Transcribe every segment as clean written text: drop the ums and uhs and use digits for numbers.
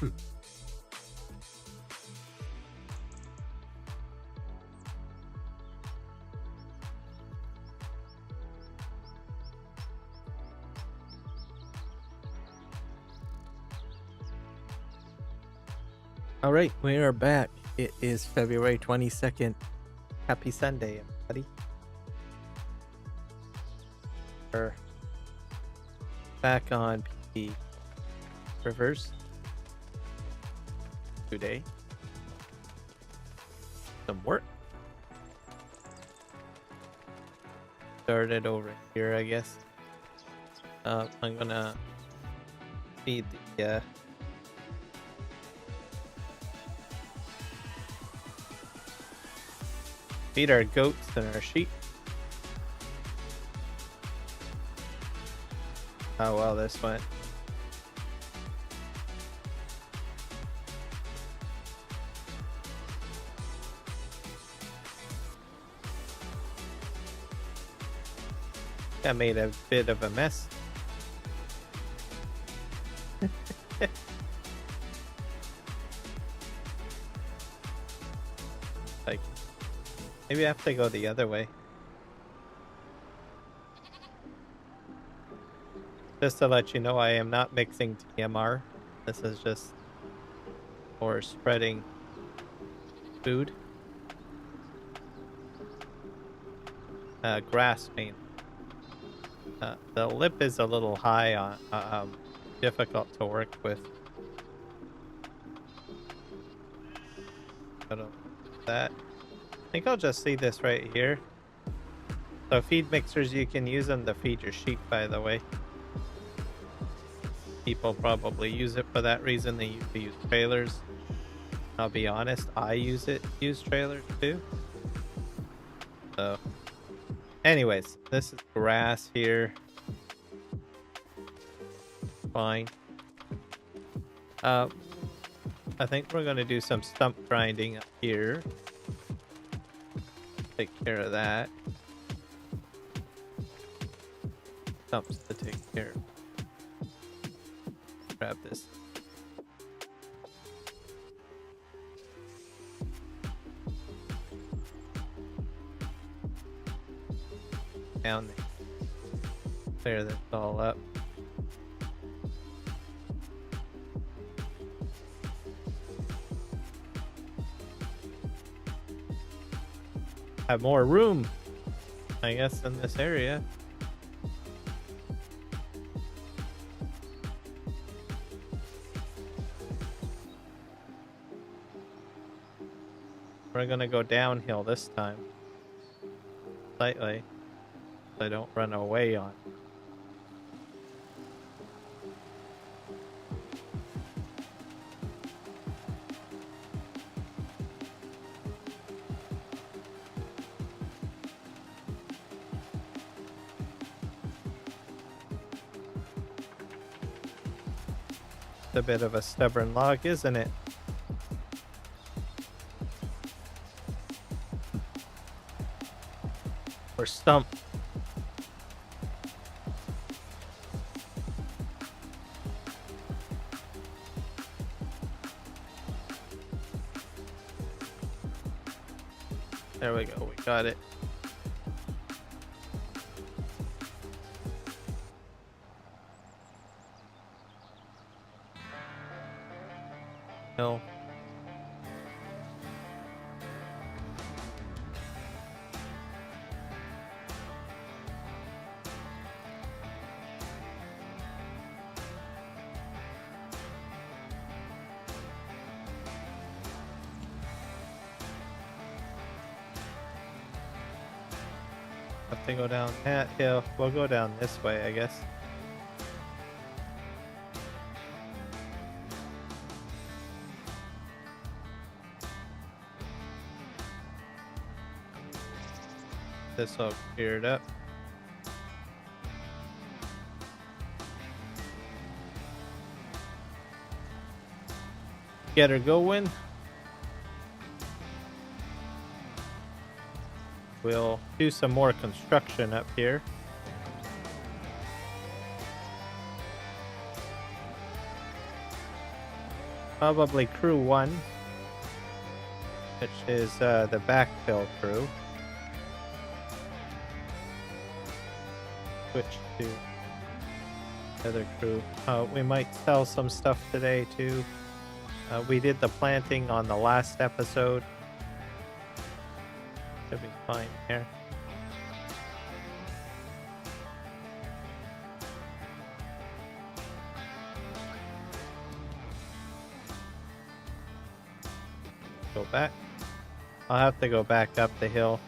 All right, we are back. It is February 22nd. Happy Sunday, everybody. We're back on PVRivers today. Some work. Started over here, I guess. I'm gonna feed the feed our goats and our sheep. How well this went. I made a bit of a mess. Like, maybe I have to go the other way. Just to let you know, I am not mixing TMR. This is just for spreading food. Grass mainly. The lip is a little high on, difficult to work with. That. I think I'll just see this right here. So feed mixers, you can use them to feed your sheep, by the way. People probably use it for that reason. They usually use trailers. I'll be honest, I use trailers too. So anyways, this is grass here. Fine. I think we're gonna do some stump grinding up here. Take care of that. Stumps to take care of. Grab this. Down there. Clear this all up. Have more room, I guess, in this area. We're gonna go downhill this time. Slightly. So I don't run away on. It's a bit of a stubborn log, isn't it? Or stump. There we go, we got it. No. Have to go down that hill. We'll go down this way, I guess. This all cleared up. Get her going. We'll do some more construction up here. probably crew 1, which is the backfill crew. Switch to the other crew. We might sell some stuff today too. We did the planting on the last episode. Should be fine here. Go back. I'll have to go back up the hill.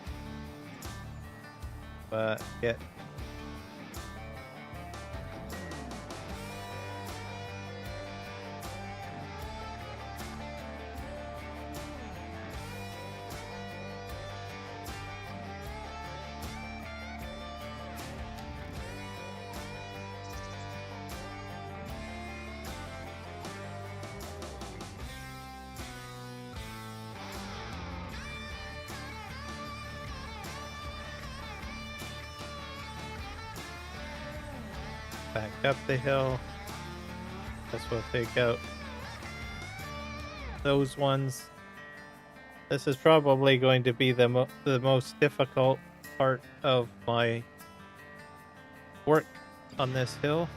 But get back up the hill. Guess we'll take out those ones. This is probably going to be the most difficult part of my work on this hill.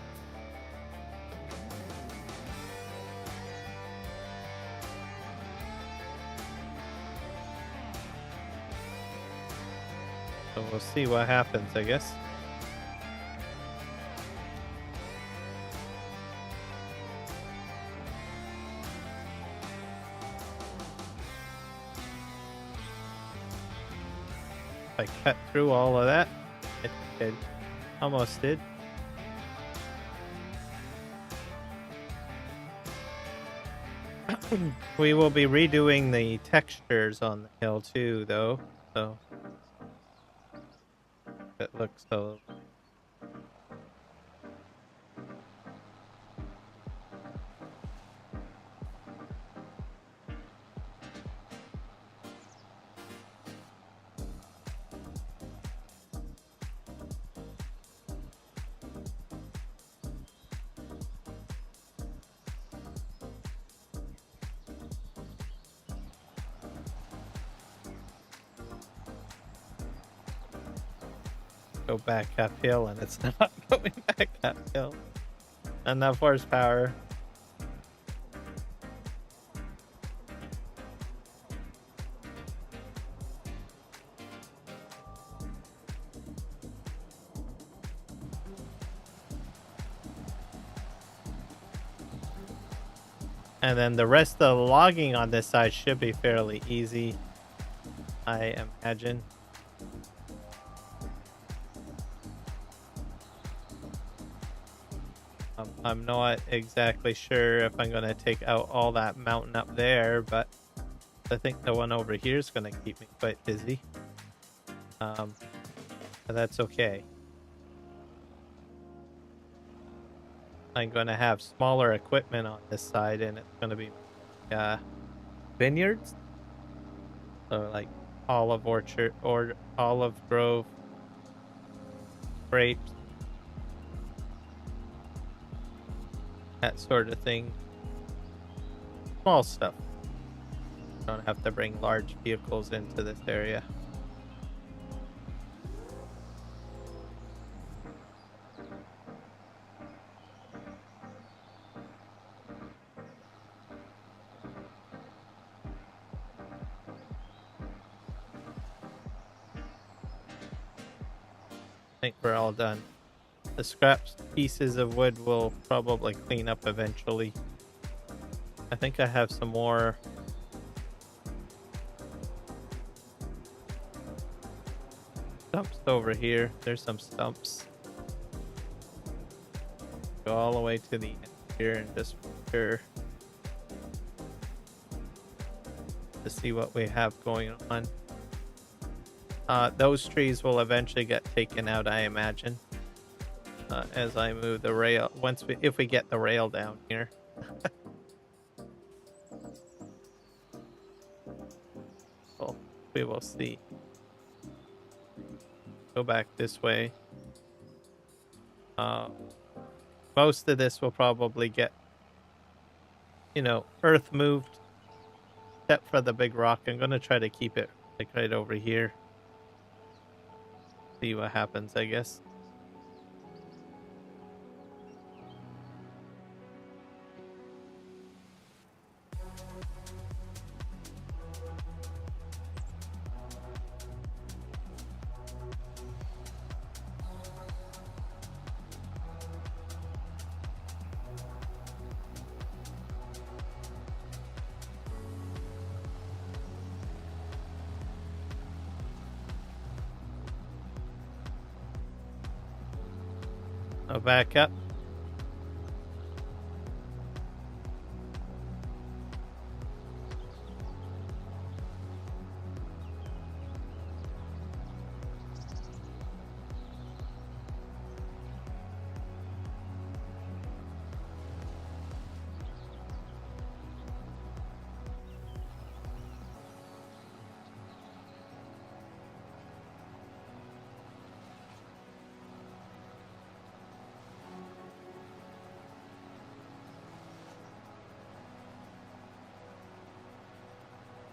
So we'll see what happens, I guess. I cut through all of that. It almost did. We will be redoing the textures on the hill too, though, so it looks so. Go back uphill, and it's not going back uphill. Enough horsepower. And then the rest of the logging on this side should be fairly easy, I imagine. I'm not exactly sure if I'm going to take out all that mountain up there, but I think the one over here is going to keep me quite busy. But that's okay. I'm going to have smaller equipment on this side, and it's going to be vineyards. So like olive orchard or olive grove, grapes, that sort of thing. Small stuff. Don't have to bring large vehicles into this area. I think we're all done. The scraps pieces of wood will probably clean up eventually. I think I have some more stumps over here. There's some stumps. Go all the way to the end here and just make sure to see what we have going on. Those trees will eventually get taken out, I imagine. As I move the rail, if we get the rail down here. Well, we will see. Go back this way. Most of this will probably get you know, earth moved, except for the big rock. I'm gonna try to keep it like right over here. See what happens, I guess. I'll back up.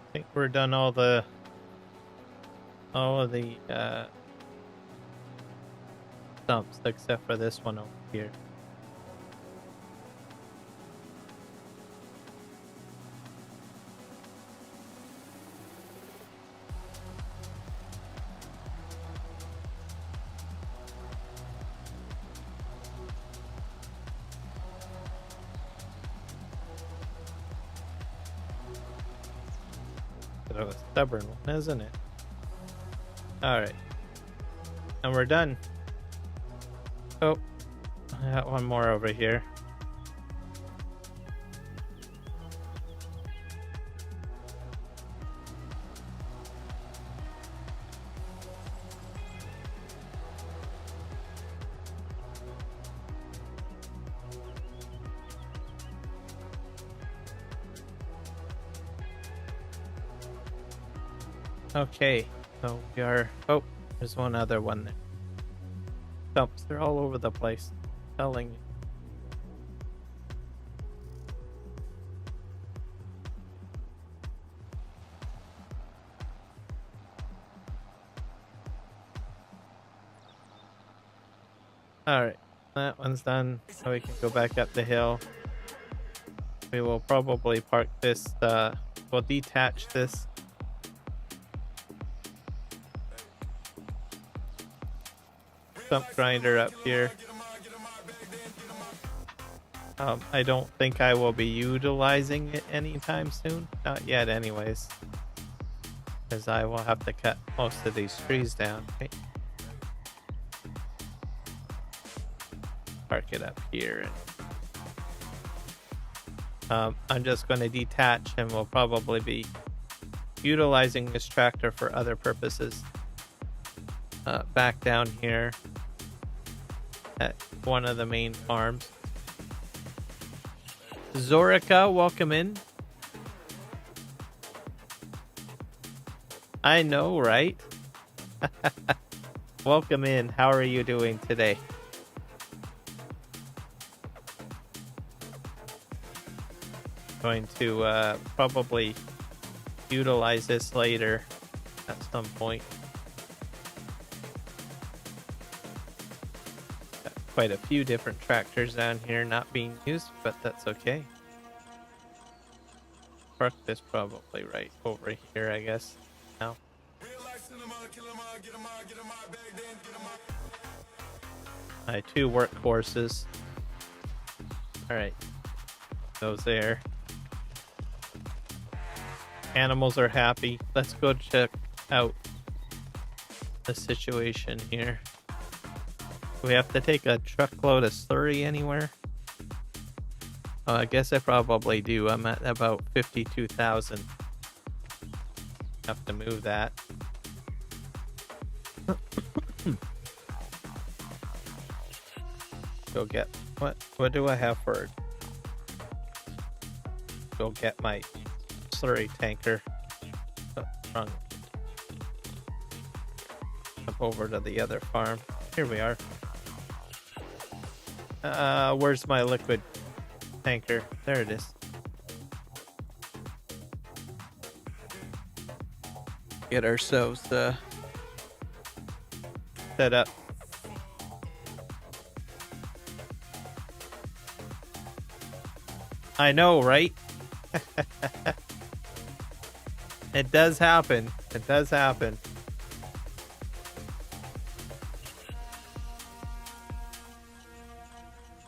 I think we're done all of the stumps except for this one over here. Bit of a stubborn one, isn't it? Alright. And we're done. Oh, I got one more over here. Okay, so we are... Oh, there's one other one there. Stumps, they're all over the place. Telling you. Alright, that one's done, so we can go back up the hill. We will probably park this, we'll detach this. Stump grinder up here. I don't think I will be utilizing it anytime soon. Not yet anyways. Because I will have to cut most of these trees down. Right? Park it up here. And, I'm just going to detach and we'll probably be utilizing this tractor for other purposes. Back down here at one of the main farms. Zorica, welcome in. I know, right? Welcome in. How are you doing today? Going to probably utilize this later at some point. Quite a few different tractors down here not being used, but that's okay. Park this probably right over here, I guess. Now. My two workhorses. Alright. Those there. Animals are happy. Let's go check out the situation here. We have to take a truckload of slurry anywhere? Oh, I guess I probably do. I'm at about 52,000. Have to move that. Go get what do I have for? Go get my slurry tanker. Wrong. Up over to the other farm. Here we are. Where's my liquid tanker? There it is. get ourselves set up. I know, right? It does happen. It does happen.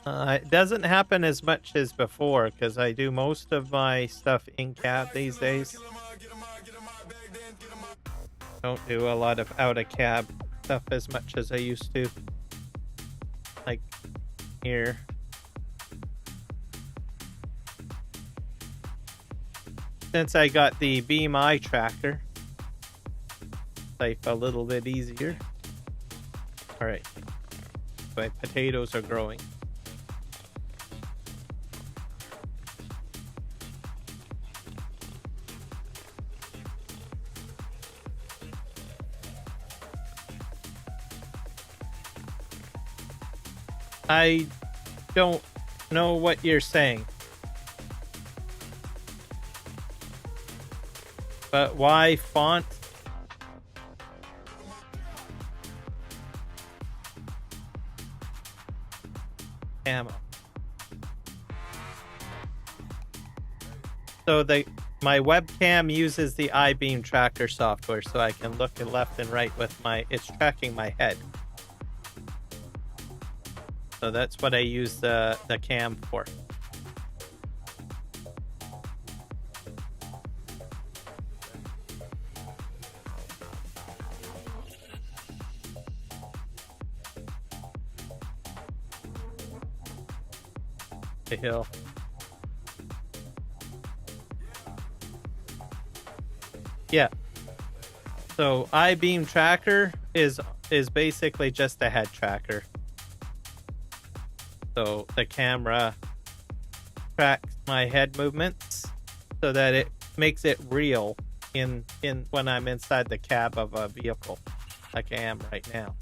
It doesn't happen as much as before because I do most of my stuff in cab these days. Don't do a lot of out of cab stuff as much as I used to. Like here. Since I got the Beam Eye tracker, life a little bit easier. All right, my potatoes are growing. I don't know what you're saying. But why font? Camo. So my webcam uses the iBeam tracker software, so I can look left and right with it's tracking my head. So that's what I use the cam for. The hill. Yeah. So iBeam tracker is basically just a head tracker. So the camera tracks my head movements so that it makes it real in when I'm inside the cab of a vehicle, like I am right now.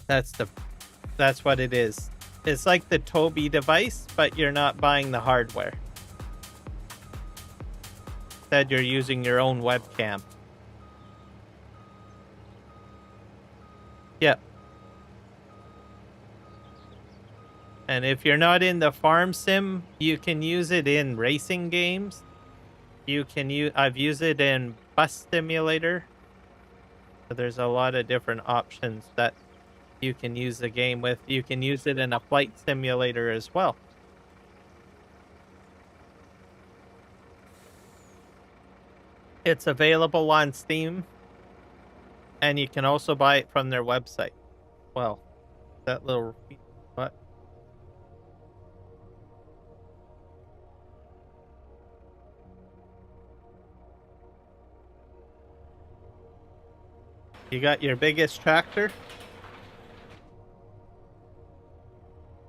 That's what it is. It's like the Tobii device, but you're not buying the hardware. Instead, you're using your own webcam. Yep. And if you're not in the farm sim, you can use it in racing games. I've used it in bus simulator. So there's a lot of different options that you can use the game with. You can use it in a flight simulator as well. It's available on Steam, and you can also buy it from their website. Well, that little what? You got your biggest tractor?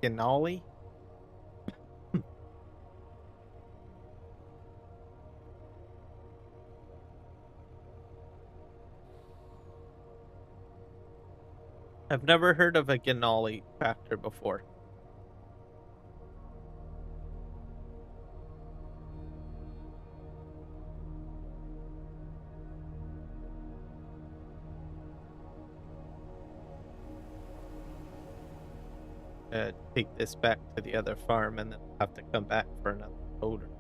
Denali? I've never heard of a Denali tractor before. Take this back to the other farm and then have to come back for another loader.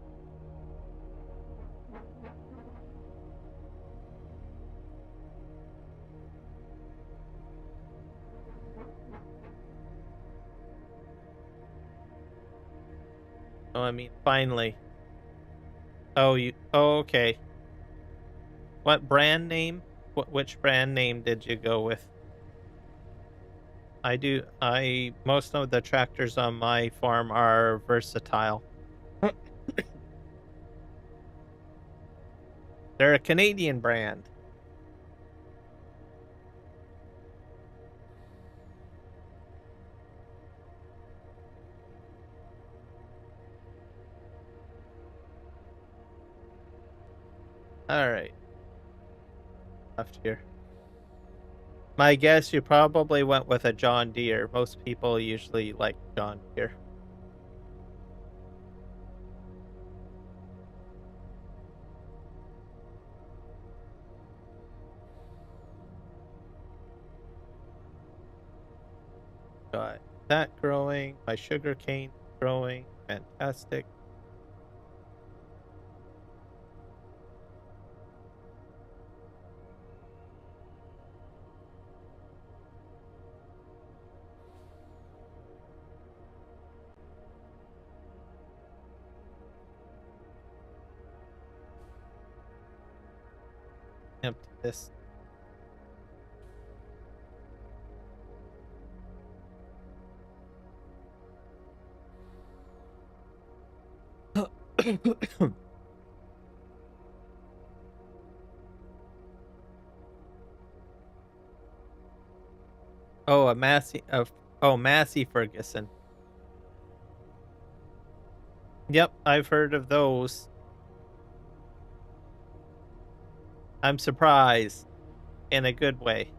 Oh, I mean, finally. Oh, okay. What brand name? Which brand name did you go with? Most of the tractors on my farm are versatile. They're a Canadian brand. All right. Left here. My guess, you probably went with a John Deere. Most people usually like John Deere. got that growing. My sugar cane growing. Fantastic. Empty this. Oh, a Massey of Massey Ferguson. Yep, I've heard of those. I'm surprised in a good way.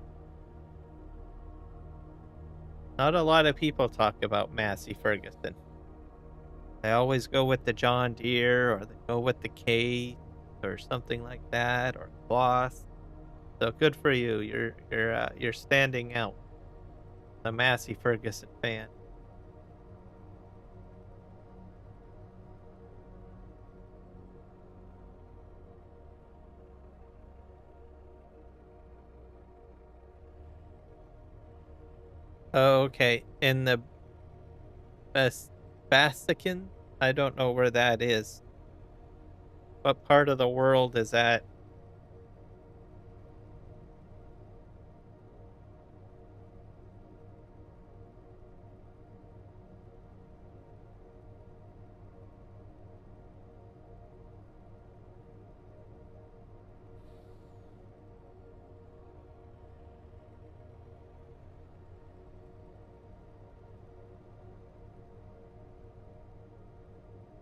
Not a lot of people talk about Massey Ferguson. They always go with the John Deere or they go with the K or something like that or Boss. So good for you. You're standing out. A Massey Ferguson fan. Okay, in the Vatican? I don't know where that is. What part of the world is that?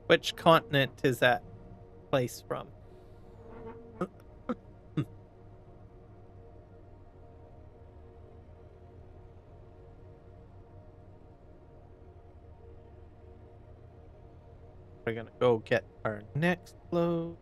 Which continent is that place from? We're gonna go get our next load.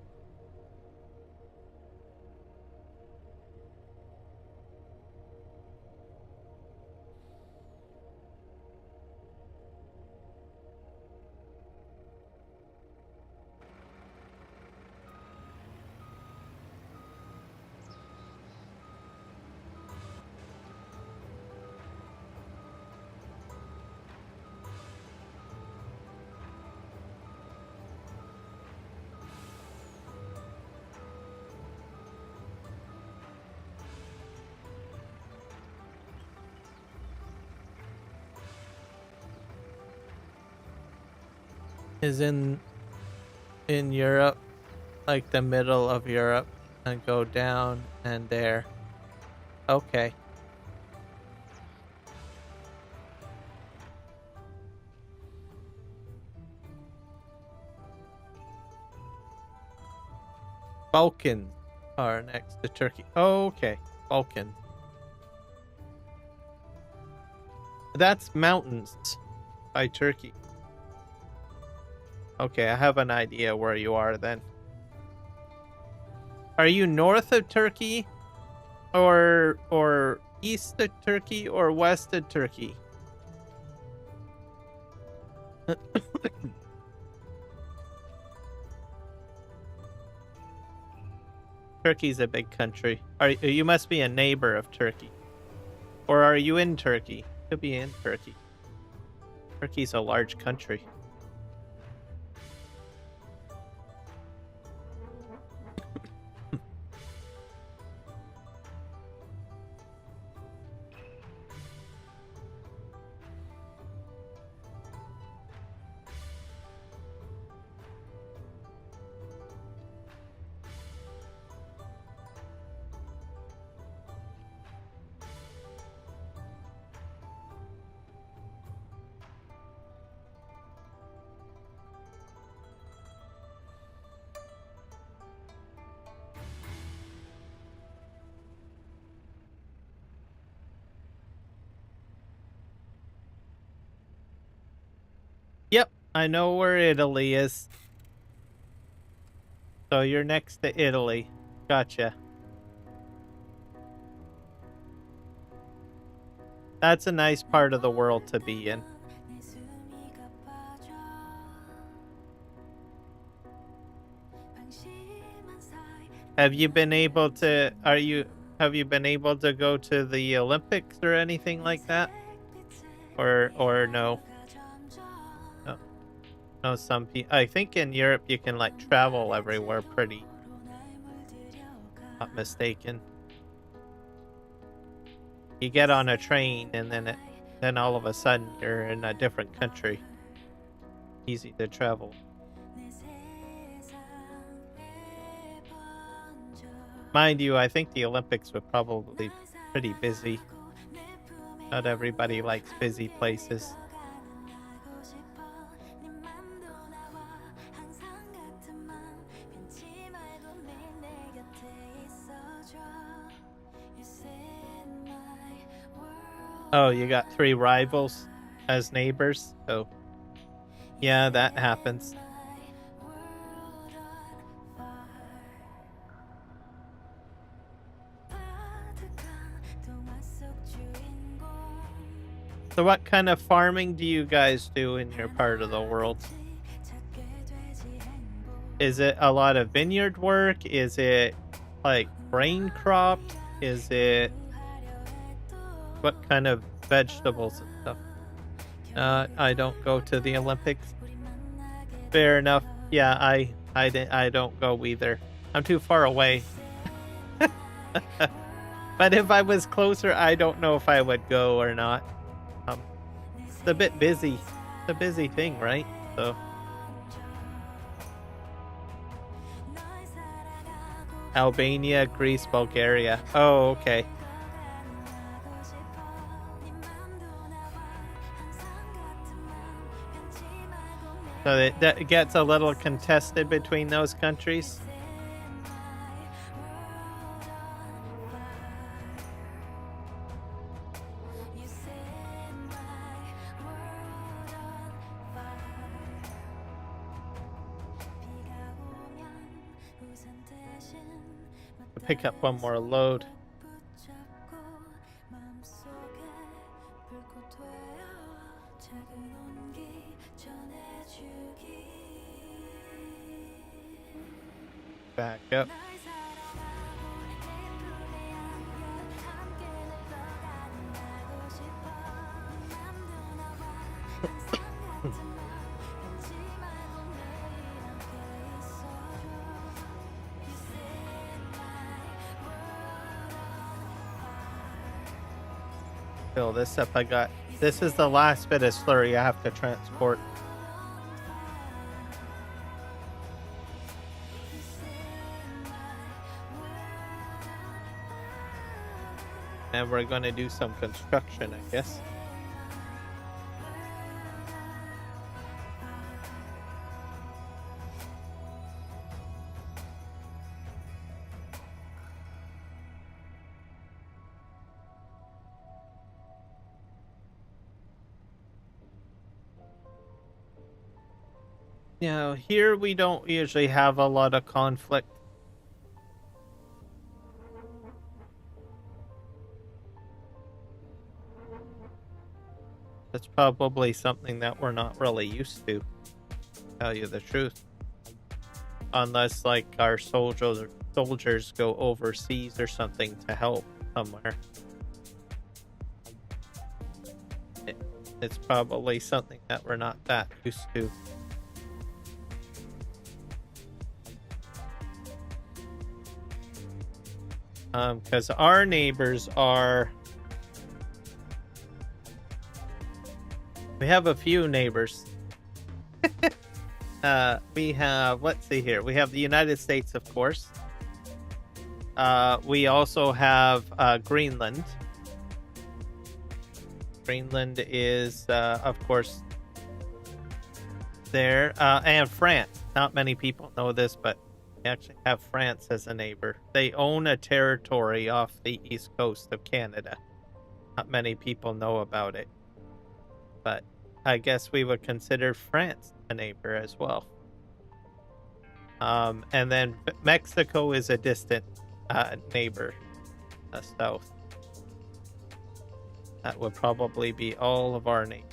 Is in Europe, like the middle of Europe, and go down and there. Okay. Balkans are next to Turkey. Okay, Balkans. That's mountains by Turkey. Okay, I have an idea where you are then. Are you north of Turkey? Or east of Turkey or west of Turkey? Turkey's a big country. You must be a neighbor of Turkey. Or are you in Turkey? Could be in Turkey. Turkey's a large country. Yep, I know where Italy is. So you're next to Italy. Gotcha. That's a nice part of the world to be in. Have you been able to, have you been able to go to the Olympics or anything like that? Or no? No, no, some people, I think in Europe you can like travel everywhere pretty, not mistaken. You get on a train and then all of a sudden you're in a different country. Easy to travel. Mind you, I think the Olympics would probably be pretty busy. Not everybody likes busy places. Oh, you got 3 rivals as neighbors? Oh, yeah, that happens. So what kind of farming do you guys do in your part of the world? Is it a lot of vineyard work? Is it like grain crops? Is it what kind of vegetables and stuff? I don't go to the Olympics. Fair enough. Yeah, I don't go either. I'm too far away. But if I was closer, I don't know if I would go or not. It's a bit busy. It's a busy thing, right? So Albania, Greece, Bulgaria. Oh, okay. So that gets a little contested between those countries. Pick up one more load. Back up. Fill this up. This is the last bit of slurry I have to transport. And we're going to do some construction, I guess. Now, here we don't usually have a lot of conflict. That's probably something that we're not really used to tell you the truth. Unless, like, our soldiers go overseas or something to help somewhere. It's probably something that we're not that used to. Because our neighbors are... We have a few neighbors. We have, let's see here. We have the United States, of course. We also have Greenland. Greenland is, of course, there. And France. Not many people know this, but we actually have France as a neighbor. They own a territory off the east coast of Canada. Not many people know about it. But I guess we would consider France a neighbor as well. And then Mexico is a distant neighbor south. That would probably be all of our neighbors.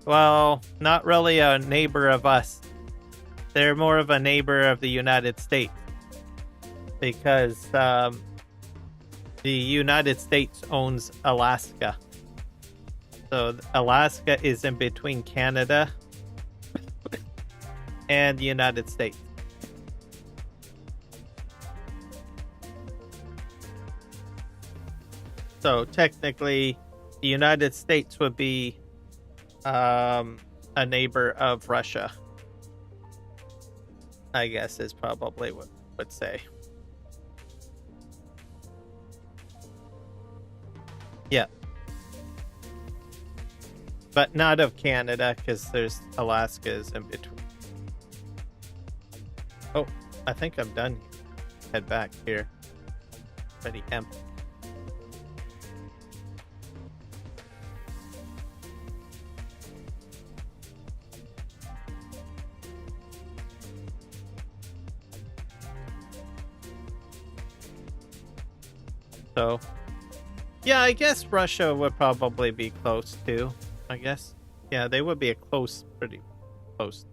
Well, not really a neighbor of us. They're more of a neighbor of the United States. Because the United States owns Alaska. So Alaska is in between Canada and the United States. So technically, the United States would be a neighbor of Russia, I guess is probably what I would say. Yeah. But not of Canada, because there's Alaska's in between. Oh, I think I'm done. Head back here. Pretty empty. So, yeah, I guess Russia would probably be close too. I guess. Yeah, they would be pretty close.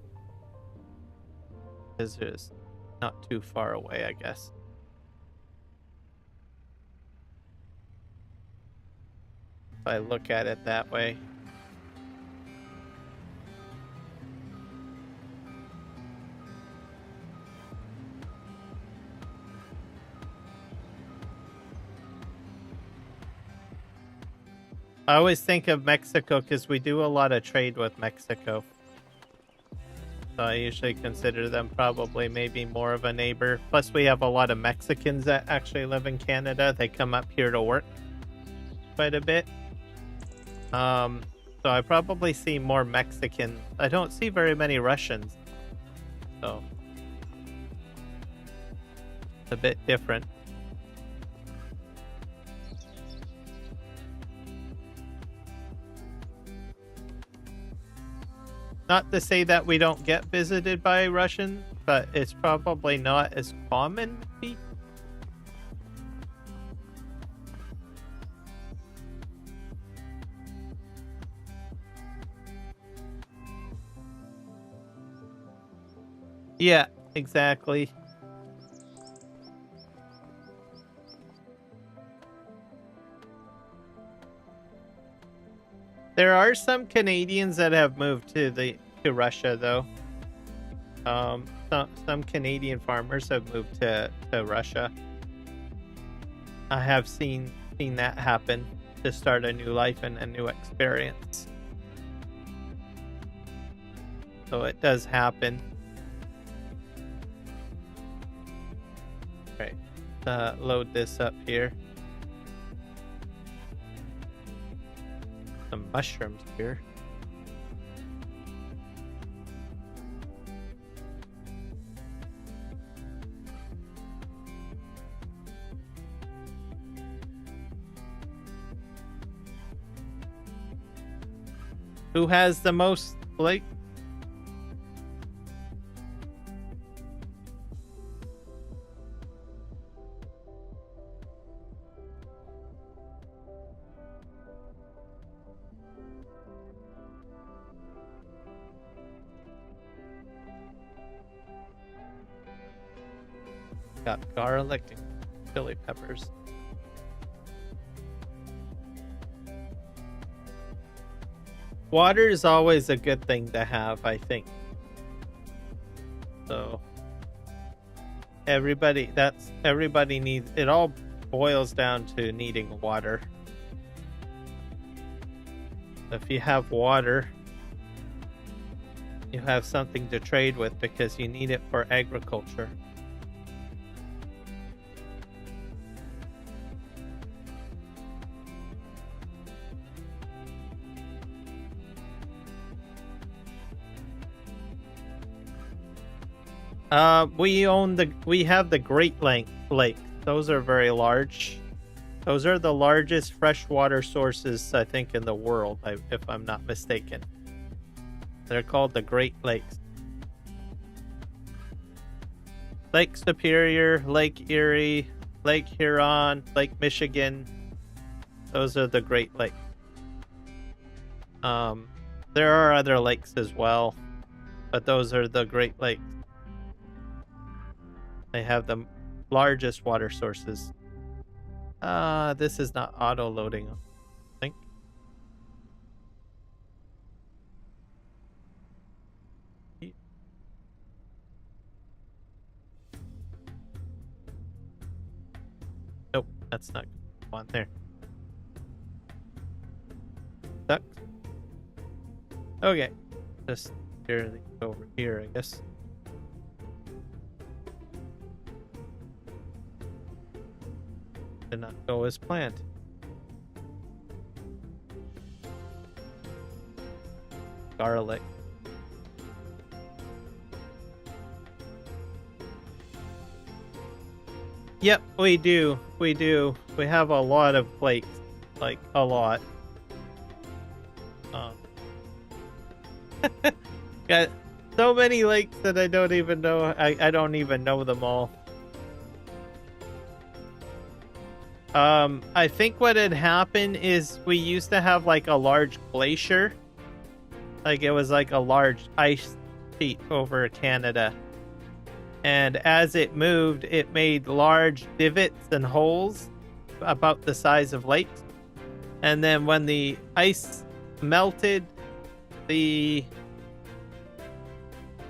Because it's not too far away, I guess. If I look at it that way. I always think of Mexico because we do a lot of trade with Mexico. So I usually consider them probably maybe more of a neighbor. Plus we have a lot of Mexicans that actually live in Canada. They come up here to work quite a bit. So I probably see more Mexicans. I don't see very many Russians. So it's a bit different. Not to say that we don't get visited by Russians, but it's probably not as common, maybe? Yeah, exactly. There are some Canadians that have moved to Russia, though. Some Canadian farmers have moved to Russia. I have seen that happen to start a new life and a new experience. So it does happen. Right, load this up here. Some mushrooms here. Who has the most, like? Got garlic and chili peppers. Water is always a good thing to have, I think. So everybody needs, it all boils down to needing water. If you have water, you have something to trade with because you need it for agriculture. We have the Great Lake. Those are very large. Those are the largest freshwater sources, I think, in the world, if I'm not mistaken. They're called the Great Lakes. Lake Superior, Lake Erie, Lake Huron, Lake Michigan. Those are the Great Lakes. There are other lakes as well, but those are the Great Lakes. They have the largest water sources. This is not auto-loading, I think. Nope, that's not on there. Sucks. Okay, just here over here, I guess. Did not go as planned. Garlic. Yep, we do. We do. We have a lot of lakes. Like, a lot. Got so many lakes that I don't even know. I don't even know them all. I think what had happened is we used to have like a large glacier. Like it was like a large ice sheet over Canada. And as it moved, it made large divots and holes about the size of lakes. And then when the ice melted, the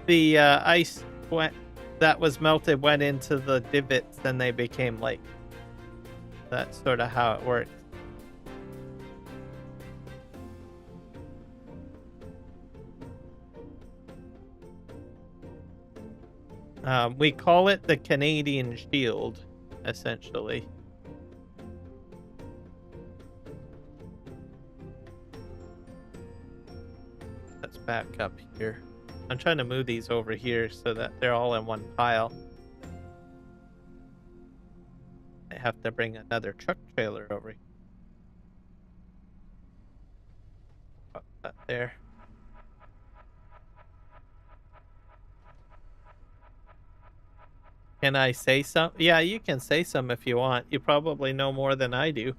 ice that was melted went into the divots and they became lakes. That's sort of how it works. We call it the Canadian Shield, essentially. Let's back up here. I'm trying to move these over here so that they're all in one pile. I have to bring another truck trailer over here. Put that there. Can I say some? Yeah, you can say some if you want. You probably know more than I do.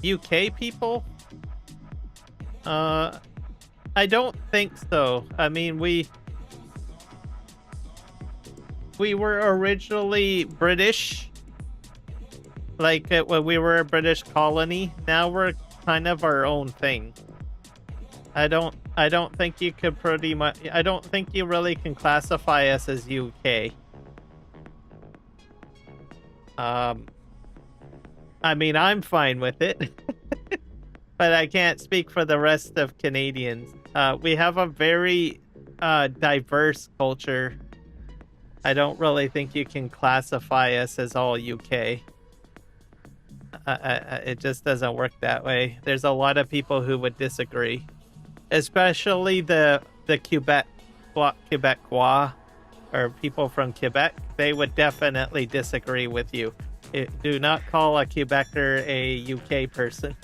UK people? I don't think so. I mean, we were originally British. Like when we were a British colony. Now we're kind of our own thing. I don't think you could pretty much. I don't think you really can classify us as UK. I mean, I'm fine with it, but I can't speak for the rest of Canadians. We have a very diverse culture. I don't really think you can classify us as all UK. It just doesn't work that way. There's a lot of people who would disagree, especially the Quebecois, or people from Quebec. They would definitely disagree with you. Do not call a Quebecer a UK person.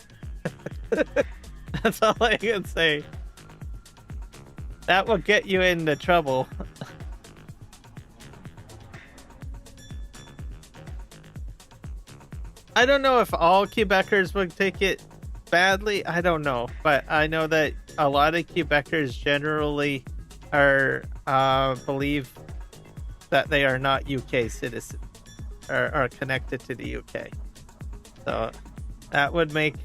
That's all I can say. That will get you into trouble. I don't know if all Quebecers would take it badly. I don't know. But I know that a lot of Quebecers generally are believe that they are not UK citizens. Are connected to the UK, so that would be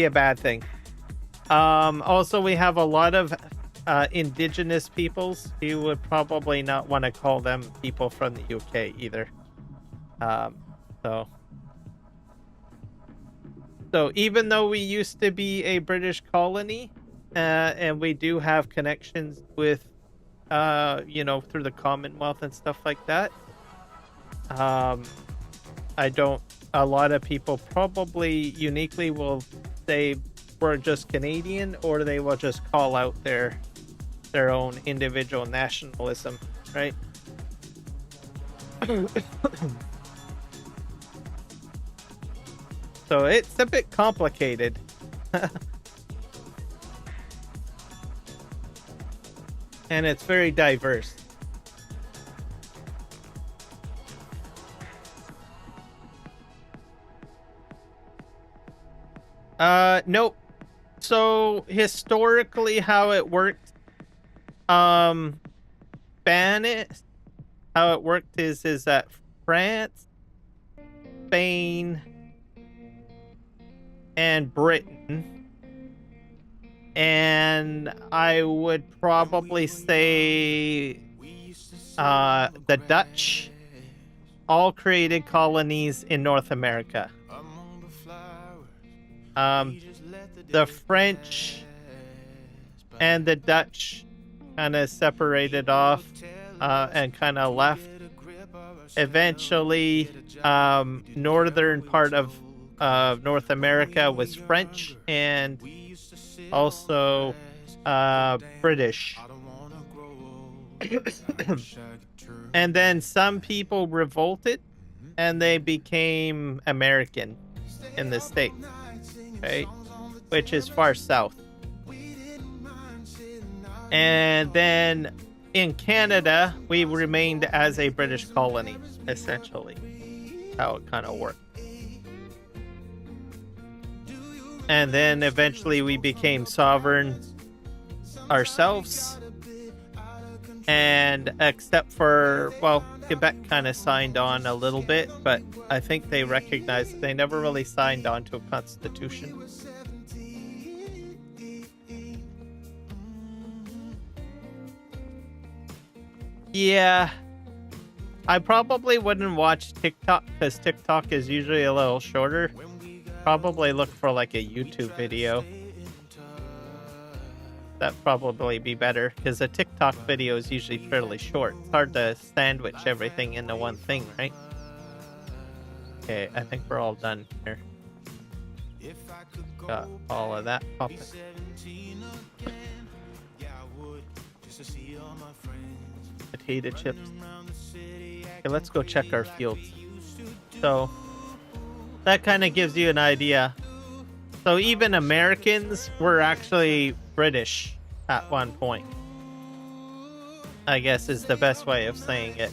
a bad thing. Also, we have a lot of indigenous peoples. You would probably not want to call them people from the UK either. So even though we used to be a British colony, and we do have connections with, through the Commonwealth and stuff like that. A lot of people probably uniquely will say we're just Canadian, or they will just call out their own individual nationalism. right? So it's a bit complicated. And it's very diverse. Nope. So historically how it worked, Dajnet, how it worked is that France, Spain, and Britain, and I would probably say the Dutch all created colonies in North America. The French and the Dutch kind of separated off and kind of left. Eventually, northern part of North America was French and also British. And then some people revolted and they became American in the States, right? Which is far south. And then in Canada, we remained as a British colony, essentially. How it kind of worked. And then eventually we became sovereign ourselves. And except for, well, Quebec kind of signed on a little bit, but I think they recognized that they never really signed on to a constitution. Yeah, I probably wouldn't watch TikTok because TikTok is usually a little shorter. Probably look for like a YouTube video. That'd probably be better because a TikTok video is usually fairly short. It's hard to sandwich everything into one thing, right? Okay, I think we're all done here. Got all of that popping. Potato chips. Okay, let's go check our fields. So that kind of gives you an idea. So even Americans were actually British at one point, I guess is the best way of saying it.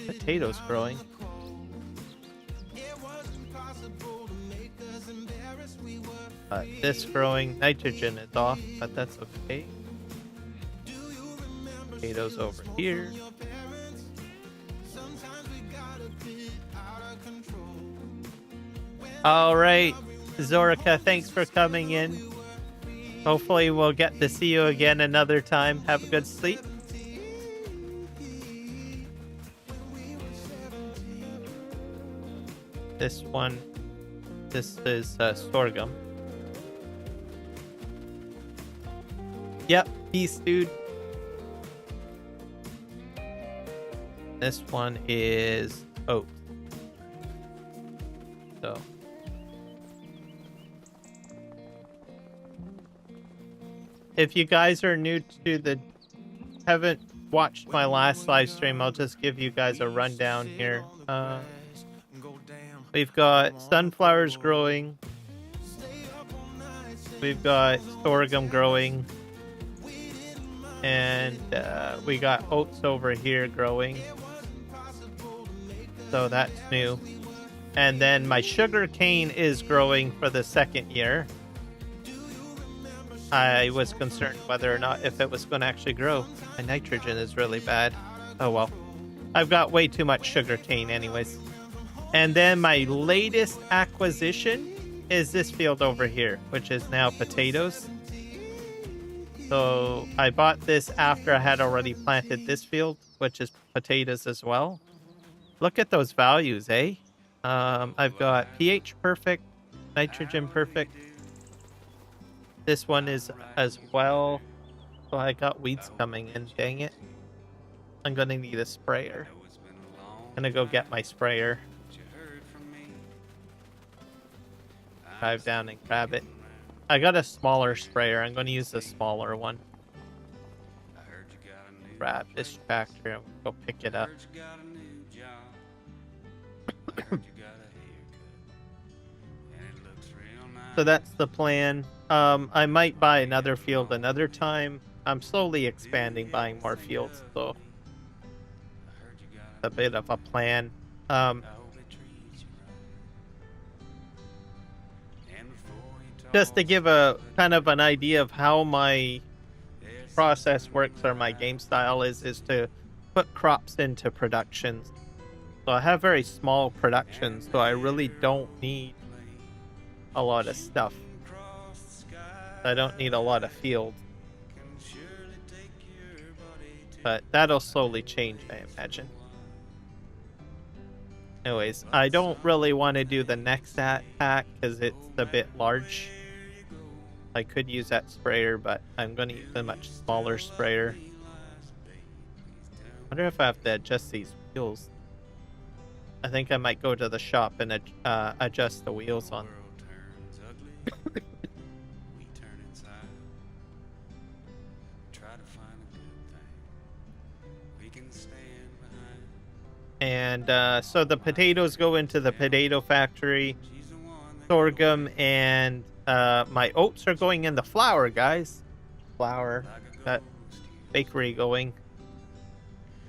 Potatoes growing. This growing, nitrogen is off, but that's okay. Potatoes over here. All right, Zorica, thanks for coming in. Hopefully we'll get to see you again another time. Have a good sleep. This one, this is sorghum. Yep, peace, dude. This one is oat. So. If you guys are new to the, haven't watched my last live stream, I'll just give you guys a rundown here. We've got sunflowers growing. We've got sorghum growing. And we got oats over here growing. So that's new. And then my sugar cane is growing for the second year. I was concerned whether or not if it was going to actually grow. My nitrogen is really bad. Oh well. I've got way too much sugar cane anyways. And then my latest acquisition is this field over here, which is now potatoes. So I bought this after I had already planted this field, which is potatoes as well. Look at those values, eh? I've got pH perfect, nitrogen perfect. This one is as well. So I got weeds coming in, dang it. I'm gonna need a sprayer. I'm gonna go get my sprayer. Drive down and grab it. I got a smaller sprayer. I'm gonna use the smaller one. grab this tractor and go pick it up. So that's the plan. I might buy another field another time. I'm slowly expanding, buying more fields, so it's a bit of a plan. Just to give a kind of an idea of how my process works or my game style is to put crops into productions. So I have very small productions, so I really don't need a lot of stuff. I don't need a lot of fields. But that'll slowly change, I imagine. Anyways, I don't really want to do the next pack because it's a bit large. I could use that sprayer, but I'm going to use a much smaller sprayer. I wonder if I have to adjust these wheels. I think I might go to the shop and adjust the wheels on. And so the potatoes go into the potato factory. Sorghum and my oats are going in the flour, guys. Flour. That bakery going.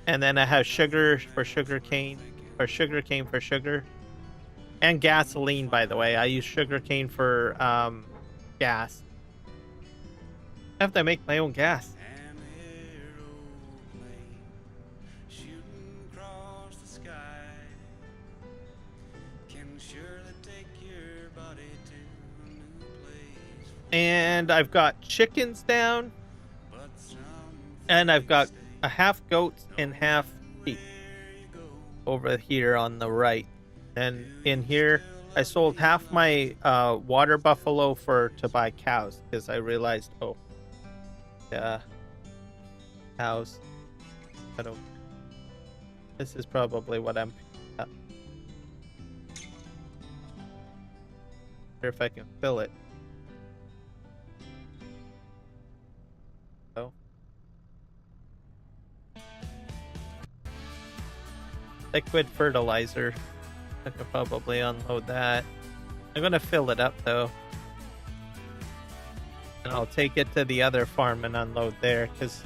And then I have sugar for sugarcane. Or sugarcane for sugar. And gasoline, by the way. I use sugarcane for gas. I have to make my own gas. And I've got chickens down. And I've got a half goats and half sheep over here on the right. And in here, I sold half my water buffalo to buy cows because I realized, oh, yeah, cows. I don't. This is probably what I'm picking up. Wonder if I can fill it. Oh. Liquid fertilizer. I could probably unload that. I'm gonna fill it up though. And I'll take it to the other farm and unload there because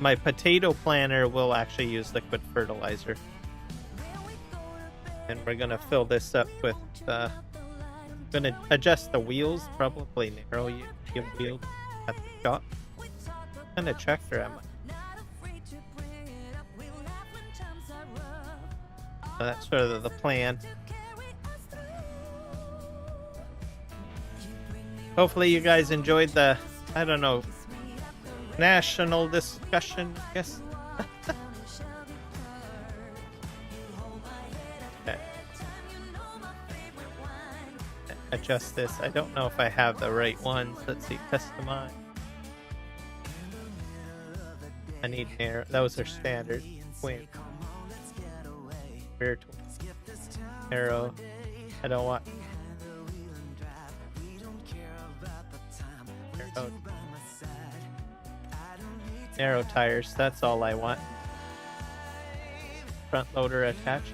my potato planter will actually use liquid fertilizer. And we're gonna fill this up with gonna adjust the wheels, probably narrow wheels at the shop. What kind of tractor am I? So that's sort of the plan. Hopefully you guys enjoyed the, I don't know, national discussion, I guess. Okay. Adjust this. I don't know if I have the right ones. Let's see, customize. I need narrow. Those are standard. Twin. Arrow. I don't want narrow tires. That's all I want. Front loader attached.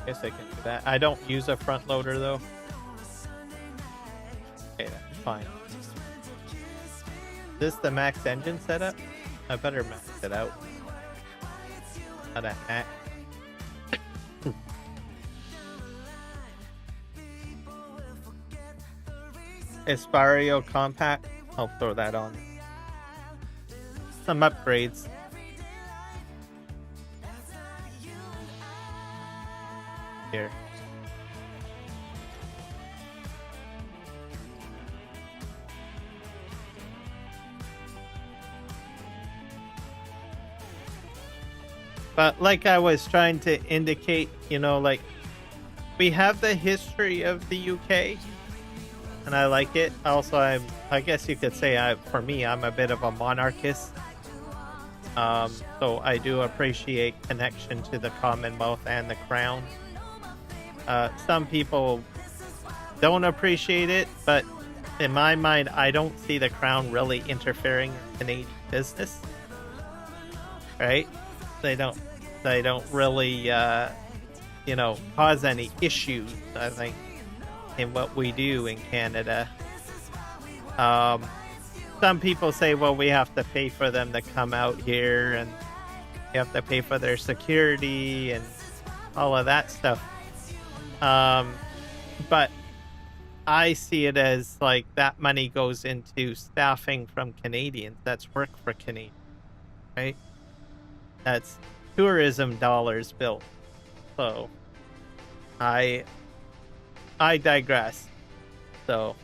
Guess I can do that. I don't use a front loader though. Okay, that's fine. Is this the max engine setup? I better max it out. How to hack. Espario compact. I'll throw that on. Some upgrades. Here. But like I was trying to indicate, you know, like we have the history of the UK and I like it. Also, I guess you could say for me, I'm a bit of a monarchist. So I do appreciate connection to the Commonwealth and the Crown. Some people don't appreciate it, but in my mind, I don't see the crown really interfering in Canadian business. Right? They don't really cause any issues, I think, in what we do in Canada. Some people say, well, we have to pay for them to come out here, and you have to pay for their security and all of that stuff. But I see it as like that money goes into staffing from Canadians. That's work for Canadians, right? That's tourism dollars built. So I digress. So,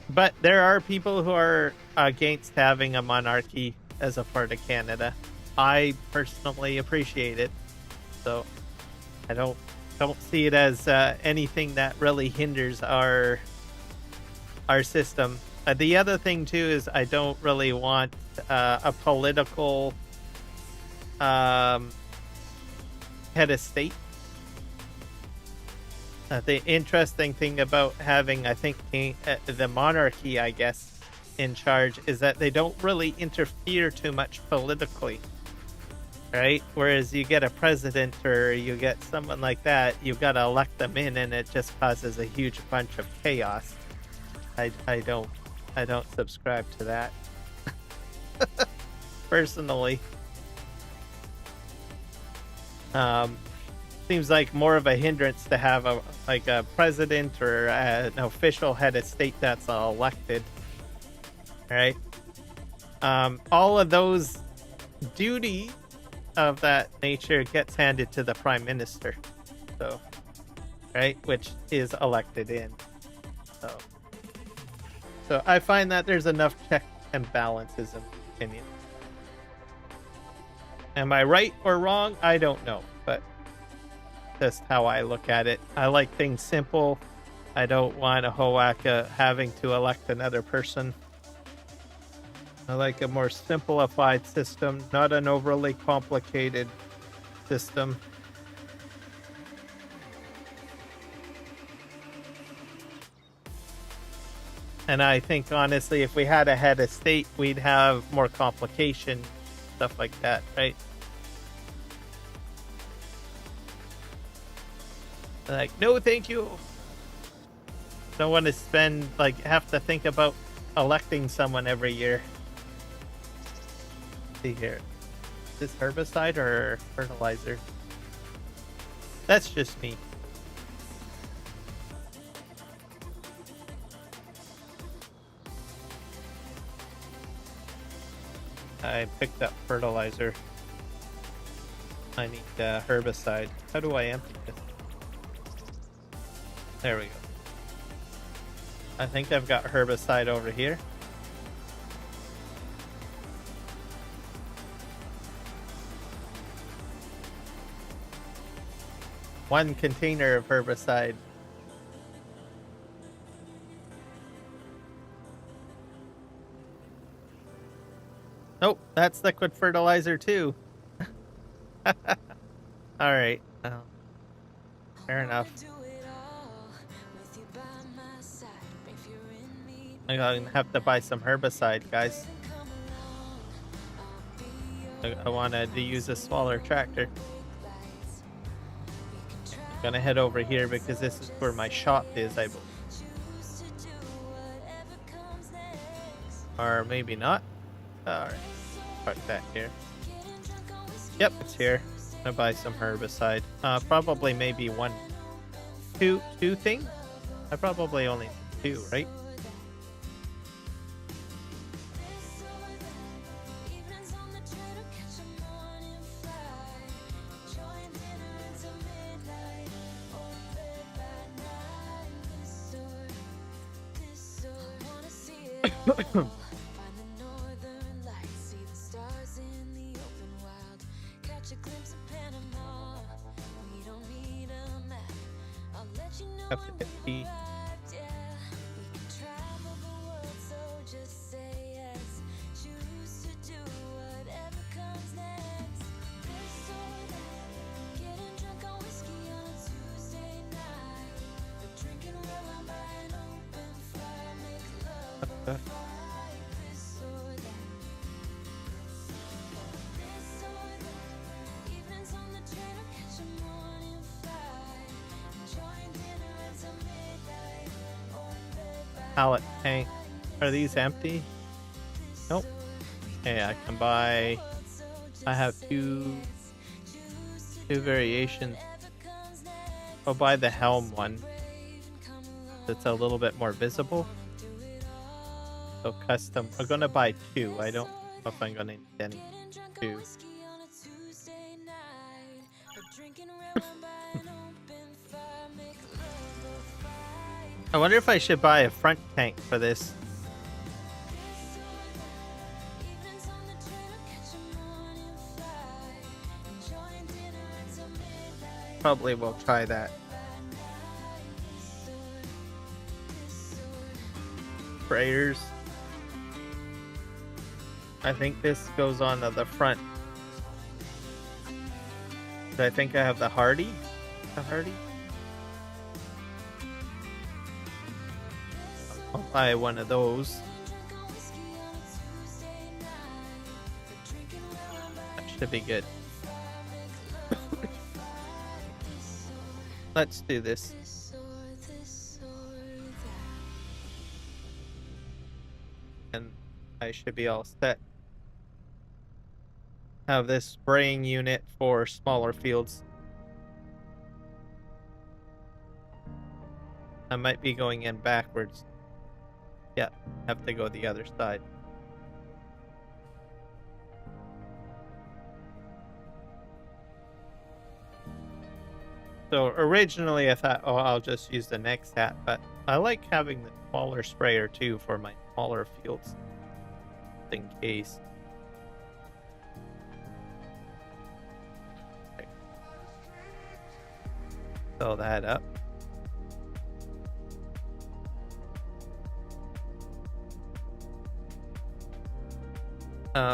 but there are people who are against having a monarchy as a part of Canada. I personally appreciate it. So I don't see it as anything that really hinders our system. The other thing too is I don't really want a political head of state. The interesting thing about having, I think, the monarchy, I guess, in charge is that they don't really interfere too much politically, right? Whereas you get a president or you get someone like that, you've got to elect them in, and it just causes a huge bunch of chaos. I don't subscribe to that personally. Seems like more of a hindrance to have a president or an official head of state that's elected, right? All of those duties of that nature gets handed to the prime minister, so, right, which is elected in. So I find that there's enough checks and balances in my opinion. Am I right or wrong? I don't know, but that's how I look at it. I like things simple. I don't want a Hoaka having to elect another person. I like a more simplified system, not an overly complicated system. And I think, honestly, if we had a head of state, we'd have more complication, stuff like that, right? Like, no, thank you. Don't want to spend, have to think about electing someone every year. Let's see here. Is this herbicide or fertilizer? That's just me. I picked up fertilizer. I need herbicide. How do I empty this? There we go. I think I've got herbicide over here. One container of herbicide. Nope, that's liquid fertilizer too. Alright. Fair enough. I'm gonna have to buy some herbicide, guys. I wanted to use a smaller tractor. I'm gonna head over here because this is where my shop is, I believe. Or maybe not. Alright. Park that here. Yep, it's here. I'm gonna buy some herbicide. Probably maybe two things? I probably only need 2, right? Have to hit P. pallet tank. Are these empty? Nope. Okay, I can buy. I have two variations. I'll buy the helm one. That's a little bit more visible. So custom. I'm gonna buy two. I don't know if I'm gonna need any two. I wonder if I should buy a front tank for this. Probably will try that. Sprayers. I think this goes on to the front. I think I have the Hardy. I'll buy one of those. That should be good. Let's do this. And I should be all set. Have this spraying unit for smaller fields. I might be going in backwards. Yeah, have to go the other side. So originally I thought, oh, I'll just use the next hat, but I like having the smaller sprayer too for my smaller fields, just in case. Okay. Fill that up.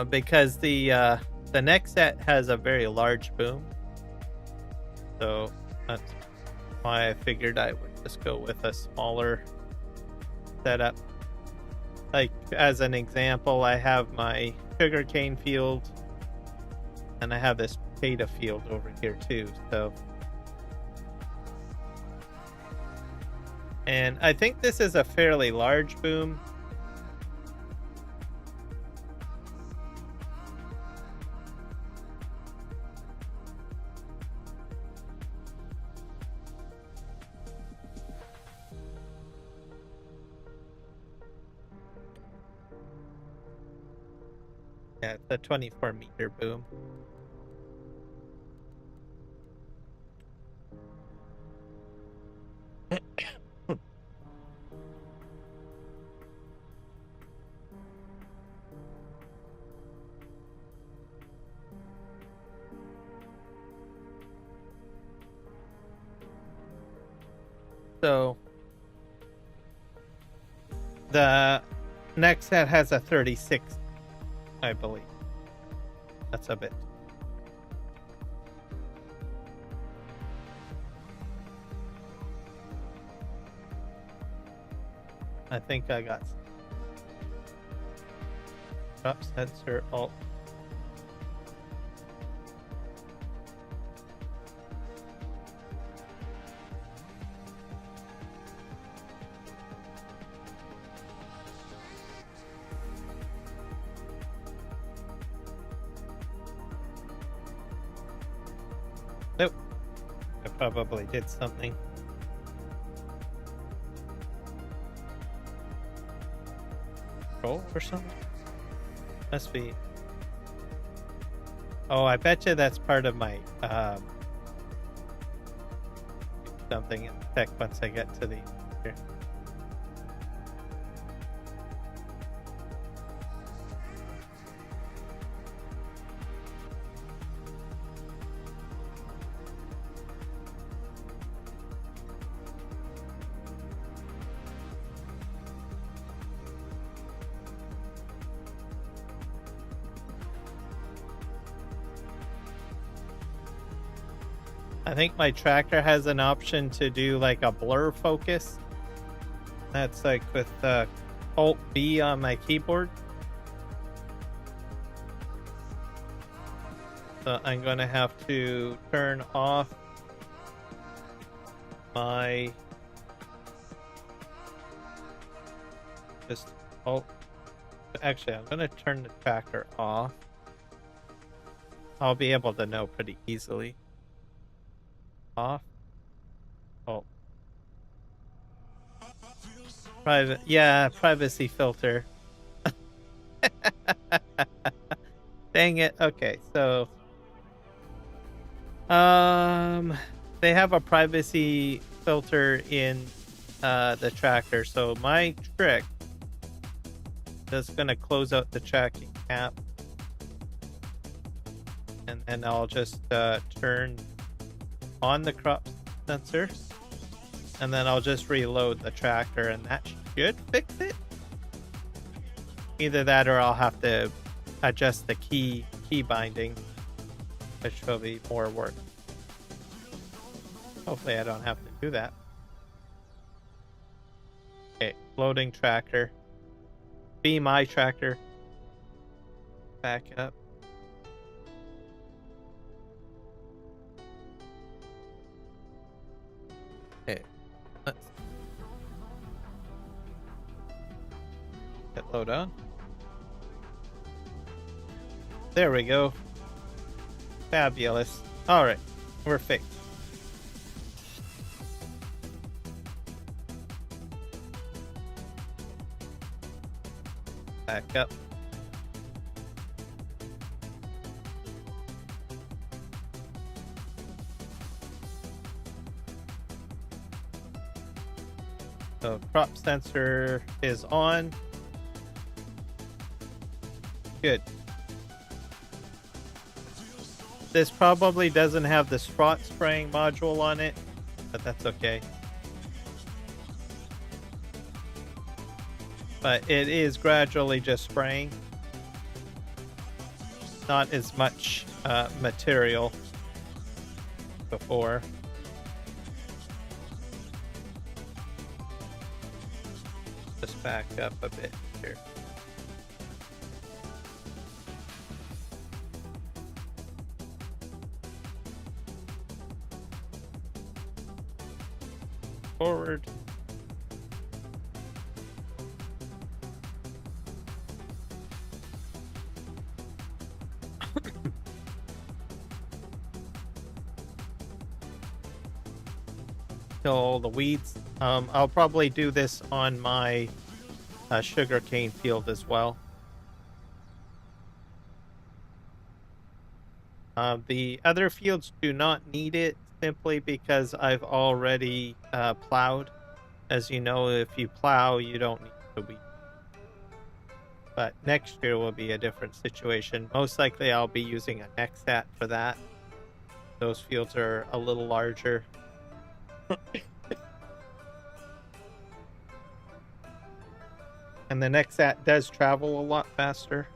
Because the next set has a very large boom, so that's why I figured I would just go with a smaller setup. Like as an example, I have my sugarcane field, and I have this potato field over here too. So, and I think this is a fairly large boom. Yeah, it's a 24-meter boom. So the next set has a 36, I believe. That's a bit. I think I got drop sensor alt. Nope. I probably did something. Roll or something? Must be. Oh, I bet you that's part of my something in tech once I get to the here. I think my tractor has an option to do like a blur focus. That's like with Alt B on my keyboard. So I'm going to have to turn off my just... Oh, actually, I'm going to turn the tractor off. I'll be able to know pretty easily. Off. Oh. Private. Yeah, privacy filter. Dang it. Okay, so... they have a privacy filter in the tractor, so my trick is gonna close out the tracking app, and then I'll just turn on the crop sensor, and then I'll just reload the tractor, and that should fix it. Either that, or I'll have to adjust the key binding, which will be more work. Hopefully I don't have to do that. Okay, loading tractor. Be my tractor. Back up. Okay, let's hit load on. There we go. Fabulous. Alright, we're fixed. Back up. So crop sensor is on. Good. This probably doesn't have the spot spraying module on it, but that's okay. But it is gradually just spraying. Not as much material before. Just back up a bit here. Forward. Kill the weeds. I'll probably do this on my sugarcane field as well. The other fields do not need it, simply because I've already plowed. As you know, if you plow, you don't need the weed. But next year will be a different situation. Most likely I'll be using a Nexat for that. Those fields are a little larger. And the Nexat does travel a lot faster.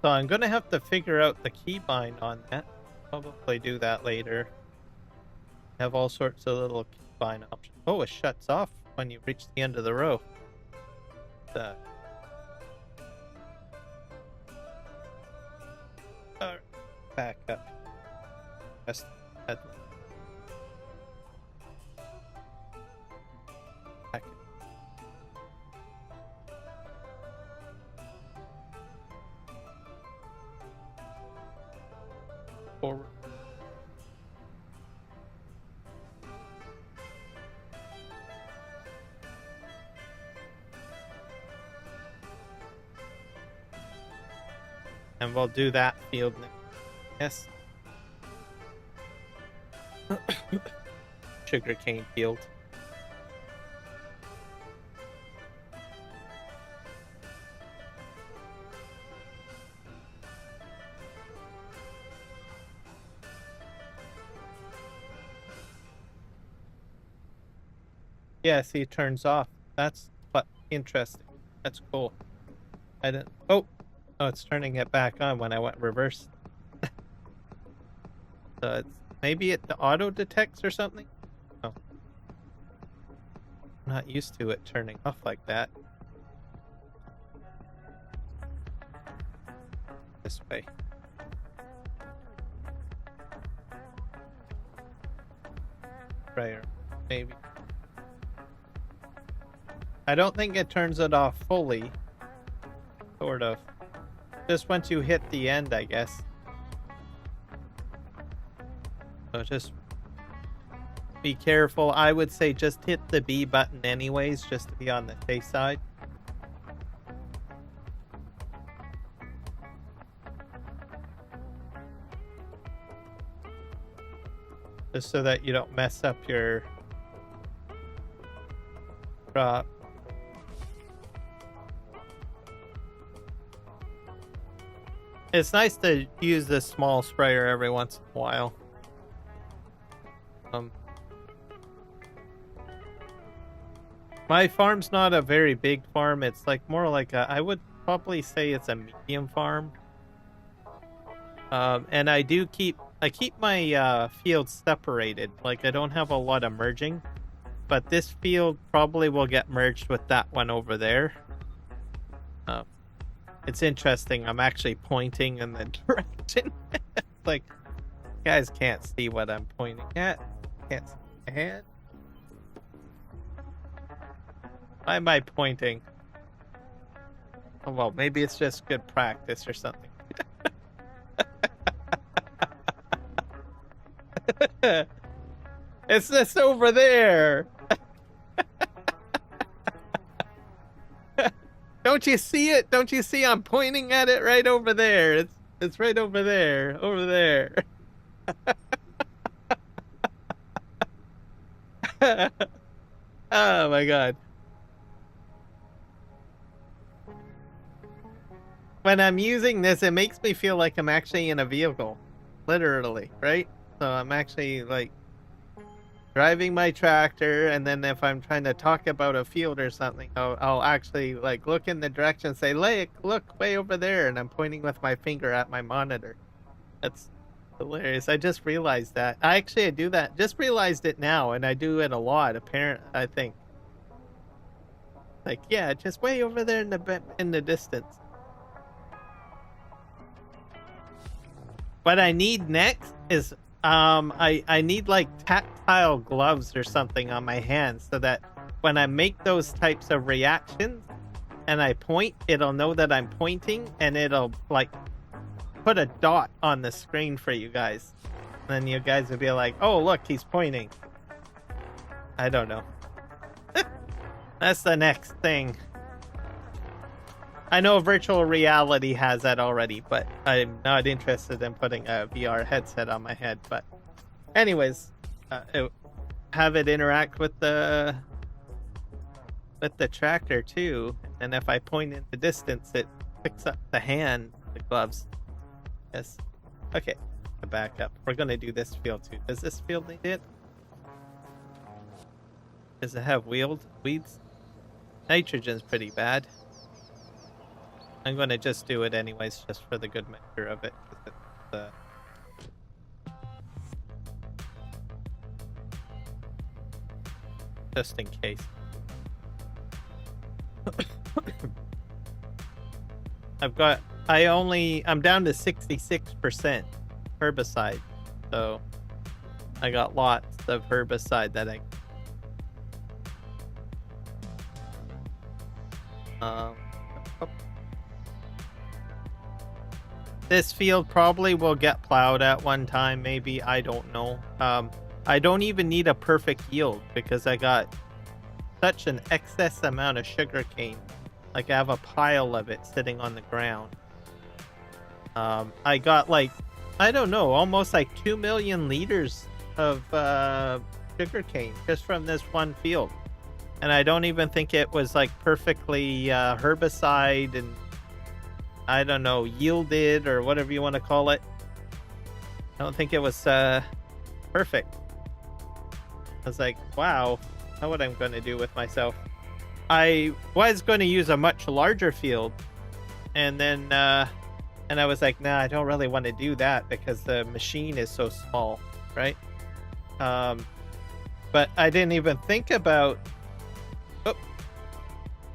So I'm going to have to figure out the keybind on that. Probably do that later. Have all sorts of little keybind options. Oh, it shuts off when you reach the end of the row. Back up. Press the headlight. Back. Forward. And we'll do that field next. Yes. Sugarcane field. Yeah, see, it turns off. That's what interesting. That's cool. I didn't. Oh, it's turning it back on when I went reverse. So it's maybe it auto detects or something. Oh, I'm not used to it turning off like that. This way. Sprayer, maybe. I don't think it turns it off fully. Sort of. Just once you hit the end, I guess. So just be careful. I would say just hit the B button anyways, just to be on the safe side. Just so that you don't mess up your drop. It's nice to use this small sprayer every once in a while. My farm's not a very big farm. It's like more like a, I would probably say it's a medium farm. And I keep my fields separated. Like I don't have a lot of merging, but this field probably will get merged with that one over there. It's interesting. I'm actually pointing in the direction. Like, you guys can't see what I'm pointing at. Can't see my hand. Why am I pointing? Oh, well, maybe it's just good practice or something. It's just over there. Don't you see it? Don't you see I'm pointing at it right over there? It's right over there. Over there. Oh my god. When I'm using this, it makes me feel like I'm actually in a vehicle. Literally, right? So I'm actually like driving my tractor, and then if I'm trying to talk about a field or something, I'll actually like look in the direction and say, look way over there, and I'm pointing with my finger at my monitor. That's hilarious. I just realized that. I do that. Just realized it now, and I do it a lot. I think. Like, yeah, just way over there in the distance. What I need next is I need like tactile gloves or something on my hands so that when I make those types of reactions and I point, it'll know that I'm pointing and it'll like put a dot on the screen for you guys. And then you guys will be like, oh, look, he's pointing. I don't know. That's the next thing. I know virtual reality has that already, but I'm not interested in putting a VR headset on my head. But anyways, have it interact with the tractor too. And if I point in the distance, it picks up the gloves. Yes. Okay, back up. We're gonna do this field too. Does this field need it? Does it have weeds? Nitrogen's pretty bad. I'm going to just do it anyways, just for the good measure of it. Just in case. I'm down to 66% herbicide. So I got lots of herbicide that this field probably will get plowed at one time, maybe. I don't know. I don't even need a perfect yield because I got such an excess amount of sugarcane. Like I have a pile of it sitting on the ground. I got like, I don't know, almost like 2 million liters of sugarcane just from this one field. And I don't even think it was like perfectly herbicide and I don't know, yielded or whatever you want to call it. I don't think it was perfect. I was like, wow, how what I'm going to do with myself. I was going to use a much larger field, and then and I was like, nah, I don't really want to do that because the machine is so small, right? But I didn't even think about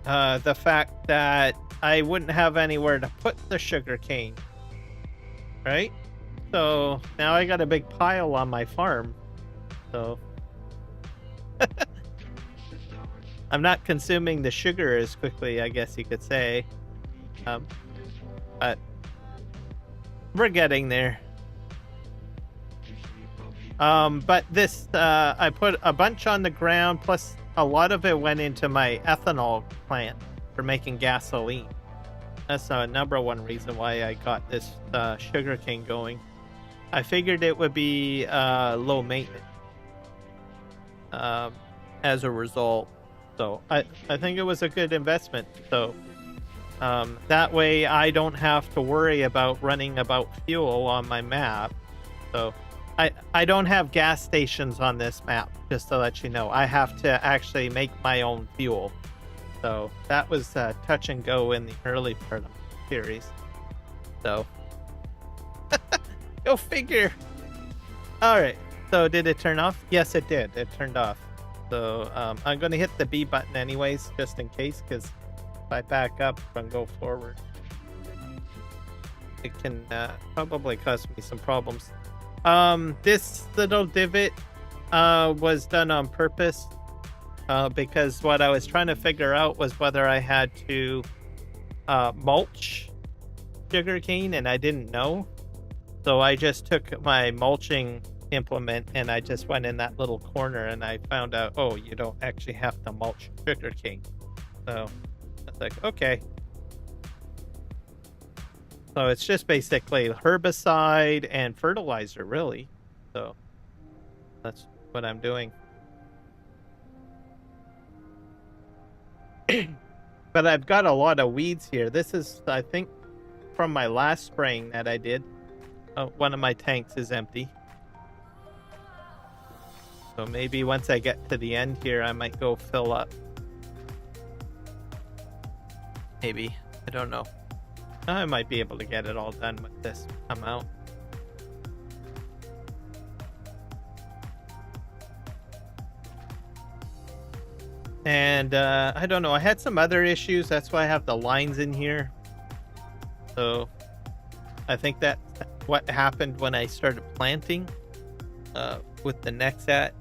the fact that I wouldn't have anywhere to put the sugar cane, right? So now I got a big pile on my farm. So I'm not consuming the sugar as quickly, I guess you could say. But we're getting there. But this, I put a bunch on the ground, plus a lot of it went into my ethanol plant for making gasoline. That's the number one reason why I got this sugarcane going. I figured it would be low maintenance as a result. So I think it was a good investment. So that way I don't have to worry about running about fuel on my map. So I don't have gas stations on this map, just to let you know. I have to actually make my own fuel. So that was touch and go in the early part of the series. So go figure. All right. So did it turn off? Yes, it did. It turned off. So I'm going to hit the B button anyways, just in case, because if I back up and go forward, it can probably cause me some problems. This little divot was done on purpose because what I was trying to figure out was whether I had to mulch sugarcane, and I didn't know. So I just took my mulching implement and I just went in that little corner and I found out, oh, you don't actually have to mulch sugarcane. So I was like, okay. So it's just basically herbicide and fertilizer, really. So that's what I'm doing. But I've got a lot of weeds here. This is, I think, from my last spraying that I did. One of my tanks is empty. So maybe once I get to the end here, I might go fill up. Maybe. I don't know. I might be able to get it all done with this amount. And I don't know. I had some other issues. That's why I have the lines in here. So I think that's what happened when I started planting with the Nexat.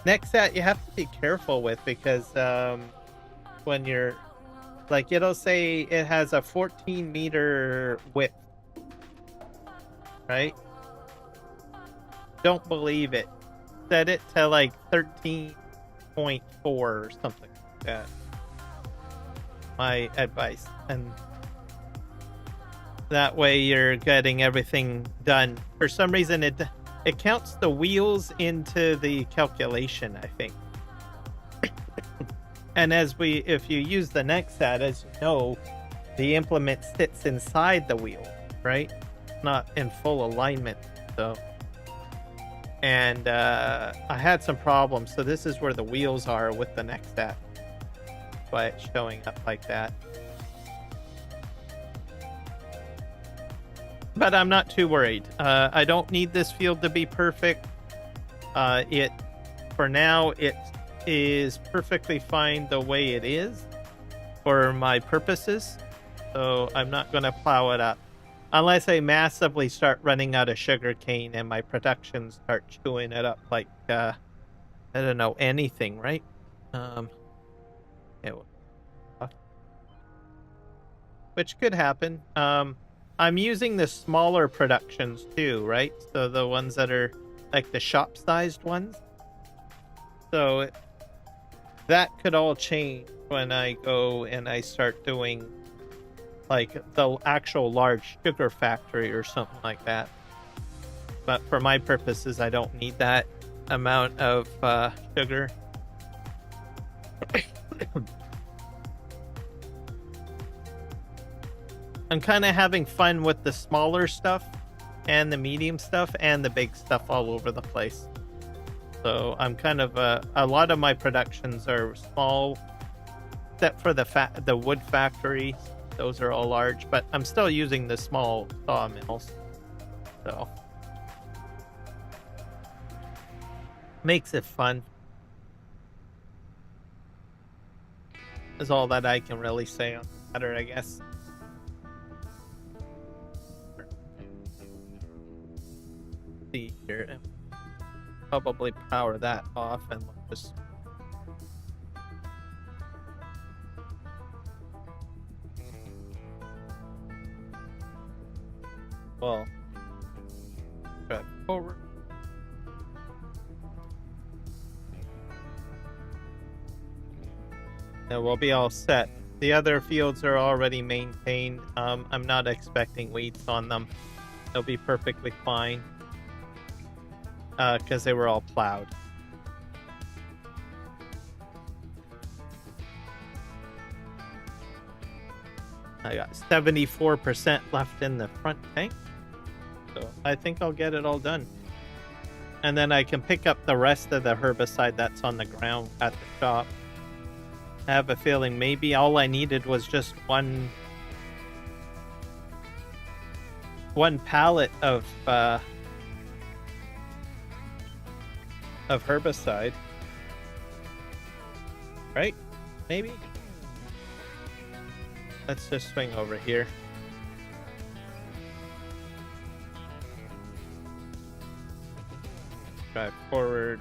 Nexat you have to be careful with because when you're like, it'll say it has a 14-meter width, right? Don't believe it. Set it to like 13.4 or something like that. My advice. And that way you're getting everything done. For some reason it counts the wheels into the calculation, I think. And if you use the Nexat, as you know, the implement sits inside the wheel, right? Not in full alignment. So, and I had some problems. So this is where the wheels are with the Nexat. That's why it's showing up like that. But I'm not too worried. I don't need this field to be perfect. For now, it is perfectly fine the way it is for my purposes. So I'm not going to plow it up. Unless I massively start running out of sugar cane and my production start chewing it up like, I don't know, anything, right? Which could happen. I'm using the smaller productions too, right? So the ones that are like the shop-sized ones. So that could all change when I go and I start doing like the actual large sugar factory or something like that. But for my purposes, I don't need that amount of sugar. I'm kind of having fun with the smaller stuff and the medium stuff and the big stuff all over the place. So I'm kind of a lot of my productions are small, except for the wood factory. Those are all large, but I'm still using the small sawmills. So makes it fun. Is all that I can really say on the matter, I guess. See here, and probably power that off and just. Well, drive forward. And we'll be all set. The other fields are already maintained. I'm not expecting weeds on them. They'll be perfectly fine. Because they were all plowed. I got 74% left in the front tank. So I think I'll get it all done. And then I can pick up the rest of the herbicide that's on the ground at the shop. I have a feeling maybe all I needed was just one pallet of herbicide. Right? Maybe? Let's just swing over here. Drive forward.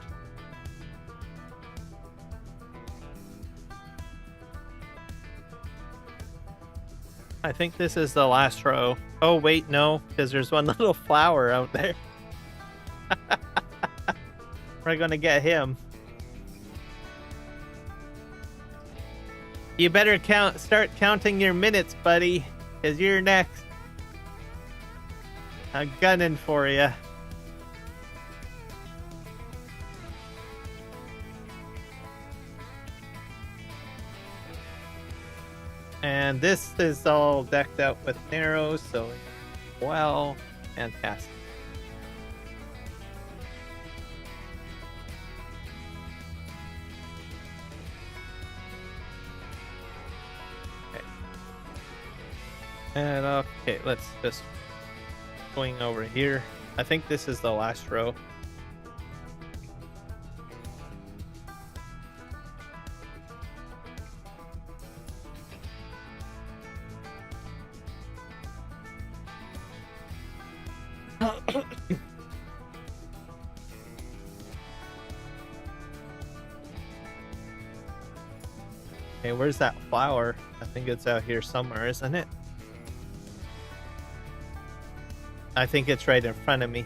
I think this is the last row. Oh, wait, no, because there's one little flower out there. We're gonna get him. You better start counting your minutes, buddy, because you're next. I'm gunning for you. And this is all decked out with narrows, so well, fantastic. Okay. And okay, let's just swing over here. I think this is the last row. Okay, where's that flower? I think it's out here somewhere, isn't it? I think it's right in front of me.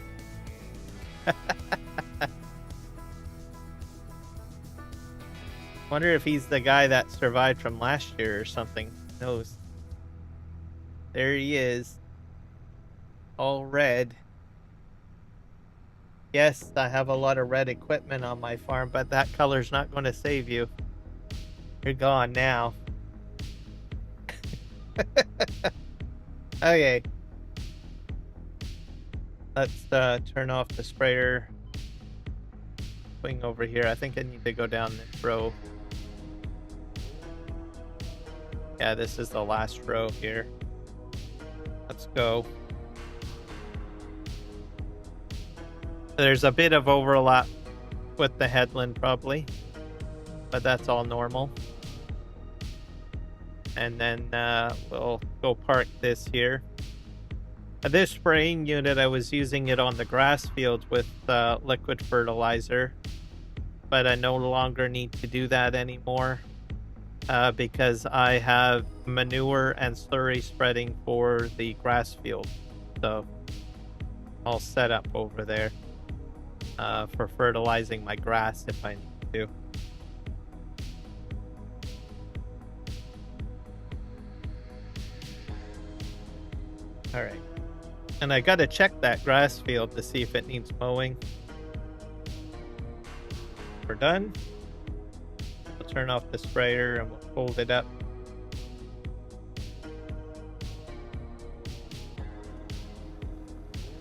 Wonder if he's the guy that survived from last year or something. Who knows? There he is. All red. Yes, I have a lot of red equipment on my farm, but that color's not going to save you. You're gone now. Okay. Let's turn off the sprayer. Swing over here. I think I need to go down this row. Yeah, this is the last row here. Let's go. There's a bit of overlap with the headland probably, but that's all normal. And then we'll go park this here. This spraying unit, I was using it on the grass fields with liquid fertilizer, but I no longer need to do that anymore because I have manure and slurry spreading for the grass field. So I'll set up over there for fertilizing my grass if I need to. All right. And I gotta check that grass field to see if it needs mowing. We're done. We'll turn off the sprayer and we'll fold it up.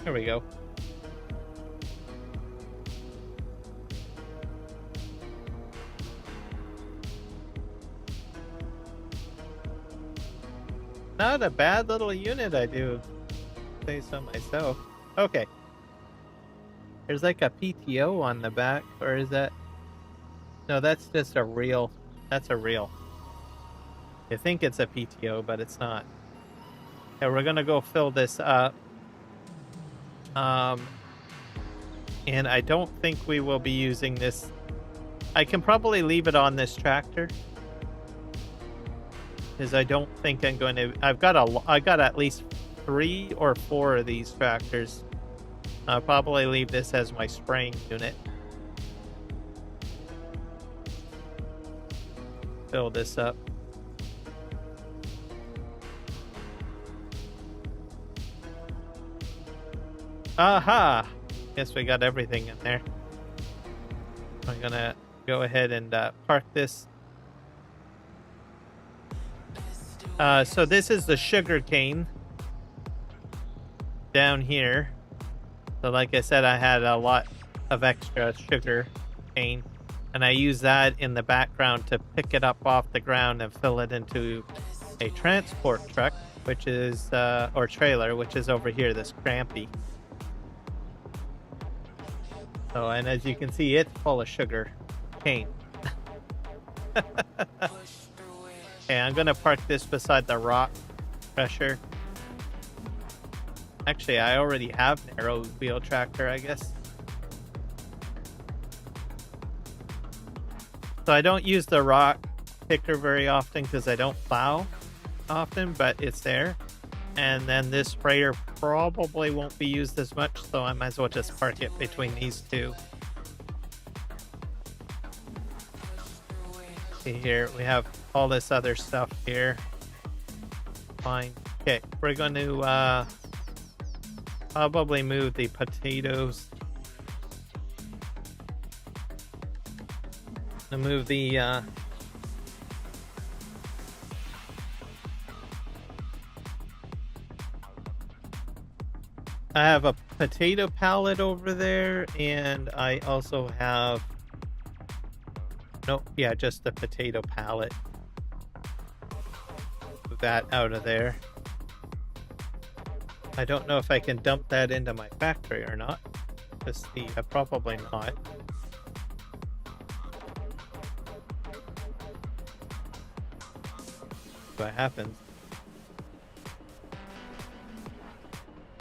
There we go. Not a bad little unit, I do say so myself. Okay. There's like a PTO on the back, or is that? No, that's just a reel. That's a reel. You think it's a PTO, but it's not. Yeah, we're gonna go fill this up. And I don't think we will be using this. I can probably leave it on this tractor, because I don't think I'm going to. I got at least 3 or 4 of these tractors. I'll probably leave this as my spraying unit. Fill this up. Aha! Guess we got everything in there. I'm gonna go ahead and park this. So this is the sugar cane down here. So like I said, I had a lot of extra sugar cane, and I use that in the background to pick it up off the ground and fill it into a transport truck, which is, or trailer, which is over here, this crampy. So, and as you can see, it's full of sugar cane. Okay, I'm gonna park this beside the rock crusher. Actually, I already have narrow wheel tractor, I guess. So I don't use the rock picker very often because I don't plow often, but it's there. And then this sprayer probably won't be used as much, so I might as well just park it between these two. See here, we have all this other stuff here. Fine. Okay, we're going to probably move the potatoes. To move the I have a potato pallet over there, and I also have just the potato pallet. Move that out of there. I don't know if I can dump that into my factory or not. Let's see, probably not. What happens?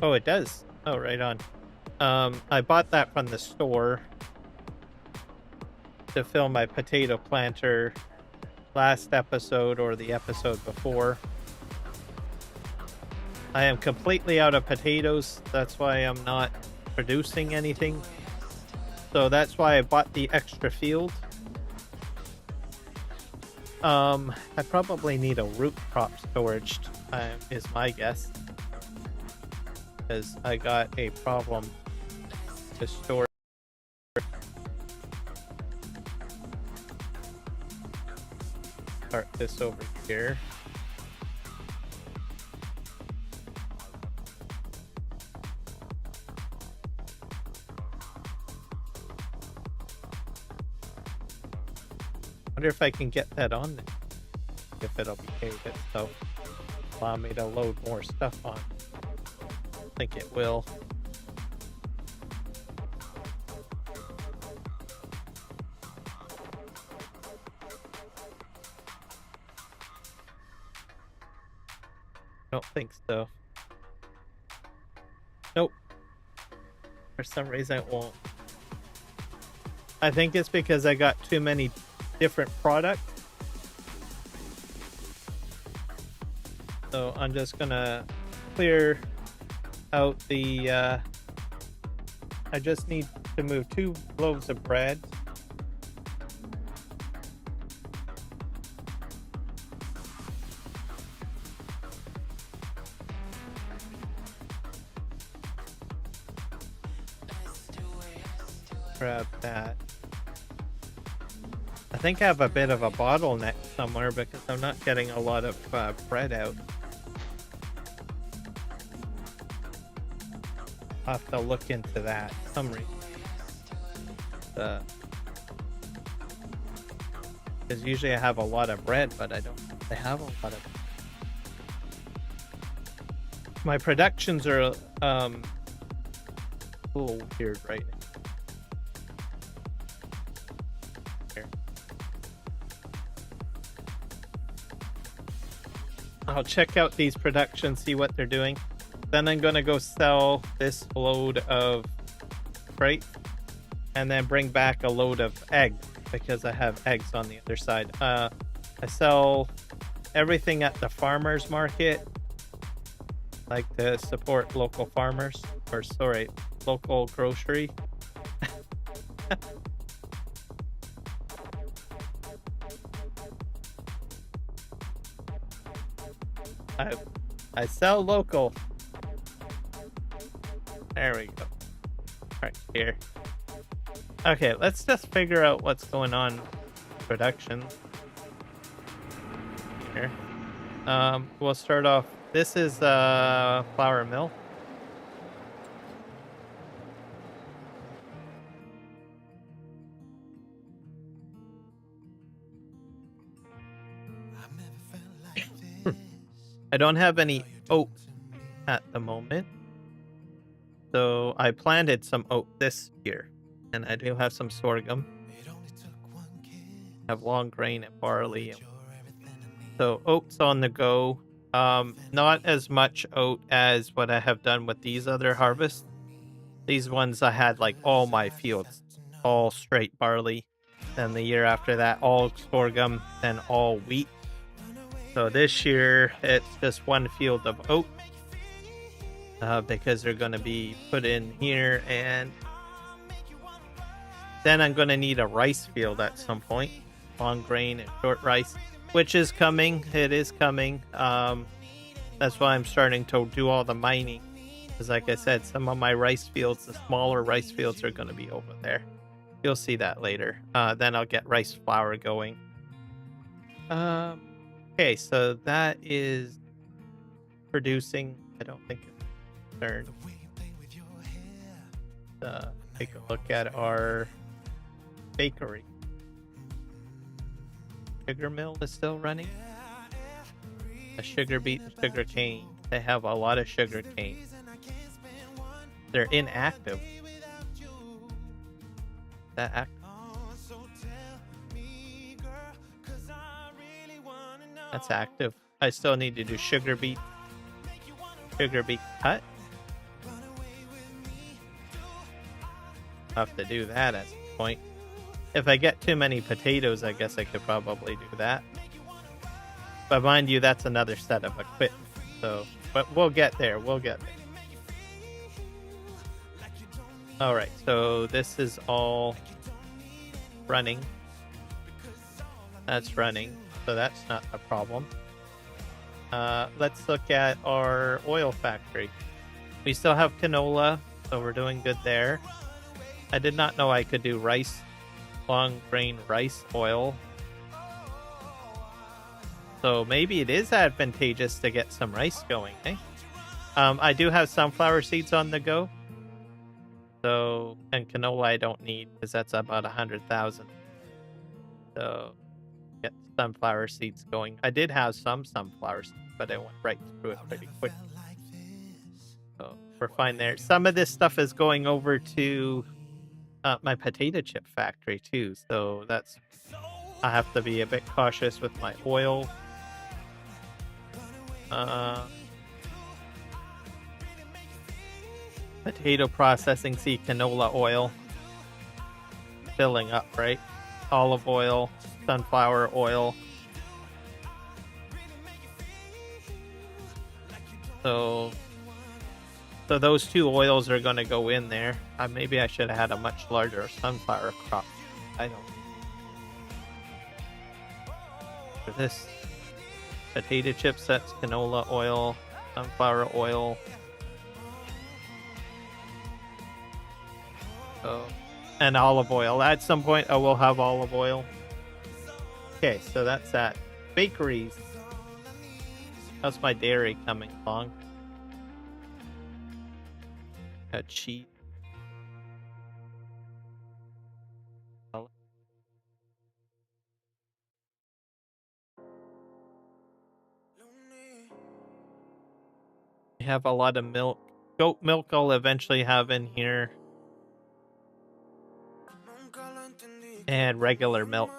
Oh, it does. Oh, right on. I bought that from the store to fill my potato planter last episode or the episode before. I am completely out of potatoes. That's why I'm not producing anything. So that's why I bought the extra field. I probably need a root crop storage, is my guess. Because I got a problem to store. Start this over here. Wonder if I can get that on there. If it'll behave itself. Allow me to load more stuff on. I think it will. Don't think so. Nope. For some reason it won't. I think it's because I got too many different products. So I'm just gonna clear out the I just need to move 2 loaves of bread. Grab that. I think I have a bit of a bottleneck somewhere because I'm not getting a lot of bread out. I'll have to look into that for some reason. Because usually I have a lot of bread, but I don't have a lot of it. My productions are a little weird right now. I'll check out these productions, see what they're doing. Then I'm gonna go sell this load of freight, and then bring back a load of eggs because I have eggs on the other side. I sell everything at the farmers market, like to support local farmers, or sorry, local grocery. I sell local. There we go. Right here. Okay, let's just figure out what's going on with production here. We'll start off. This is flour mill. I don't have any oat at the moment, so I planted some oat this year, and I do have some sorghum. I have long grain and barley, so oats on the go. Not as much oat as what I have done with these other harvests. These ones I had like all my fields, all straight barley. Then the year after that, all sorghum, then all wheat. So this year, it's just one field of oat because they're going to be put in here. And then I'm going to need a rice field at some point, long grain and short rice, which is coming. It is coming. That's why I'm starting to do all the mining. Because like I said, some of my rice fields, the smaller rice fields, are going to be over there. You'll see that later. Then I'll get rice flour going. Okay, so that is producing. I don't think it's turned. Take a look at our bakery. Sugar mill is still running. A sugar beet and sugar cane. They have a lot of sugar cane. They're inactive. That active? That's active. I still need to do sugar beet cut. I'll have to do that at some point. If I get too many potatoes, I guess I could probably do that. But mind you, that's another set of equipment. So, but we'll get there. We'll get there. All right. So this is all running. That's running. So that's not a problem. Let's look at our oil factory. We still have canola, so we're doing good there. I did not know I could do rice, long grain rice oil. So maybe it is advantageous to get some rice going, eh? I do have sunflower seeds on the go. So, and canola I don't need because that's about 100,000. So, get sunflower seeds going. I did have some sunflower seeds, but I went right through it pretty quick. So, we're fine there. Some of this stuff is going over to my potato chip factory too. So, that's, I have to be a bit cautious with my oil. Potato processing, see canola oil filling up, right? Olive oil, sunflower oil. So those two oils are going to go in there. Maybe I should have had a much larger sunflower crop. I don't know. For this potato chips, that's canola oil, sunflower oil. And olive oil. At some point, I will have olive oil. Okay, so that's that. Bakeries. How's my dairy coming along? Got cheese. We have a lot of milk. Goat milk I'll eventually have in here. And regular milk.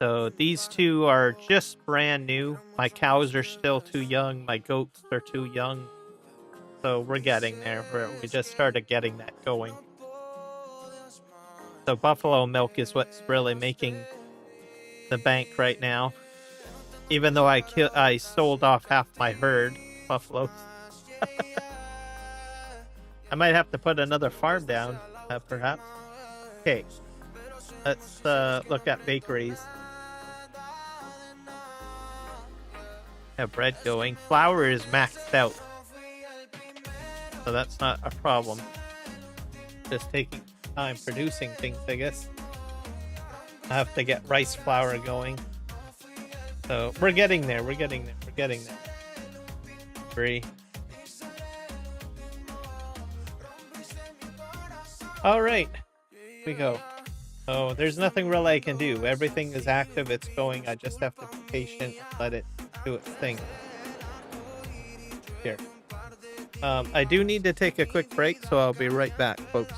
So these two are just brand new. My cows are still too young. My goats are too young. So we're getting there. We just started getting that going. So buffalo milk is what's really making the bank right now. Even though I sold off half my herd buffaloes. I might have to put another farm down, perhaps. Okay, let's look at bakeries. Have bread going. Flour is maxed out, so that's not a problem. Just taking time producing things, I guess. I have to get rice flour going. So we're getting there. We're getting there. We're getting there. 3. All right, here we go. So there's nothing really I can do. Everything is active. It's going. I just have to be patient and let it do its thing. Here. I do need to take a quick break, so I'll be right back, folks.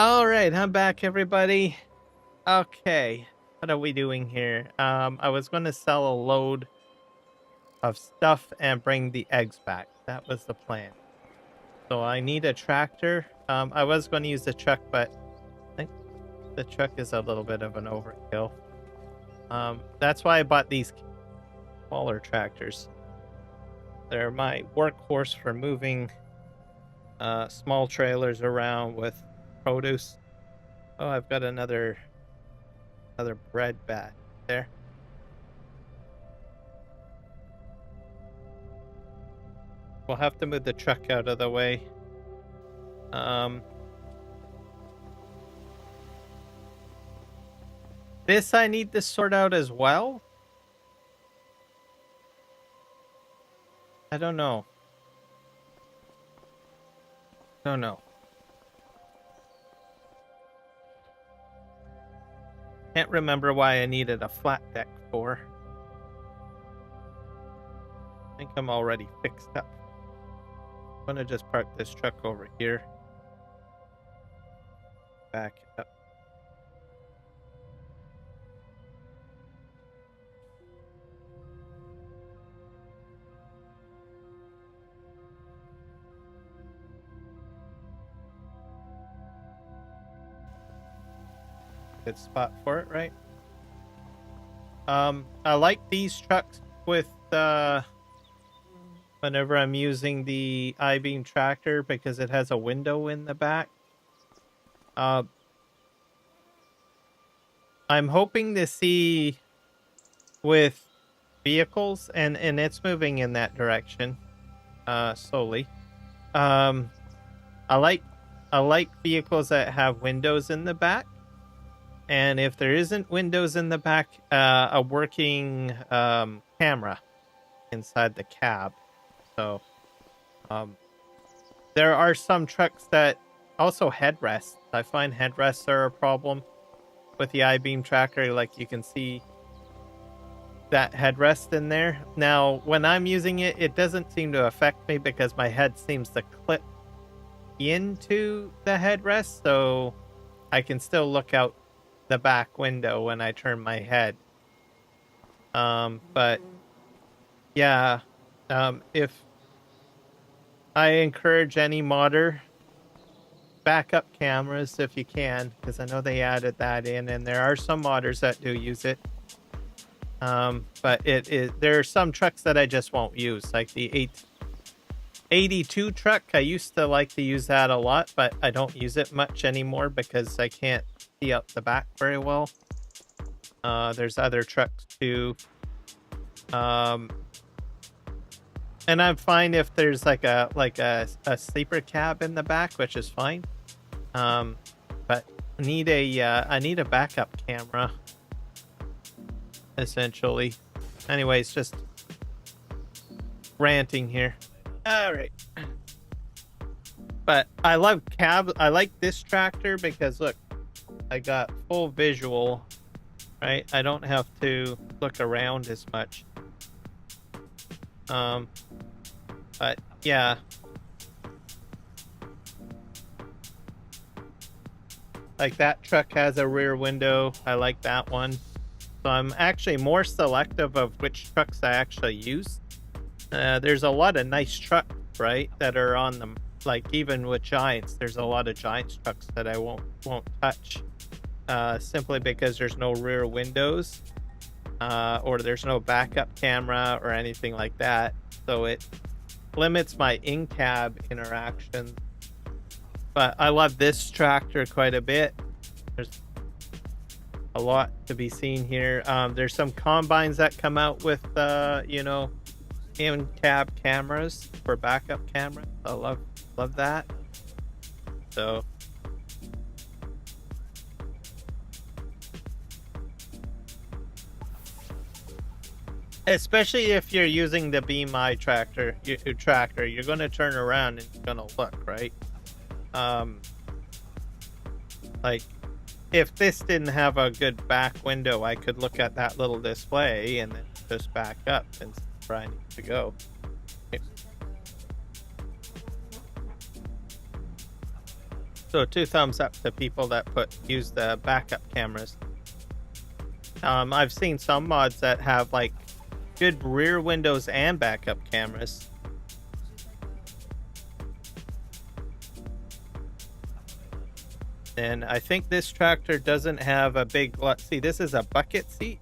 All right, I'm back, everybody. Okay, what are we doing here? I was going to sell a load of stuff and bring the eggs back. That was the plan. So I need a tractor. I was going to use the truck, but I think the truck is a little bit of an overkill. That's why I bought these smaller tractors. They're my workhorse for moving small trailers around with produce. Oh, I've got another bread bat there. We'll have to move the truck out of the way. This I need to sort out as well. I don't know. Don't know. Can't remember why I needed a flat deck for. I think I'm already fixed up. I'm gonna just park this truck over here. Back it up. Good spot for it, right? I like these trucks with whenever I'm using the I-beam tractor because it has a window in the back. I'm hoping to see with vehicles, and it's moving in that direction slowly. I like vehicles that have windows in the back. And if there isn't windows in the back, a working camera inside the cab. So there are some trucks that also headrests. I find headrests are a problem with the I-beam tracker. Like you can see that headrest in there. Now, when I'm using it, it doesn't seem to affect me because my head seems to clip into the headrest. So I can still look out the back window when I turn my head. But yeah, if I encourage any modder, backup cameras if you can, because I know they added that in, and there are some modders that do use it. But there are some trucks that I just won't use, like the 82 truck. I used to like to use that a lot, but I don't use it much anymore because I can't see out the back very well. There's other trucks too. And I'm fine if there's like a sleeper cab in the back, which is fine. But I need a backup camera, essentially. Anyways, just ranting here. All right. But I like this tractor because look, I got full visual, right? I don't have to look around as much. But yeah. Like that truck has a rear window. I like that one. So I'm actually more selective of which trucks I actually use. There's a lot of nice trucks, right, that are on them. Like even with Giants, there's a lot of Giants trucks that I won't touch. Simply because there's no rear windows, or there's no backup camera or anything like that. So it limits my in-cab interaction. But I love this tractor quite a bit. There's a lot to be seen here. There's some combines that come out with, in-cab cameras for backup cameras. I love that. So especially if you're using the Beam Eye tractor, you're going to turn around and you're going to look, right? Like if this didn't have a good back window, I could look at that little display and then just back up and see where I need to go. So 2 thumbs up to people that use the backup cameras. I've seen some mods that have like good rear windows and backup cameras. And I think this tractor doesn't have a big, see, this is a bucket seat,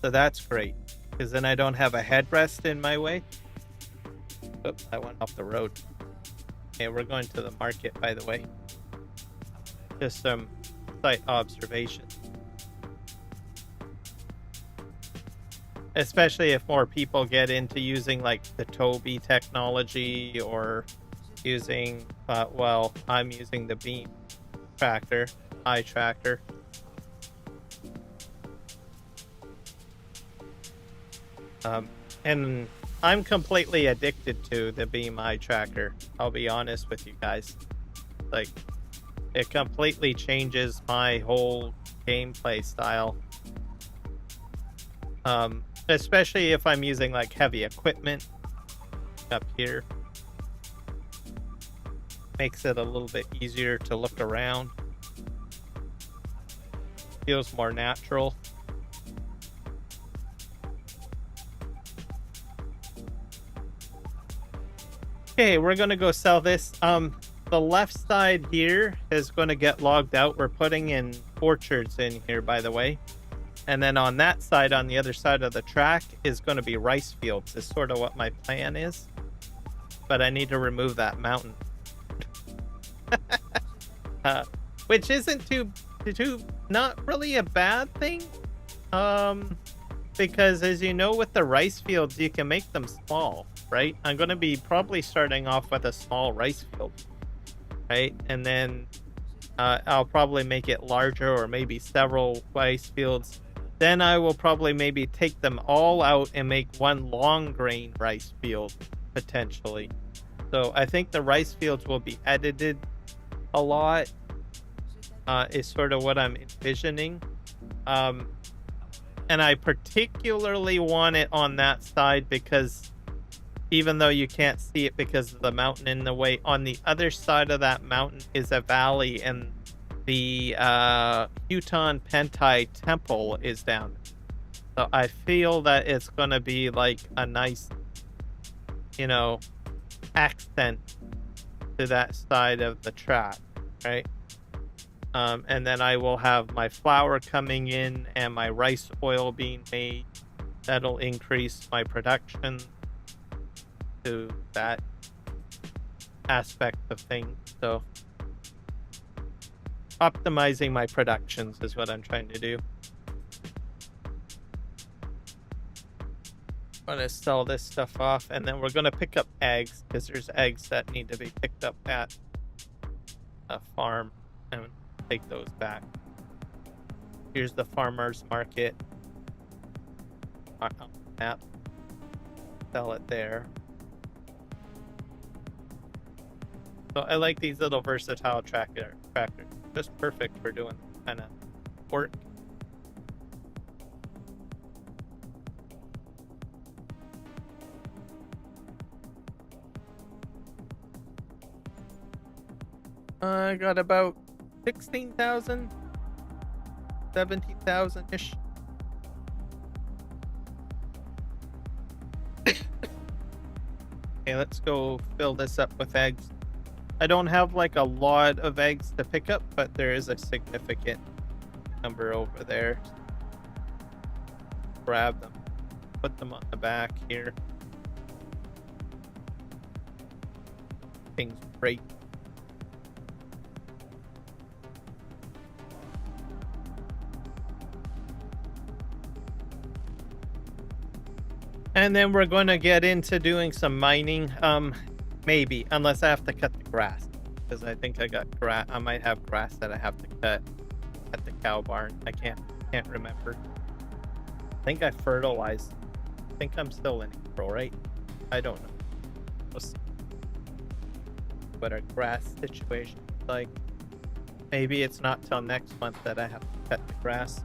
so that's great, because then I don't have a headrest in my way. Oops, I went off the road. Okay, we're going to the market, by the way. Just some site observations. Especially if more people get into using like the Toby technology or using, well, I'm using the Beam tractor, iTractor. And I'm completely addicted to the Beam iTractor. I'll be honest with you guys. Like, it completely changes my whole gameplay style. Especially if I'm using like heavy equipment up here. Makes it a little bit easier to look around. Feels more natural. Okay, we're gonna go sell this. The left side here is gonna get logged out. We're putting in orchards in here, by the way. And then on that side, on the other side of the track, is going to be rice fields. Is sort of what my plan is. But I need to remove that mountain. Which isn't too, not really a bad thing. Because as you know, with the rice fields, you can make them small, right? I'm going to be probably starting off with a small rice field, right? And then I'll probably make it larger, or maybe several rice fields. Then I will probably maybe take them all out and make one long grain rice field, potentially. So I think the rice fields will be edited a lot, is sort of what I'm envisioning. And I particularly want it on that side because even though you can't see it because of the mountain in the way, on the other side of that mountain is a valley, and the Huton Pentai temple is down. So I feel that it's going to be like a nice, you know, accent to that side of the track, right? And then I will have my flour coming in and my rice oil being made. That'll increase my production to that aspect of things. So optimizing my productions is what I'm trying to do. I'm going to sell this stuff off, and then we're going to pick up eggs, because there's eggs that need to be picked up at a farm, and take those back. Here's the farmer's market. Map. Sell it there. So I like these little versatile tractors. Just perfect for doing kind of work. I got about 16,000, 17,000-ish. Okay, let's go fill this up with eggs. I don't have like a lot of eggs to pick up, but there is a significant number over there. Grab them, put them on the back here. Things great. And then we're going to get into doing some mining. Maybe, unless I have to cut the grass, because I think I got grass. I might have grass that I have to cut at the cow barn. I can't remember. I think I fertilized. I think I'm still in April, right? I don't know. We'll see what our grass situation is like. Maybe it's not till next month that I have to cut the grass.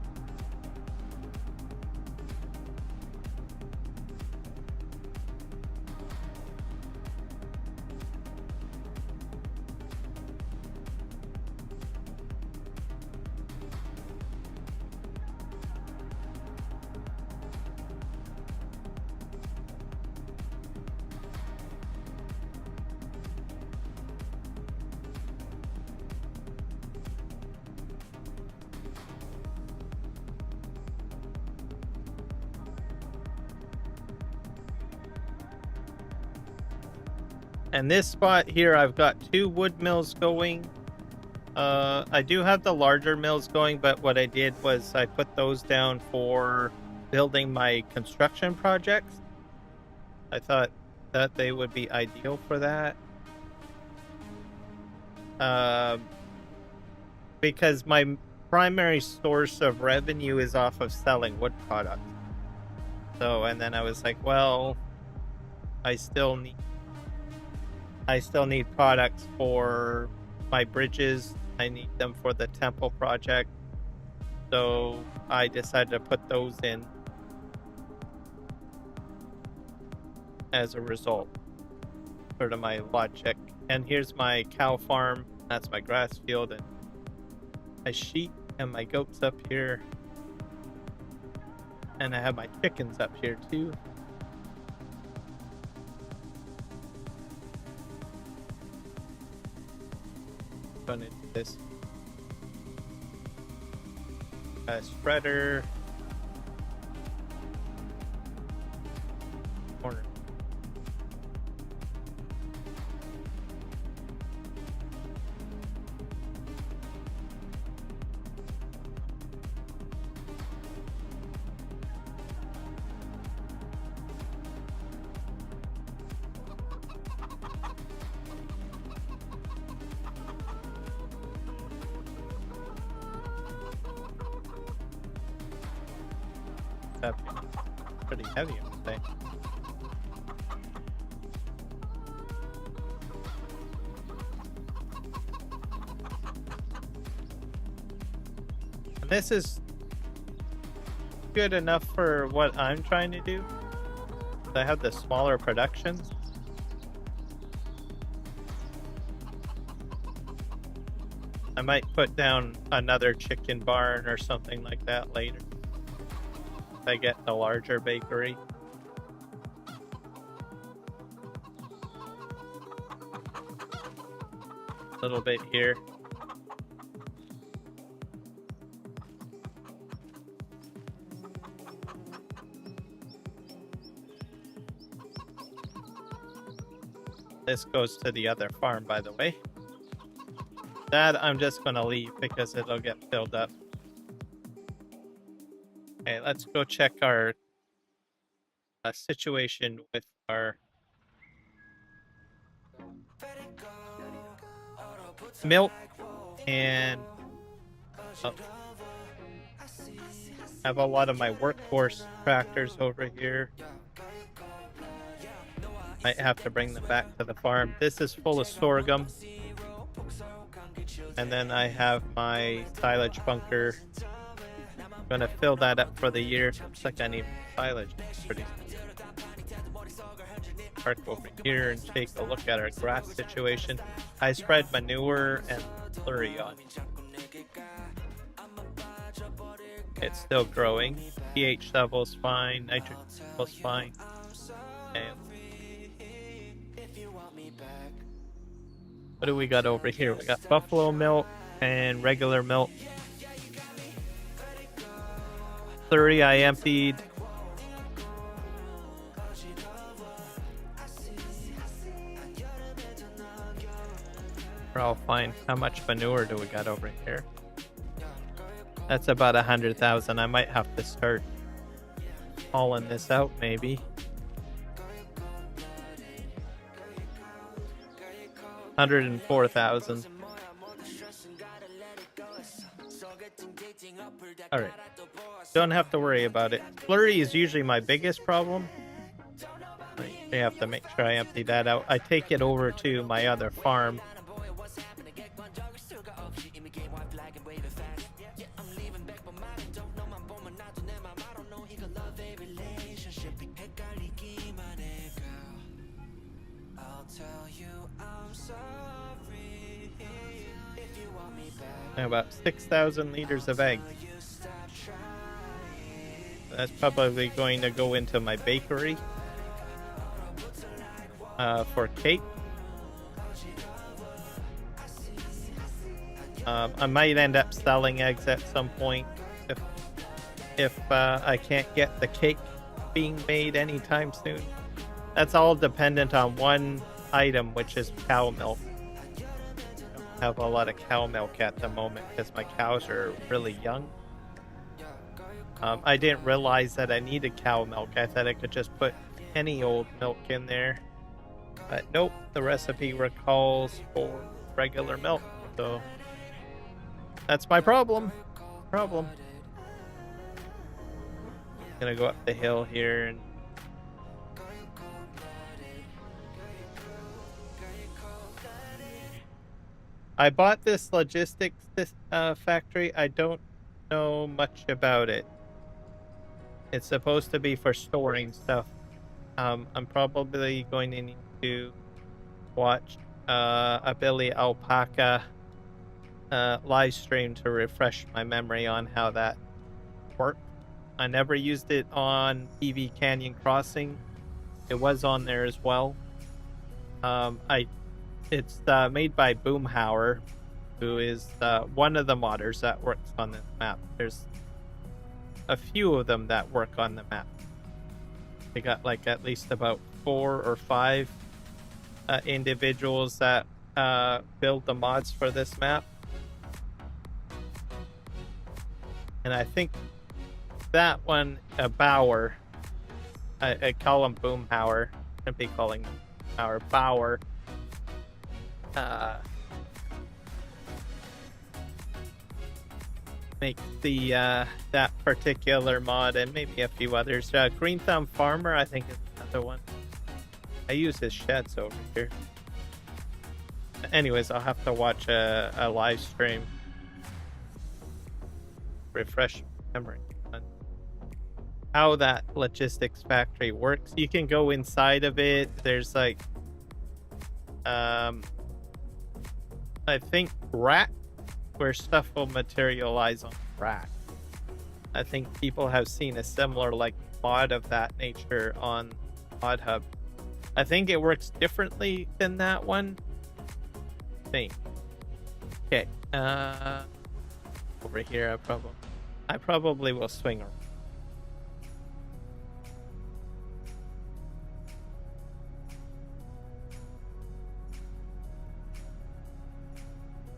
And this spot here, I've got 2 wood mills going. I do have the larger mills going, but what I did was I put those down for building my construction projects. I thought that they would be ideal for that. Because my primary source of revenue is off of selling wood products. So, and then I was like, well, I still need products for my bridges. I need them for the temple project. So I decided to put those in as a result, sort of my logic. And here's my cow farm. That's my grass field, and my sheep and my goats up here. And I have my chickens up here too. Going into this spreader corner. Up here. Pretty heavy, I would say. And this is good enough for what I'm trying to do. I have the smaller productions. I might put down another chicken barn or something like that later. If I get the larger bakery. A little bit here. This goes to the other farm, by the way. That I'm just going to leave because it'll get filled up. Okay, let's go check our situation with our milk and have a lot of my workhorse tractors over here. Might have to bring them back to the farm. This is full of sorghum. And then I have my silage bunker. I'm gonna fill that up for the year. Looks like I need silage. Pretty. Park over here and take a look at our grass situation. I spread manure and slurry on. It's still growing. pH level's fine. Nitrogen level's fine. And what do we got over here? We got buffalo milk and regular milk. Slurry I emptied. We're all fine. How much manure do we got over here? That's about 100,000. I might have to start hauling this out, maybe. 104,000. All right. Don't have to worry about it. Slurry is usually my biggest problem. I have to make sure I empty that out. I take it over to my other farm. About 6,000 liters of eggs. That's probably going to go into my bakery for cake. I might end up selling eggs at some point if I can't get the cake being made anytime soon. That's all dependent on one, item, which is cow milk. I don't have a lot of cow milk at the moment because my cows are really young. I didn't realize that I needed cow milk. I thought I could just put any old milk in there. But nope, the recipe recalls for regular milk. So that's my problem. Gonna go up the hill here and I bought this logistics factory. I don't know much about it. It's supposed to be for storing stuff. I'm probably going to need to watch a Billy Alpaca live stream to refresh my memory on how that worked. I never used it on PV Canyon Crossing. It was on there as well. It's made by Boomhauer, who is one of the modders that works on this map. There's a few of them that work on the map. They got like at least about 4 or 5 individuals that build the mods for this map. And I think that one, Bauer, I call him Boomhauer. I shouldn't be calling him Bauer. Make the that particular mod and maybe a few others. Green Thumb Farmer, I think, is another one. I use his sheds over here. Anyways, I'll have to watch a live stream. Refresh memory on how that logistics factory works. You can go inside of it. There's like I think rack where stuff will materialize on rack. I think people have seen a similar like mod of that nature on Mod Hub. I think it works differently than that one. Okay. Over here I probably will swing around.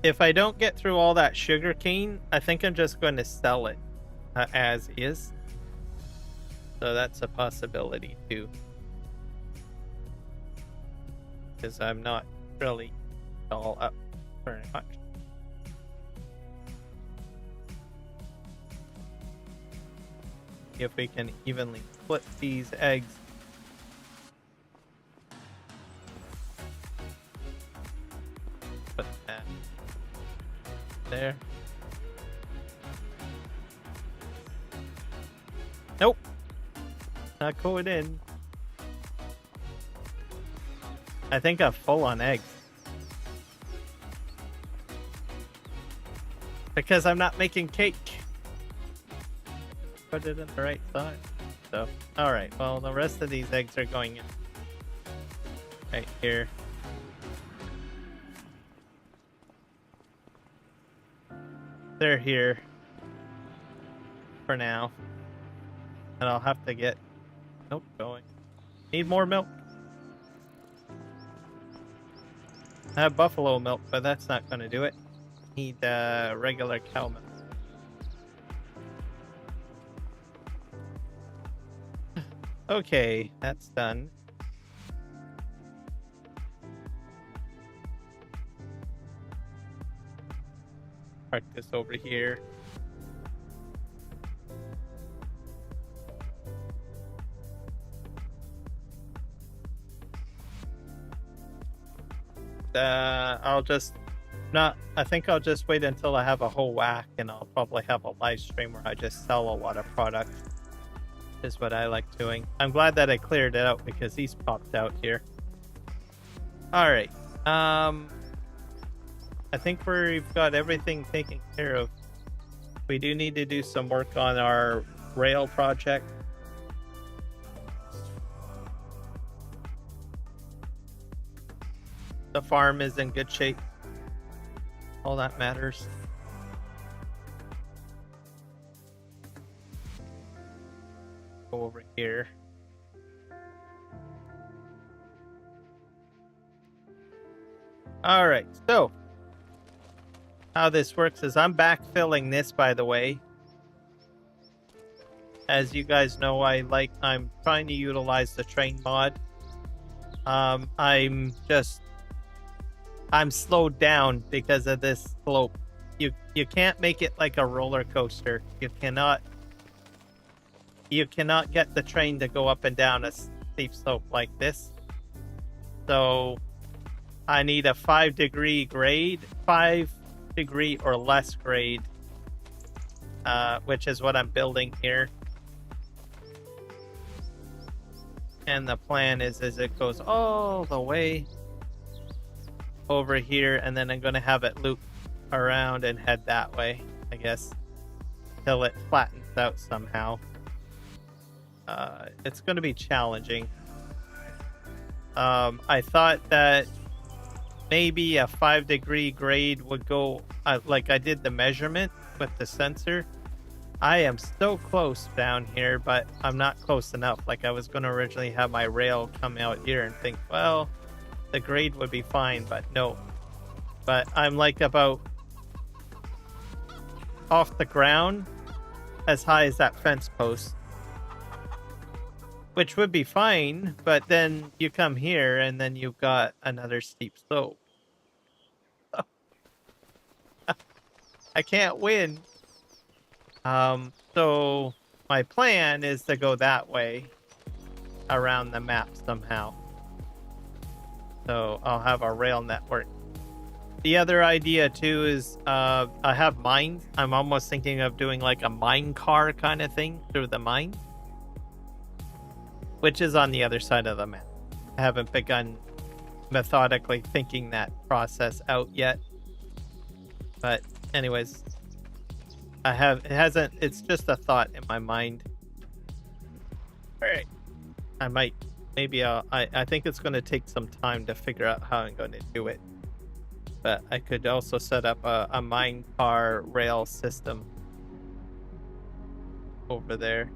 If I don't get through all that sugar cane, I think I'm just going to sell it as is. So that's a possibility too. Because I'm not really all up very much. If we can evenly split these eggs. Put that there. Nope. Not going in. I think I'm full on eggs. Because I'm not making cake. Put it in the right side. So, alright. Well, the rest of these eggs are going in. Right here. They're here. For now. And I'll have to get... Nope, going. Need more milk. I have buffalo milk, but that's not going to do it. Need regular cow milk. Okay, that's done. Park this over here. I think I'll just wait until I have a whole whack, and I'll probably have a live stream where I just sell a lot of product. Is what I like doing. I'm glad that I cleared it out because he's popped out here. Alright. I think we've got everything taken care of. We do need to do some work on our rail project. The farm is in good shape. All that matters. Go over here. All right, so how this works is I'm backfilling this, by the way. As you guys know, I'm trying to utilize the train mod. I'm slowed down because of this slope. You can't make it like a roller coaster. You cannot get the train to go up and down a steep slope like this. So I need a 5-degree grade, 5-degree or less grade, which is what I'm building here. And the plan is it goes all the way over here, and then I'm going to have it loop around and head that way, I guess, till it flattens out somehow. It's going to be challenging. I thought that maybe a 5-degree grade would go, like I did the measurement with the sensor. I am so close down here, but I'm not close enough. Like I was going to originally have my rail come out here and think, well, the grade would be fine, but no. But I'm like about off the ground as high as that fence post, which would be fine, but then you come here and then you've got another steep slope. I can't win. So my plan is to go that way around the map somehow. So I'll have a rail network. The other idea too is I have mines. I'm almost thinking of doing like a mine car kind of thing through the mine, which is on the other side of the map. I haven't begun methodically thinking that process out yet. But anyways, it's just a thought in my mind. All right. I think it's going to take some time to figure out how I'm going to do it. But I could also set up a mine car rail system over there.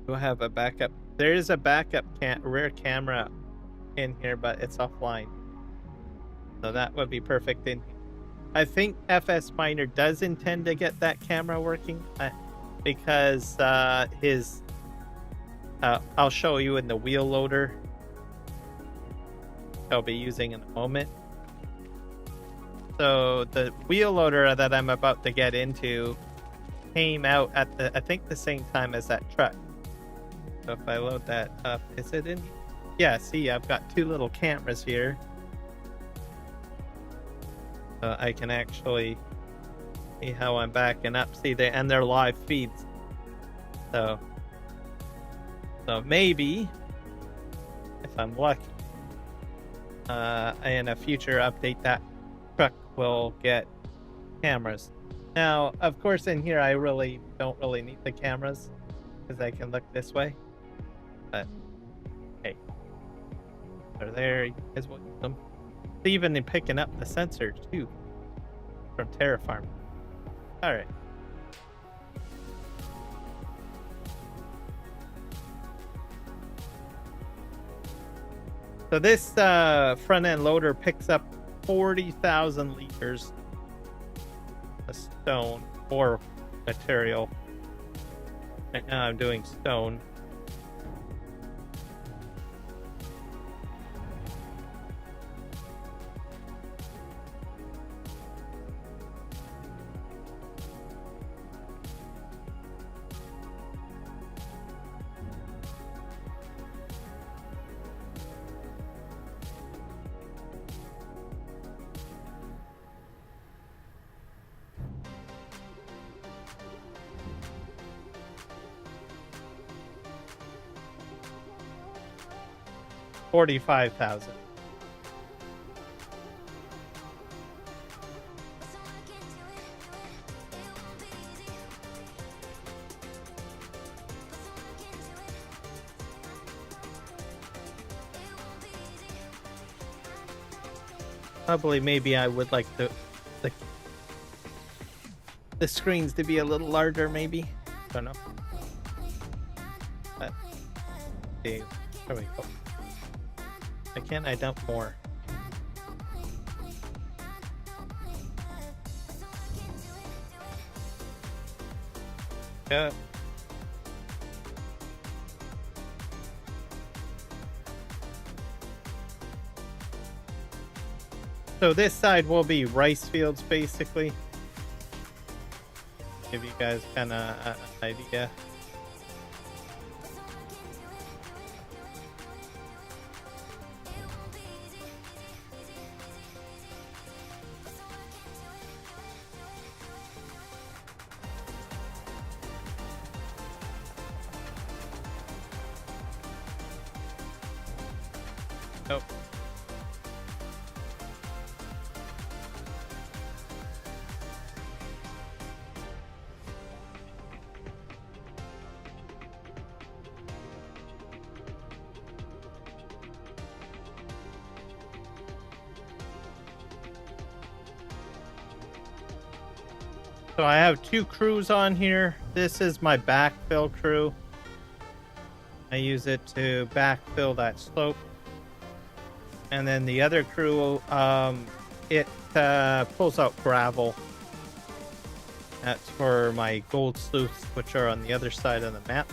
Do I have a backup? There is a backup rear camera in here, but it's offline. So that would be perfect. I think FS Miner does intend to get that camera working because his I'll show you in the wheel loader I'll be using in a moment. So the wheel loader that I'm about to get into came out at I think the same time as that truck. So if I load that up, is it in? Yeah, see, I've got two little cameras here. I can actually see how I'm backing up. See, and they're live feeds. So maybe, if I'm lucky, in a future update, that truck will get cameras. Now, of course, in here, I don't really need the cameras because I can look this way. But hey, they're there. You guys will use them. Even in picking up the sensor too from Terraform. All right. So this front end loader picks up 40,000 liters of stone or material. Right now I'm doing stone. $45,000. Probably, maybe I would like the screens to be a little larger, maybe. Don't know. But see. There we go. Why can't I dump more? Yeah. So this side will be rice fields, basically. Give you guys kind of an idea. Oh. So I have two crews on here. This is my backfill crew. I use it to backfill that slope. And then the other crew, it pulls out gravel. That's for my gold sleuths, which are on the other side of the map.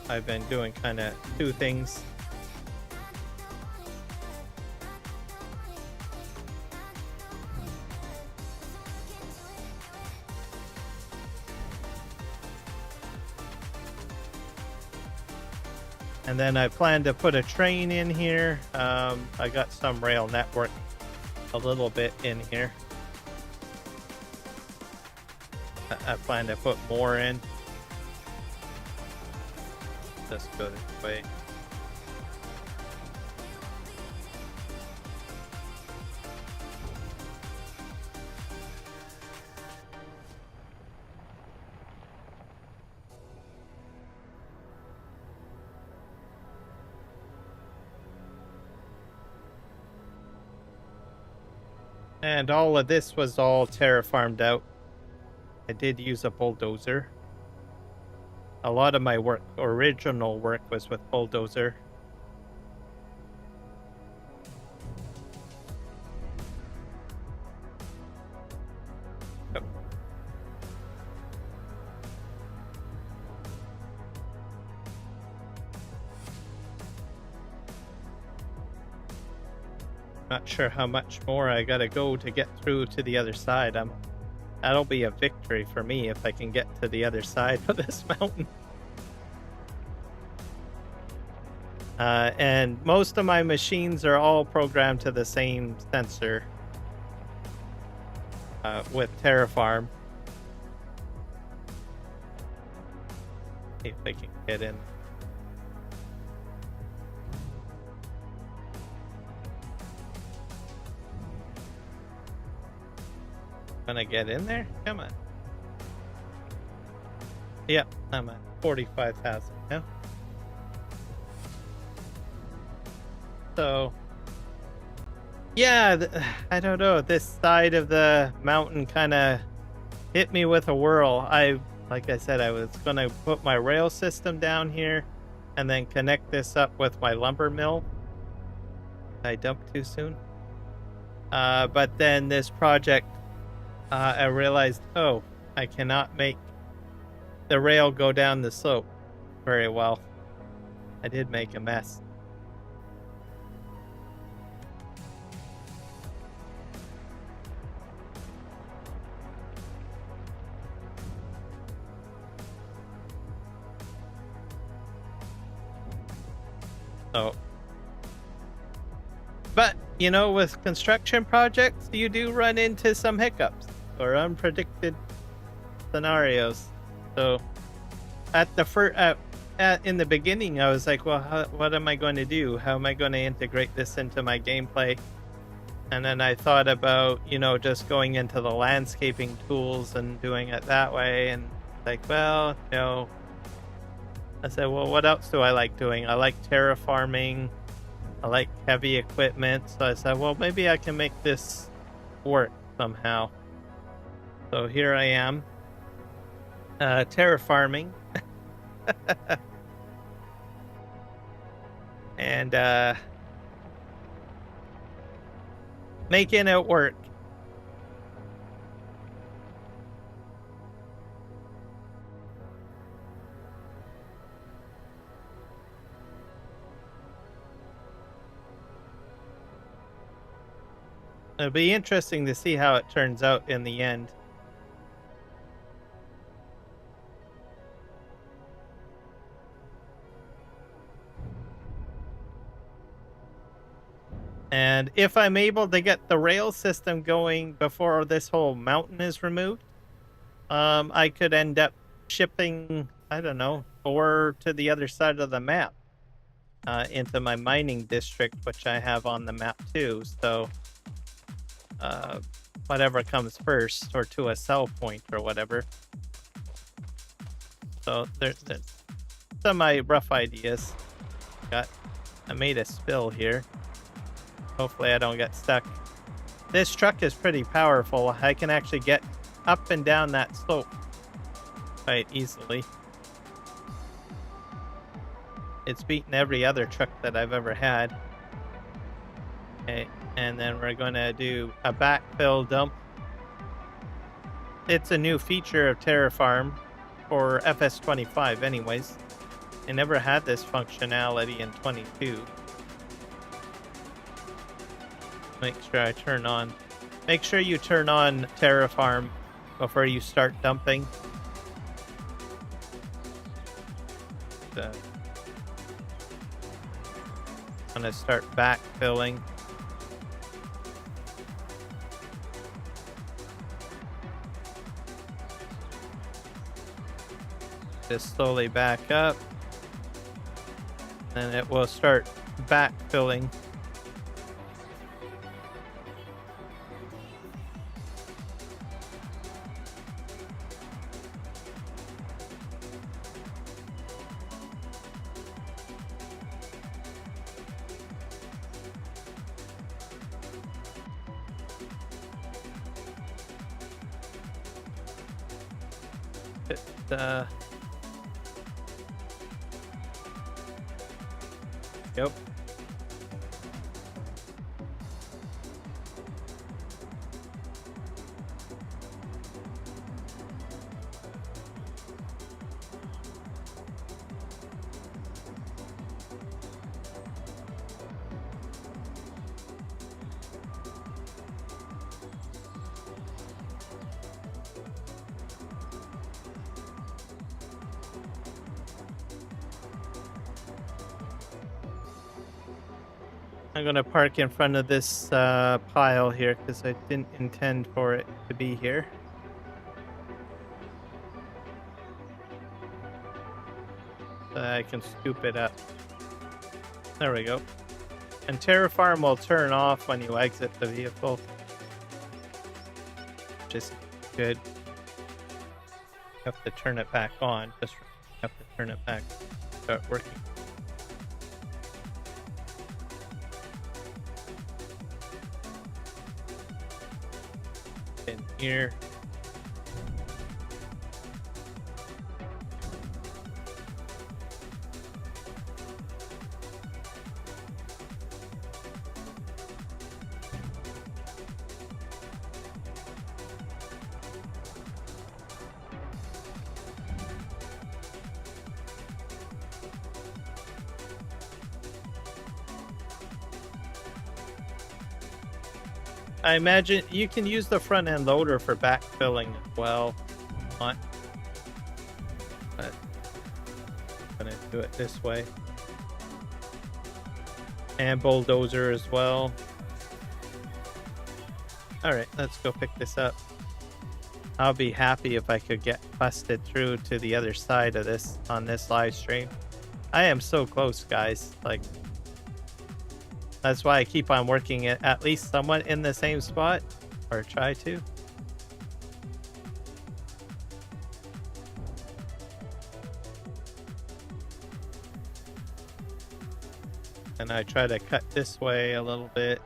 I've been doing kind of two things. And then I plan to put a train in here. I got some rail network a little bit in here. I plan to put more in. Let's go this way. And all of this was all terraformed out. I did use a bulldozer. A lot of my work, original work, was with bulldozer. Oh. Not sure how much more I gotta go to get through to the other side. That'll be a victory for me if I can get to the other side of this mountain. And most of my machines are all programmed to the same sensor with Terraform. See if I can get in. Gonna get in there? Come on. Yep, I'm at 45,000 now. So, yeah, I don't know. This side of the mountain kind of hit me with a whirl. Like I said, I was gonna put my rail system down here and then connect this up with my lumber mill. Did I dump too soon? But then this project, I realized, oh, I cannot make the rail go down the slope very well. I did make a mess. So, but you know, with construction projects, you do run into some hiccups or unpredicted scenarios. So, at the in the beginning, I was like, well, what am I going to do? How am I going to integrate this into my gameplay? And then I thought about, you know, just going into the landscaping tools and doing it that way. And like, well, you know, I said, well, what else do I like doing? I like terraforming. I like heavy equipment. So I said, well, maybe I can make this work somehow. So here I am, terraforming And making it work. It'll be interesting to see how it turns out in the end. And if I'm able to get the rail system going before this whole mountain is removed, I could end up shipping, I don't know, ore to the other side of the map, into my mining district, which I have on the map too. So, whatever comes first, or to a sell point or whatever. So there's some of my rough ideas. I made a spill here. Hopefully I don't get stuck. This truck is pretty powerful. I can actually get up and down that slope quite easily. It's beaten every other truck that I've ever had. Okay, and then we're going to do a backfill dump. It's a new feature of Terraform for FS25 anyways. I never had this functionality in 22. Make sure I turn on. Make sure you turn on Terraform before you start dumping. I'm gonna start backfilling. Just slowly back up. Then it will start backfilling. Yep. I'm gonna park in front of this pile here because I didn't intend for it to be here. So I can scoop it up. There we go. And Terraform will turn off when you exit the vehicle, which is good. You have to turn it back on. Just have to turn it back. Start working. In here. I imagine you can use the front end loader for backfilling as well. But I'm gonna do it this way. And bulldozer as well. Alright, let's go pick this up. I'll be happy if I could get busted through to the other side of this on this live stream. I am so close, guys. Like, that's why I keep on working it at least somewhat in the same spot, or try to. And I try to cut this way a little bit.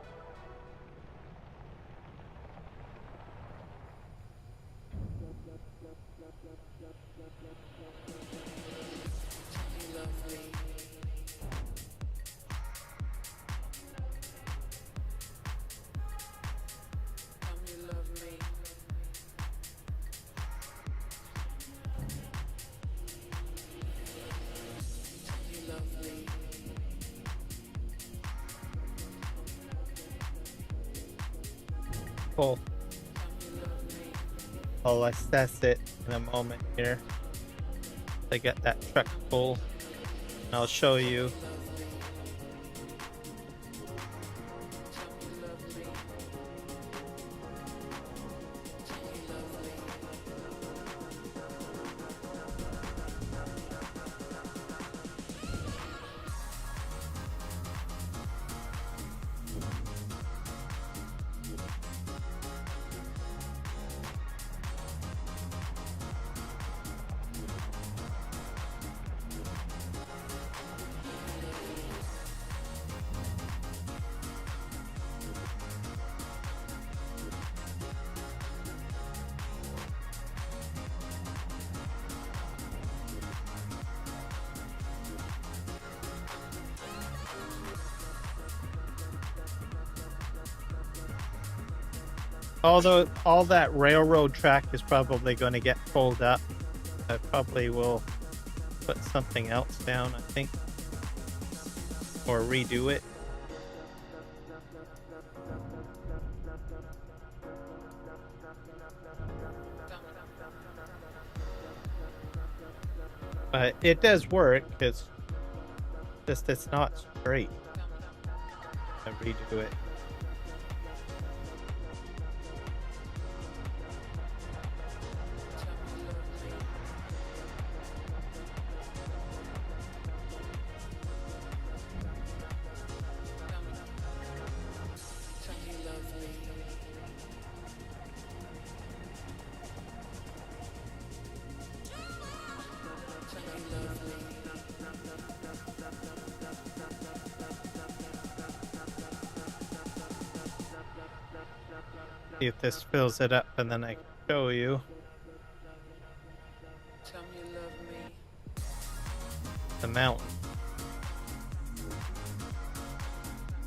Cool. I'll assess it in a moment here. I get that truck full. And I'll show you. Although all that railroad track is probably going to get pulled up, I probably will put something else down, I think, or redo it. But it does work, it's just it's not straight. I redo it. See if this fills it up, and then I can show you. Tell me you love me. The mountain.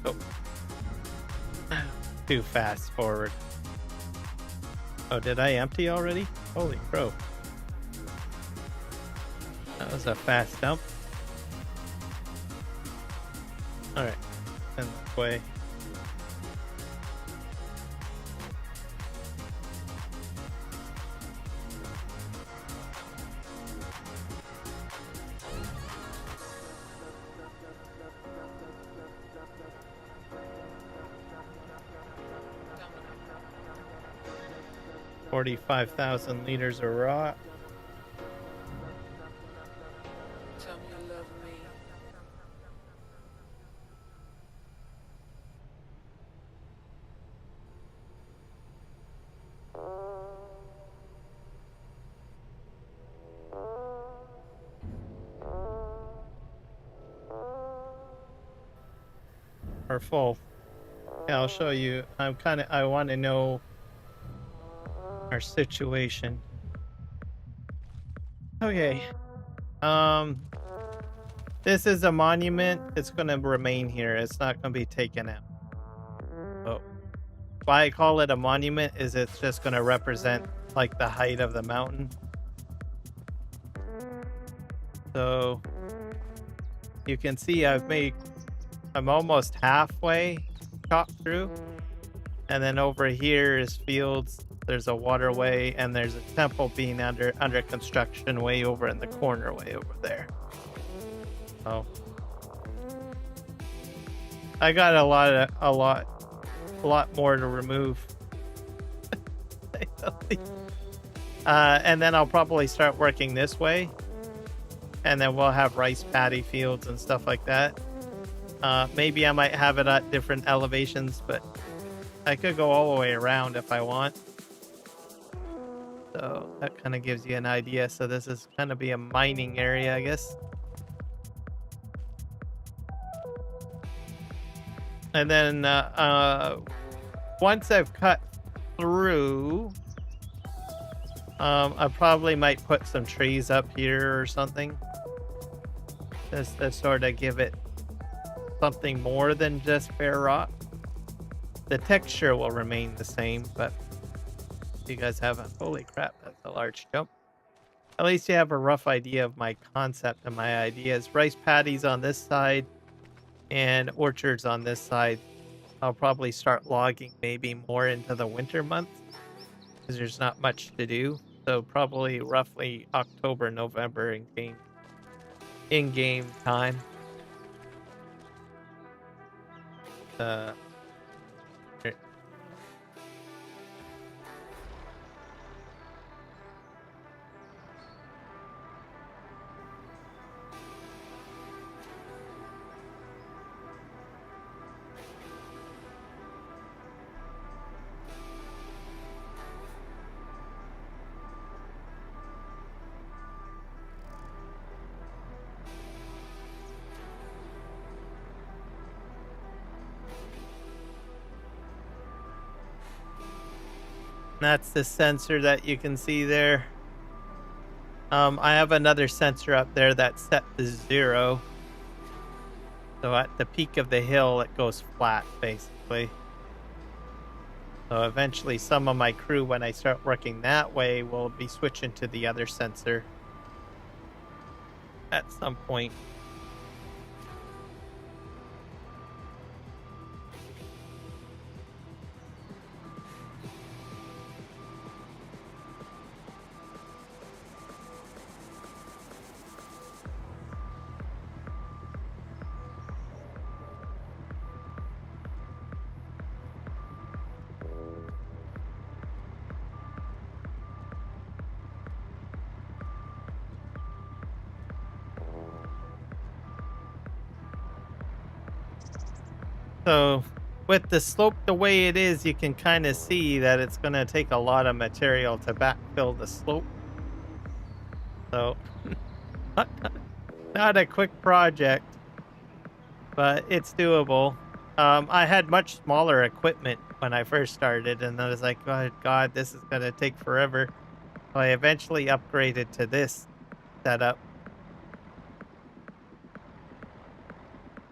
Oh. Too fast forward. Oh, did I empty already? Holy crow. That was a fast dump. Alright. And this way. $45,000 liters of rock. Tell me you love me. Or full. Yeah, I'll show you. I want to know our situation. Okay. This is a monument. It's going to remain here. It's not going to be taken out. So why I call it a monument is it's just going to represent like the height of the mountain. So you can see I'm almost halfway chopped through. And then over here is fields. There's a waterway, and there's a temple being under construction way over in the corner, way over there. Oh, I got a lot more to remove. And then I'll probably start working this way, and then we'll have rice paddy fields and stuff like that. Maybe I might have it at different elevations, but I could go all the way around if I want. So that kind of gives you an idea. So this is kind of be a mining area, I guess. And then once I've cut through, I probably might put some trees up here or something just to sort of give it something more than just bare rock. The texture will remain the same, but you guys haven't. Holy crap, that's a large jump. At least you have a rough idea of my concept and my ideas. Rice paddies on this side and orchards on this side. I'll probably start logging maybe more into the winter months because there's not much to do. So probably roughly October, November in-game time. Here. That's the sensor that you can see there. I have another sensor up there that's set to 0. So at the peak of the hill, it goes flat, basically. So eventually some of my crew, when I start working that way, will be switching to the other sensor at some point. So with the slope the way it is, you can kind of see that it's going to take a lot of material to backfill the slope. So not a quick project, but it's doable. I had much smaller equipment when I first started, and I was like, oh, God, this is going to take forever. So I eventually upgraded to this setup.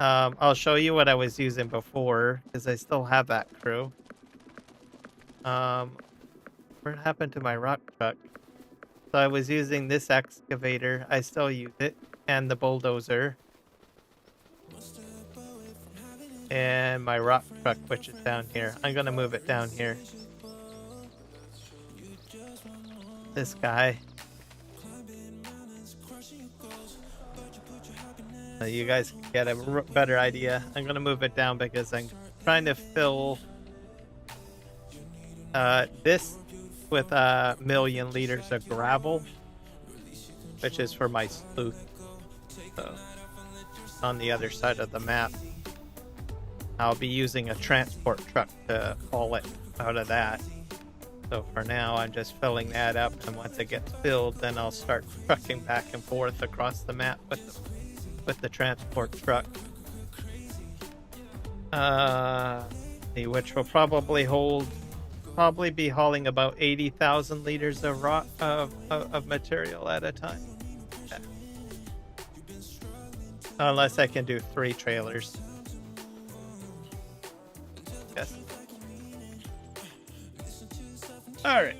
I'll show you what I was using before, because I still have that crew. What happened to my rock truck? So I was using this excavator. I still use it. And the bulldozer. And my rock truck, which is down here. I'm going to move it down here. This guy. So you guys can get a better idea. I'm going to move it down because I'm trying to fill this with 1,000,000 liters of gravel, which is for my sleuth. So on the other side of the map, I'll be using a transport truck to haul it out of that. So for now, I'm just filling that up, and once it gets filled, then I'll start trucking back and forth across the map with the transport truck. Which will probably be hauling about 80,000 liters of rock of material at a time. Yeah. Unless I can do 3 trailers. Yes. Alright,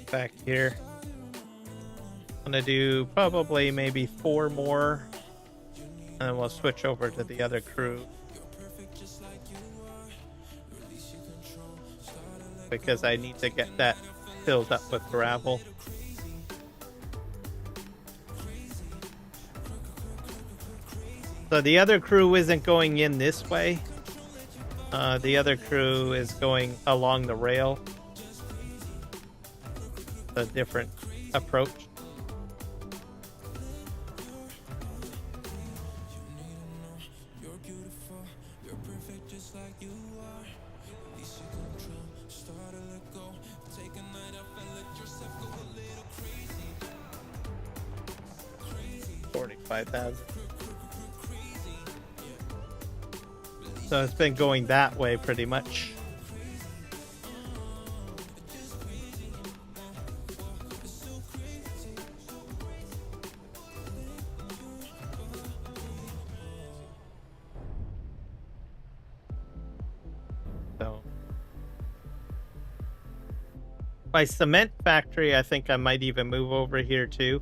back here. I'm gonna do probably maybe 4 more. And then we'll switch over to the other crew. Because I need to get that filled up with gravel. So the other crew isn't going in this way. The other crew is going along the rail. A different approach. So it's been going that way pretty much. my cement factory, I think I might even move over here too.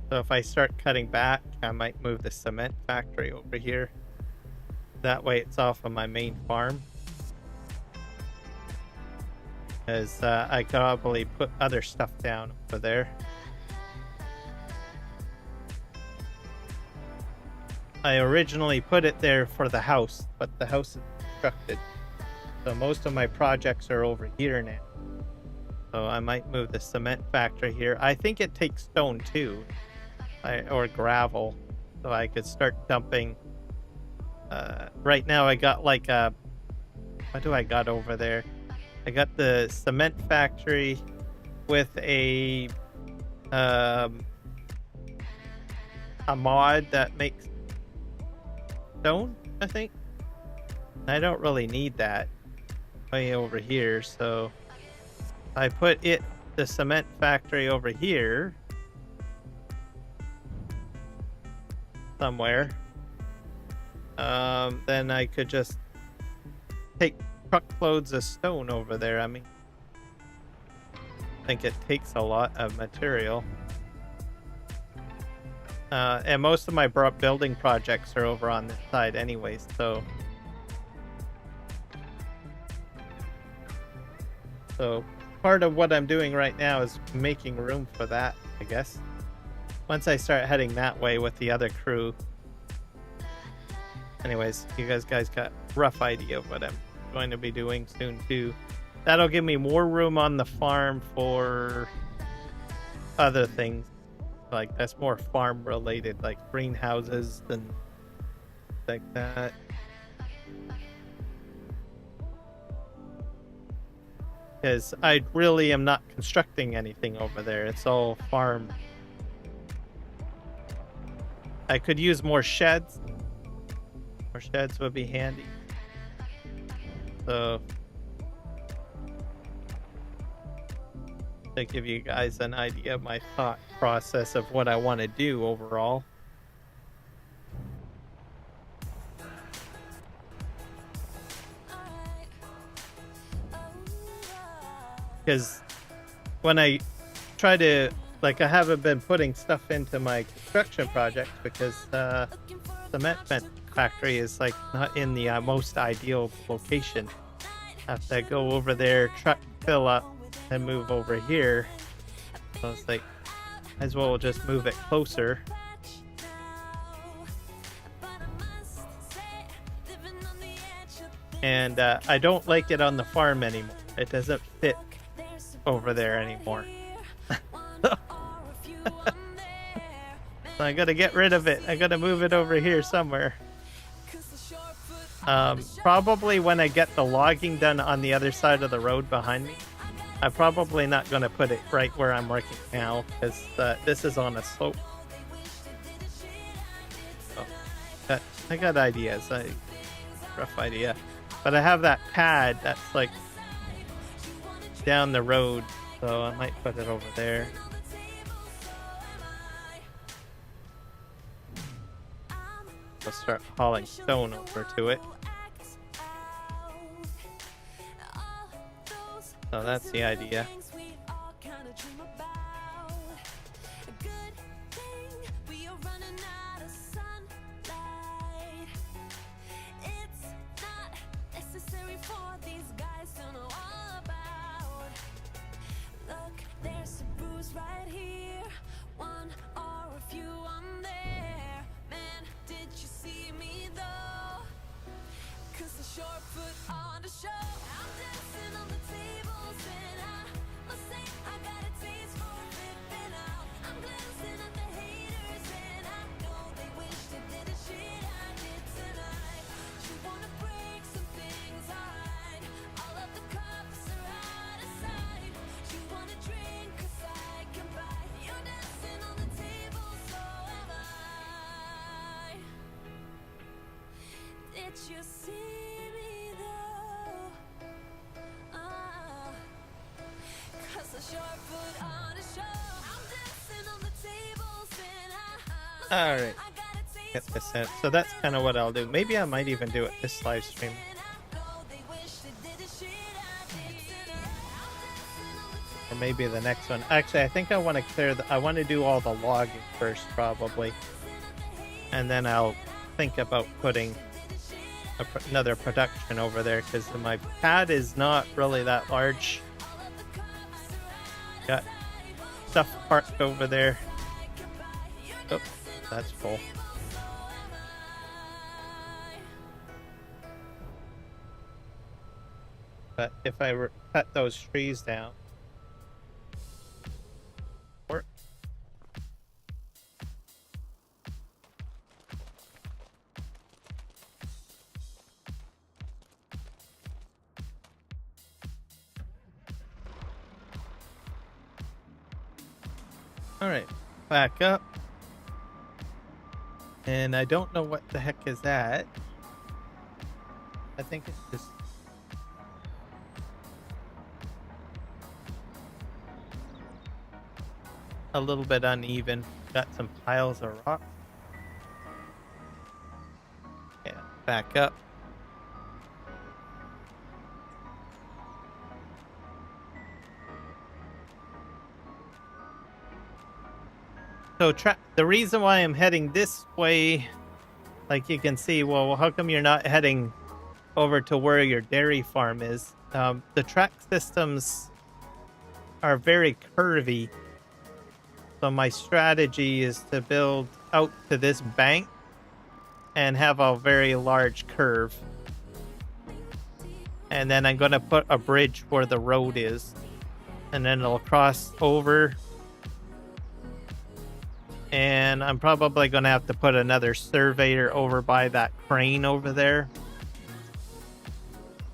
So if I start cutting back, I might move the cement factory over here. That way it's off of my main farm. Because I could probably put other stuff down over there. I originally put it there for the house, but the house is constructed. So most of my projects are over here now. So I might move the cement factory here. I think it takes stone too, or gravel. So I could start dumping. Right now I got like a, what do I got over there? I got the cement factory with a mod that makes stone, I think. I don't really need that way over here, so I put the cement factory over here somewhere. Then I could just take truckloads of stone over there. I mean, I think it takes a lot of material. And most of my building projects are over on this side anyways, so part of what I'm doing right now is making room for that, I guess. Once I start heading that way with the other crew. Anyways, you guys got a rough idea of what I'm going to be doing soon too. That'll give me more room on the farm for other things. Like, that's more farm related, like greenhouses and like that. Because I really am not constructing anything over there. It's all farm. I could use more sheds. More sheds would be handy. So, to give you guys an idea of my thought process of what I want to do overall. Because when I try to, like, I haven't been putting stuff into my construction project because the cement factory is like not in the most ideal location. I have to go over there, truck fill up, and move over here. So it's like, might as well just move it closer. And I don't like it on the farm anymore. It doesn't fit over there anymore. So I gotta get rid of it. I gotta move it over here somewhere. Probably when I get the logging done on the other side of the road behind me. I'm probably not going to put it right where I'm working now, because this is on a slope. So, I got ideas. Rough idea. But I have that pad that's like down the road, so I might put it over there. I'll start hauling stone over to it. So that's the idea. Alright, get this in. So that's kind of what I'll do. Maybe I might even do it this live stream. Or maybe the next one. Actually, I think I want to clear I want to do all the logging first, probably. And then I'll think about putting another production over there, because my pad is not really that large. Got stuff parked over there. Oh, that's full. But if I cut those trees down, work. All right, back up. And I don't know what the heck is that. I think it's just a little bit uneven. Got some piles of rock. Yeah, back up. So the reason why I'm heading this way, like you can see, well, how come you're not heading over to where your dairy farm is? The track systems are very curvy. So my strategy is to build out to this bank and have a very large curve. And then I'm going to put a bridge where the road is. And then it'll cross over. And I'm probably going to have to put another surveyor over by that crane over there.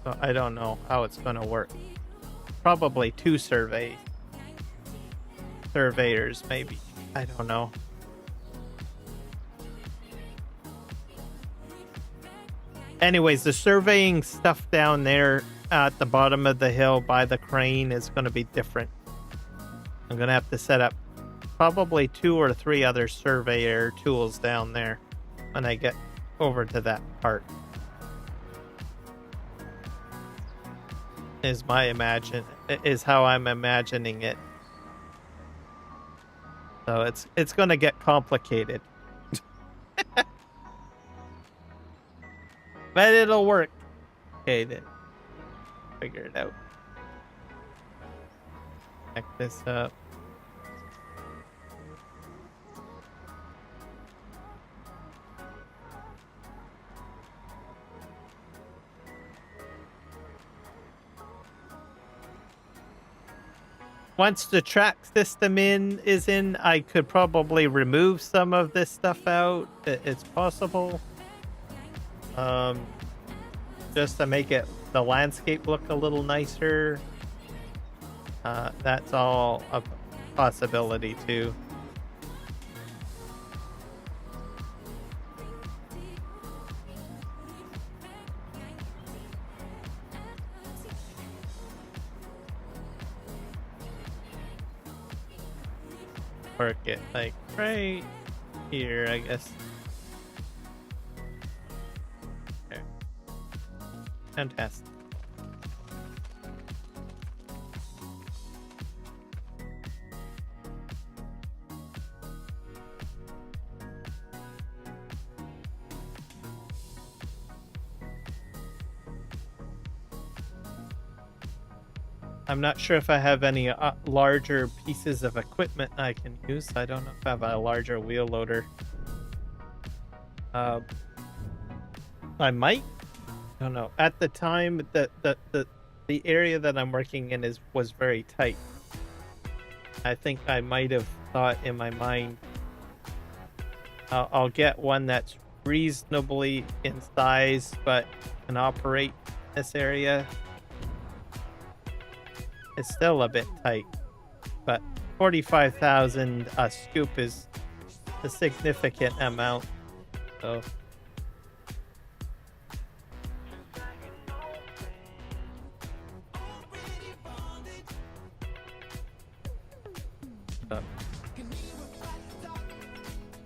So I don't know how it's going to work. Probably 2 surveyors, maybe. I don't know. Anyways, the surveying stuff down there at the bottom of the hill by the crane is going to be different. I'm going to have to set up probably 2 or 3 other surveyor tools down there when I get over to that part. Is how I'm imagining it. So it's going to get complicated. But it'll work. Okay, then. Figure it out. Check this up. Once the track system is in, I could probably remove some of this stuff out. It's possible. Just to make the landscape look a little nicer. That's all a possibility too. Work it like right here, I guess. There. Fantastic. I'm not sure if I have any larger pieces of equipment I can use. I don't know if I have a larger wheel loader. I might. I don't know. At the time, the area that I'm working in was very tight. I think I might have thought in my mind, I'll get one that's reasonably in size but can operate this area. It's still a bit tight, but 45,000 a scoop is a significant amount. So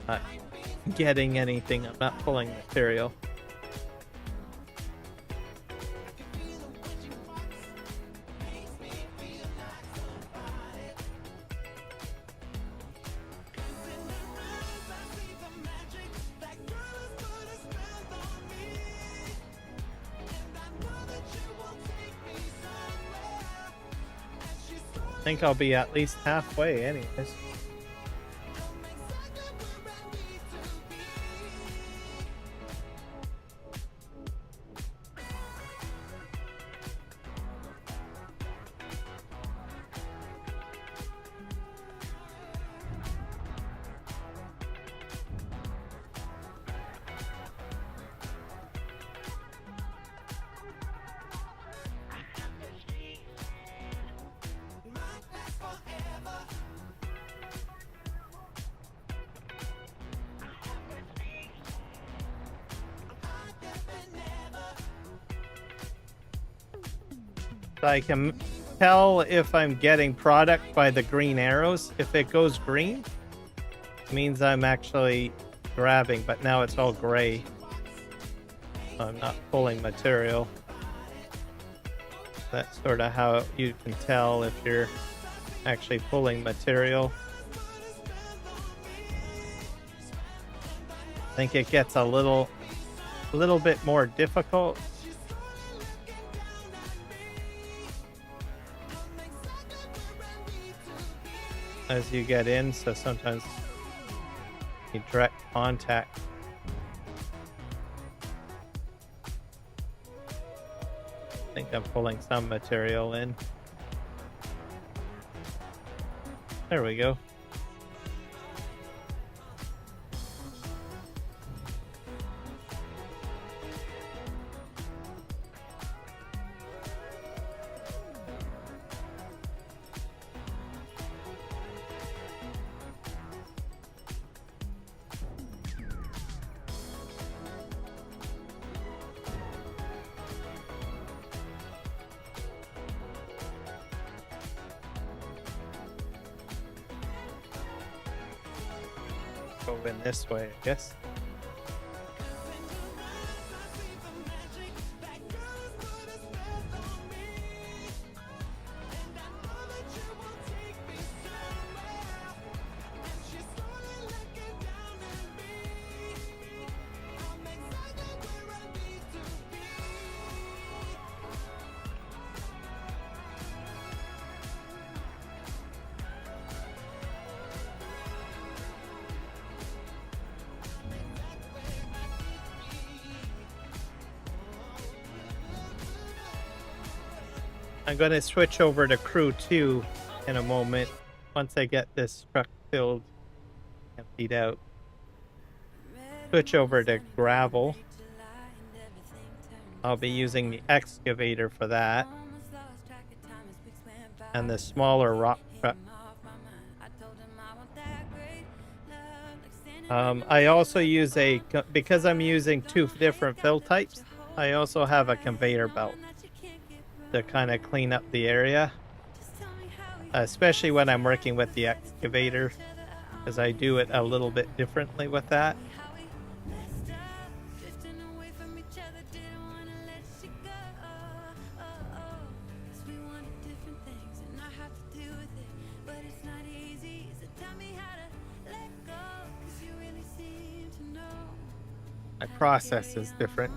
not getting anything. I'm not pulling material. think I'll be at least halfway anyways. I can tell if I'm getting product by the green arrows. If it goes green, it means I'm actually grabbing, but now it's all gray. So I'm not pulling material. That's sort of how you can tell if you're actually pulling material. I think it gets a little bit more difficult. As you get in, so sometimes you direct contact. I think I'm pulling some material in. There we go. Go in this way, I guess. I'm going to switch over to crew 2 in a moment once I get this truck filled, emptied out. Switch over to gravel. I'll be using the excavator for that. And the smaller rock truck. I also use because I'm using 2 different fill types, I also have a conveyor belt to kind of clean up the area, especially when I'm working with the excavator, because I do it a little bit differently with that. My process is different.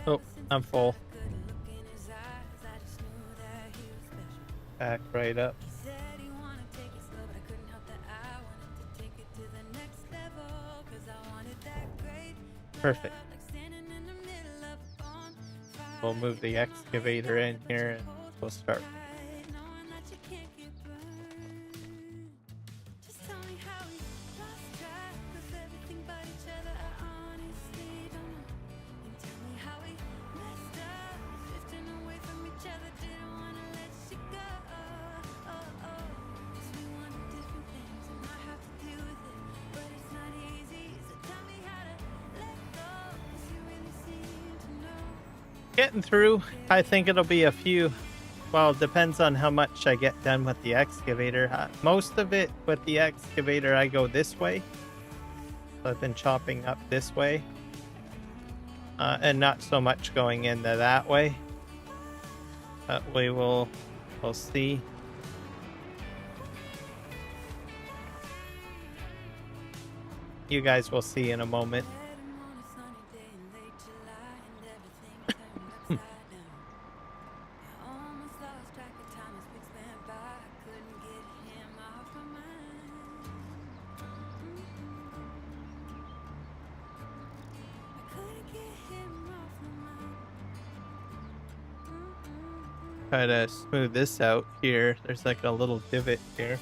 Oh, I'm full. Back right up. Perfect. We'll move the excavator in here and we'll start. Getting through. I think it'll be a few. Well, it depends on how much I get done with the excavator. Most of it with the excavator, I go this way. So I've been chopping up this way. And not so much going into that way. But we'll see. You guys will see in a moment. try to smooth this out here. There's like a little divot here.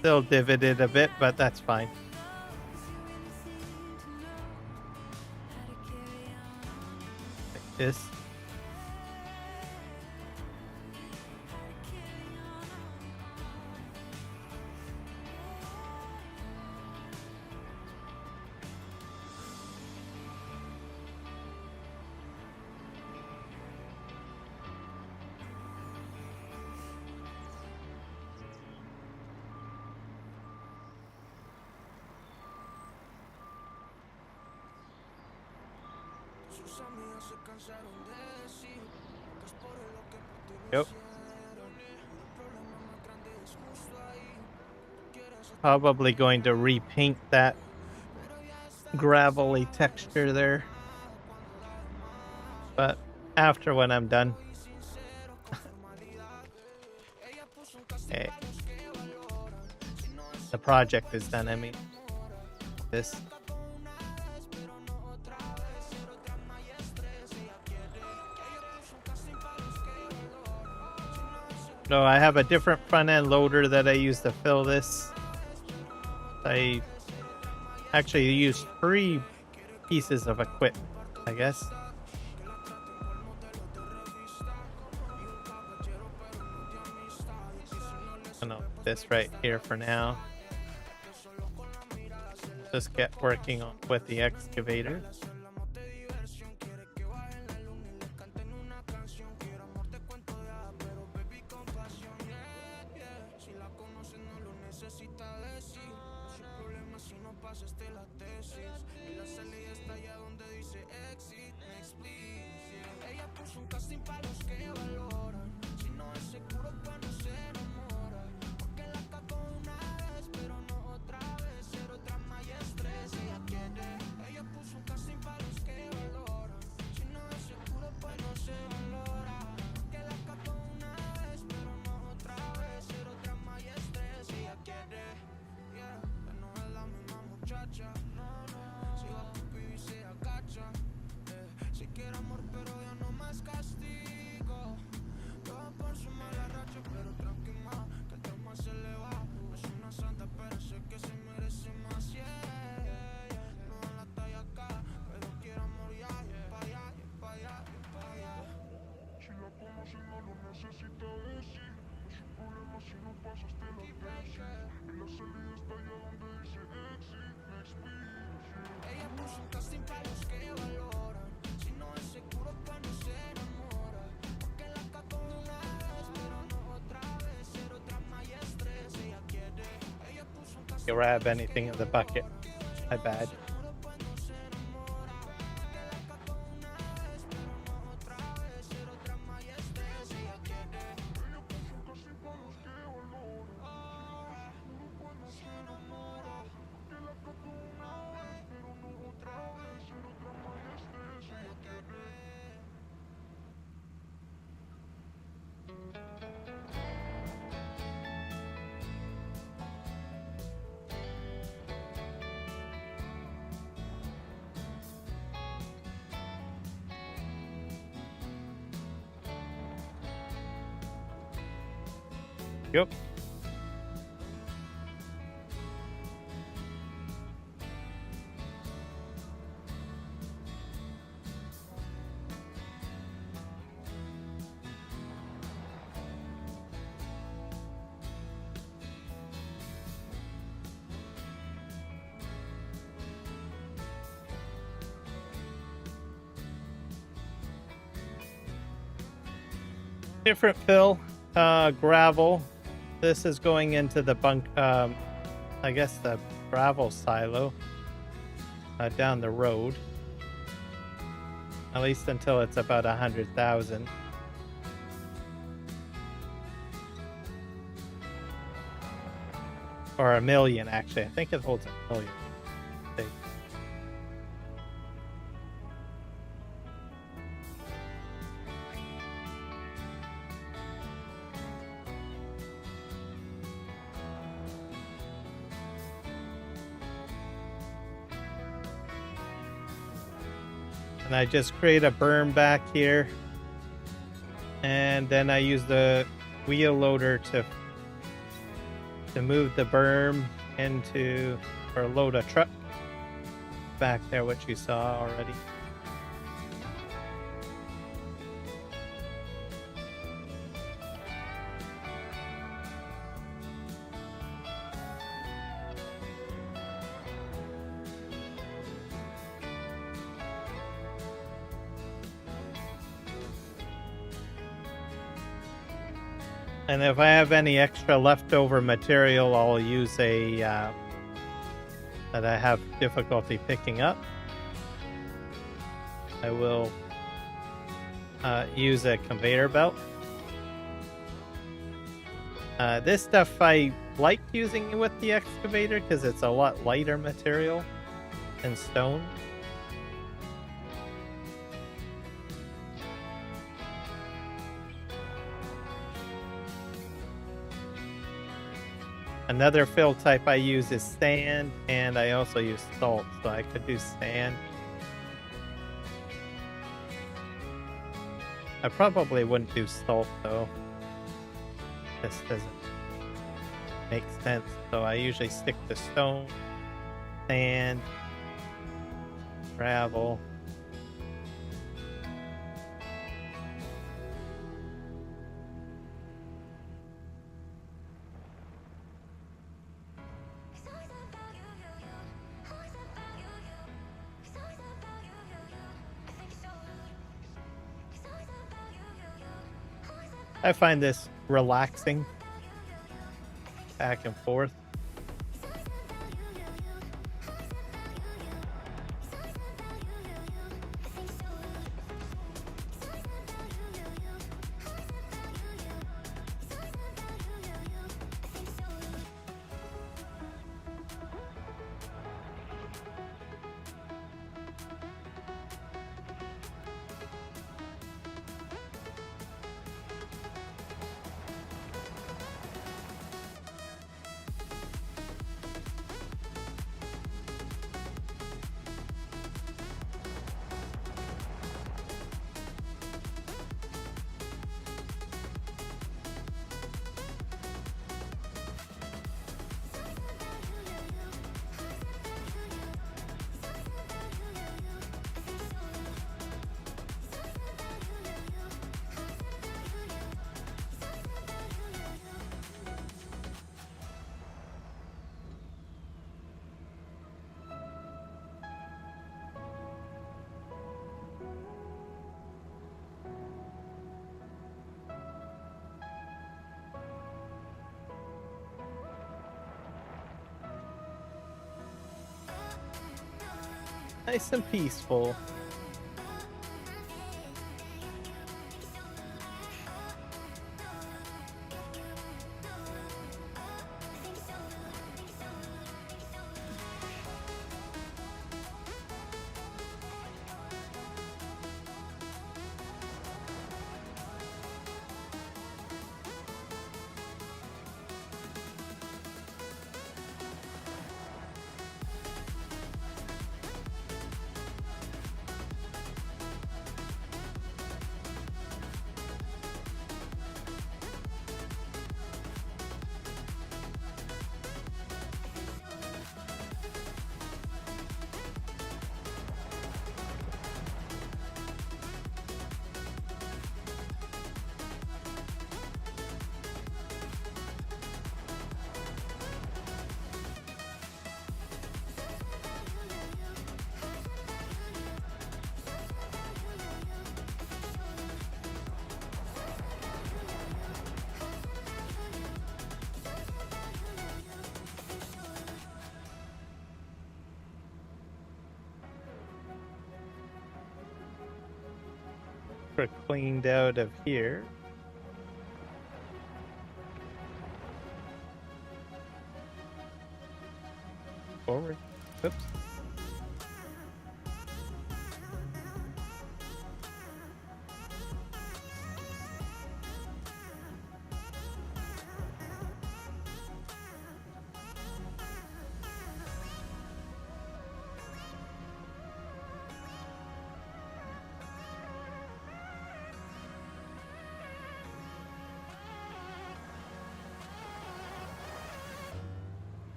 Still divoted a bit, but that's fine. Like this. Yep. Probably going to repaint that gravelly texture there. But after when I'm done. Hey. The project is done, I mean. This. No, I have a different front end loader that I use to fill this. I actually use 3 pieces of equipment, I guess. I know this right here for now. Just get working on with the excavator. Grab anything in the bucket. My bad. Yep. Different fill, gravel. This is going into the I guess the gravel silo down the road. At least until it's about 100,000. Or 1,000,000, actually. I think it holds 1,000,000. And I just create a berm back here. And then I use the wheel loader to move the berm into, or load a truck back there, which you saw already. And if I have any extra leftover material, I'll use a that I have difficulty picking up. I will use a conveyor belt. This stuff I like using with the excavator because it's a lot lighter material than stone. Another fill type I use is sand, and I also use salt, so I could do sand. I probably wouldn't do salt though. This doesn't make sense, so I usually stick to stone, sand, gravel. I find this relaxing, back and forth. Nice and peaceful. Cleaned out of here. Forward. Oops.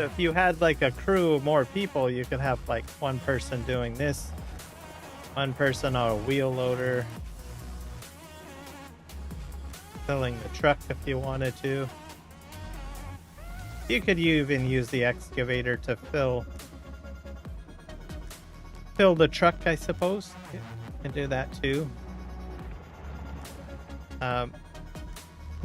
So if you had like a crew of more people, you could have like one person doing this, one person on a wheel loader, filling the truck if you wanted to. You could even use the excavator to fill the truck, I suppose. You can do that too.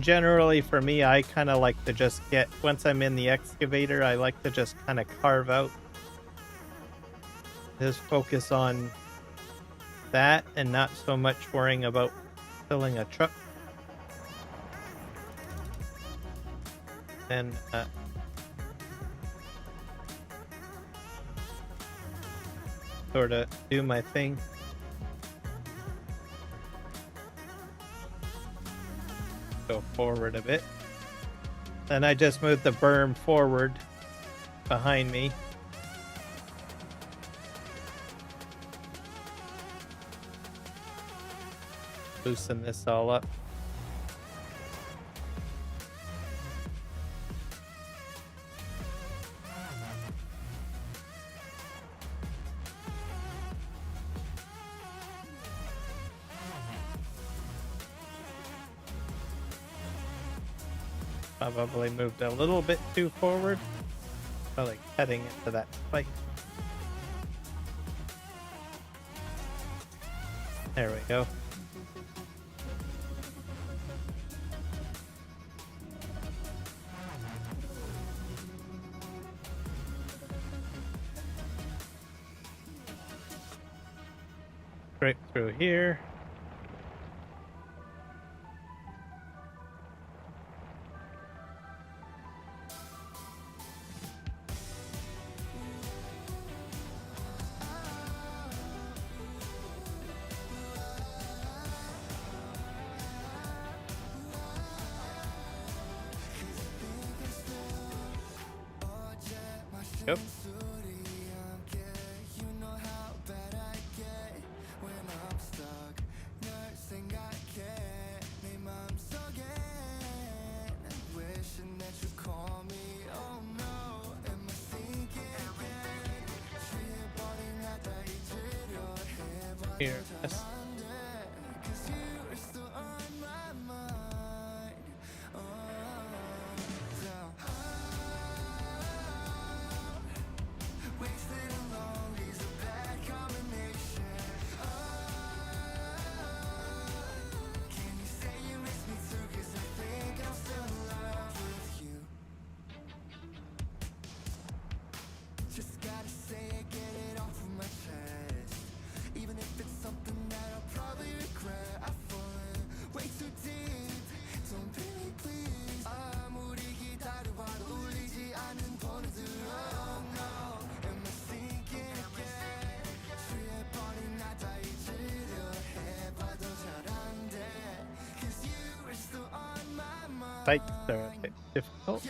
Generally for me, I kind of like to just get, once I'm in the excavator, I like to just kind of carve out, just focus on that and not so much worrying about filling a truck. And sort of do my thing. Go forward a bit. Then I just moved the berm forward behind me. Loosen this all up. Probably moved a little bit too forward. Probably heading into that spike. There we go. Straight through here. Yep. Here, yes. Spikes are a bit difficult.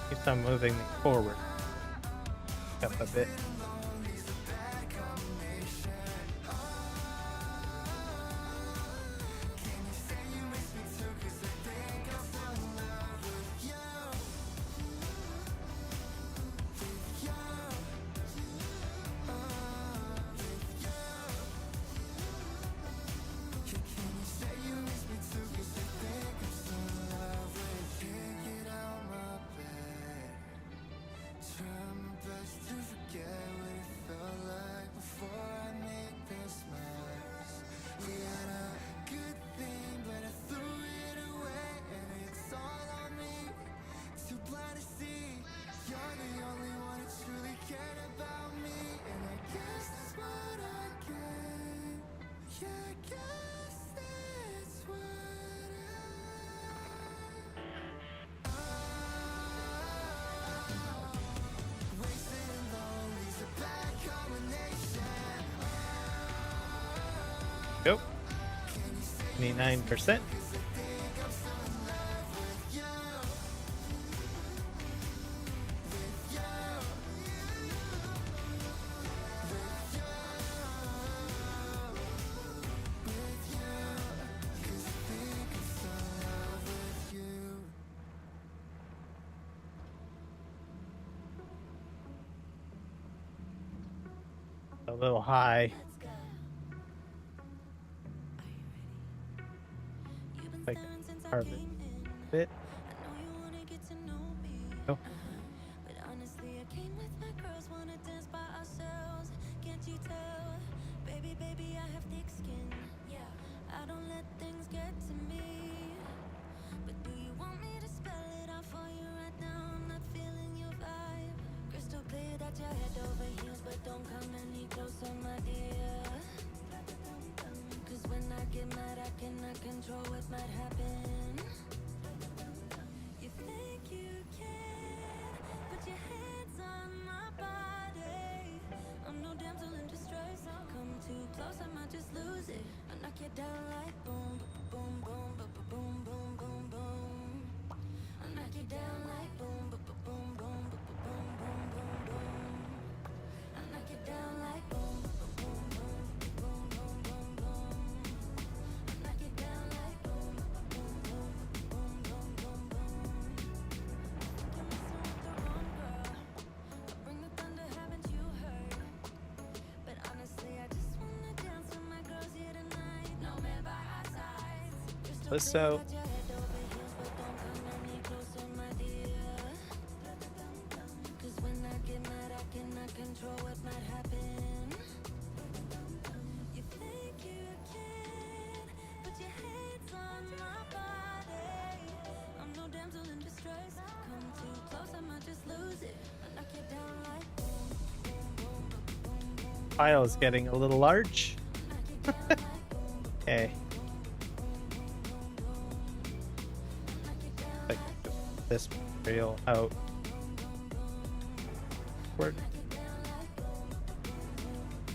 Keeps on moving me forward. Up a bit. Go. 29%. A little high. Like harvest a bit. Oh. But honestly, I came with my girls, wanna dance by ourselves. Can't you tell? Baby, I have thick skin. Yeah, I don't let things get to me. But do you want me to spell it out for you right now? I'm not feeling your vibe. Crystal clear that you're head over heels, but don't come any closer, my dear. Cause when I get mad, I cannot control what might happen. You think you can put your hands on my body. I'm no damsel in distress. Come too close, I might just lose it. I knock you down like boom, boom, boom, boom, boom, boom, boom. I knock you down like boom, boom, boom, boom, boom, boom, boom, boom. I knock you down like boom, boom, boom, boom, boom, boom, boom. I knock you down like boom, boom, boom, boom, boom, boom, boom. You're messing with the wrong girl. I bring the thunder, haven't you heard? But honestly, I just wanna dance with my girls here tonight. No man by our sides. So Got your head over heels, but don't come any closer, my dear. Cause when I get mad, I cannot control what might happen. You think you can put your hands on my body. I'm no damsel in distress. Come too close, I might just lose it. I knock you down like boom, boom, boom, boom, boom, boom. pile is getting a little large. Knock you down like boom, Okay. knock you down Like like boom, this material out. Where knock you down like boom,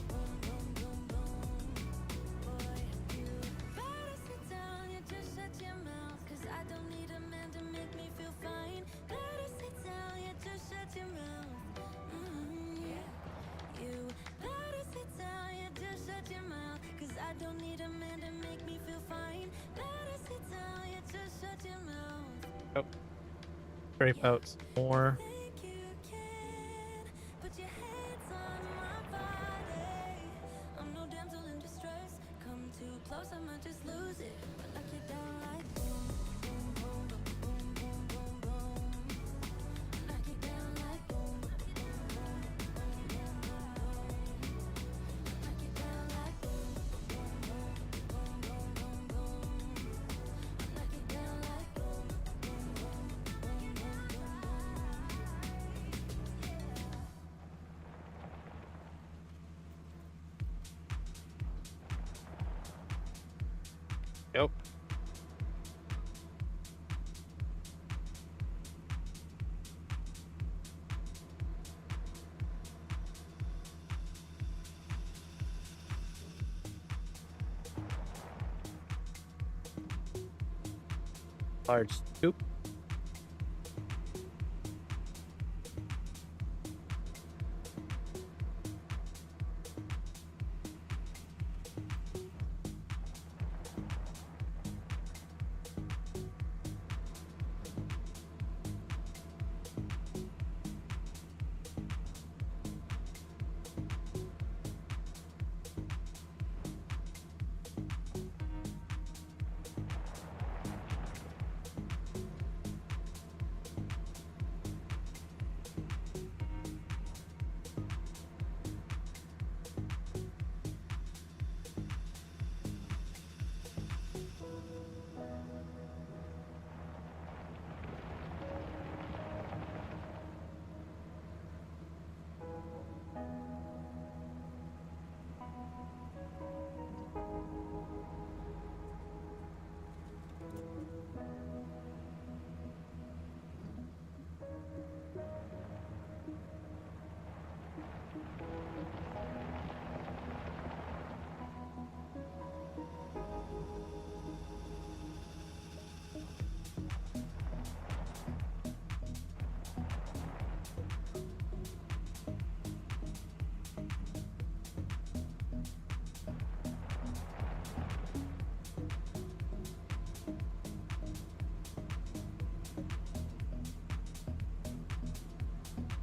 boom, boom, boom, boom. Boy, you better sit down, you just shut your mouth. Cause I don't need a man to make me feel fine. Better sit down, you just shut your mouth. Yeah. You better sit down, you just shut your mouth. Cause I don't need a man to make me feel fine. Better sit down, you just shut your mouth. scrape out some more. Think you can put your hands on my body. I'm no damsel in distress. Come too close, I might just lose it. I knock you down like boom, boom, boom, boom, boom, boom, boom. I knock you down like boom, boom, boom, boom, boom, boom, boom. I knock you down like boom, boom, boom, boom, boom, boom, boom. I knock you down like boom, boom, boom, boom, boom, boom, boom. Yep. Large scoop.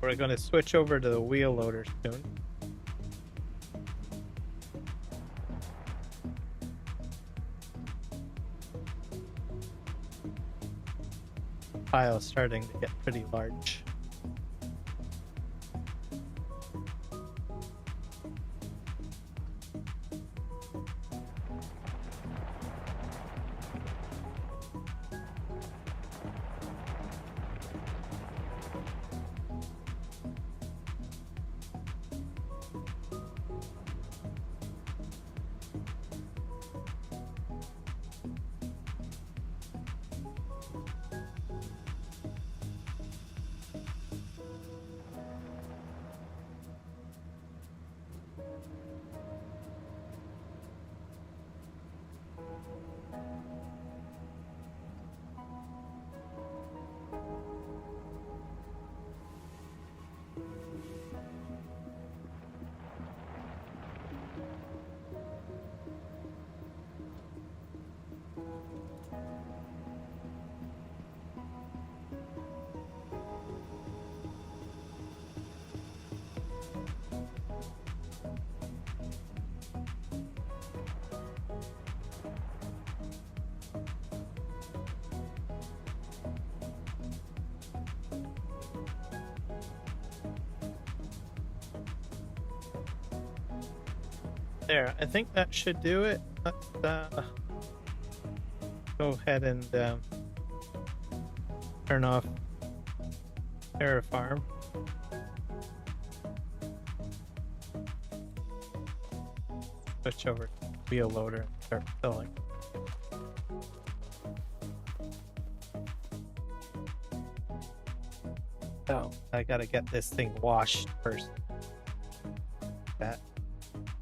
We're going to switch over to the wheel loader soon. pile's starting to get pretty large. There, I think that should do it. Let's go ahead and turn off Terrafarm. Switch over to wheel loader and start filling. Oh, I gotta get this thing washed first. That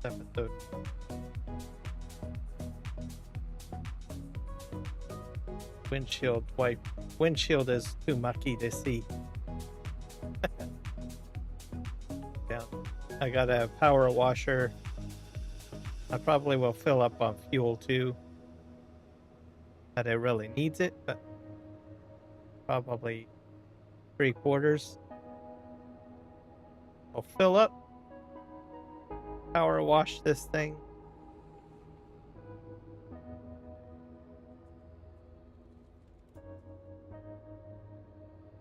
episode. Windshield wipe. Windshield is too mucky to see. Yeah, I got a power washer. I probably will fill up on fuel too. That it really needs it, but probably 3/4. I'll fill up. Power wash this thing.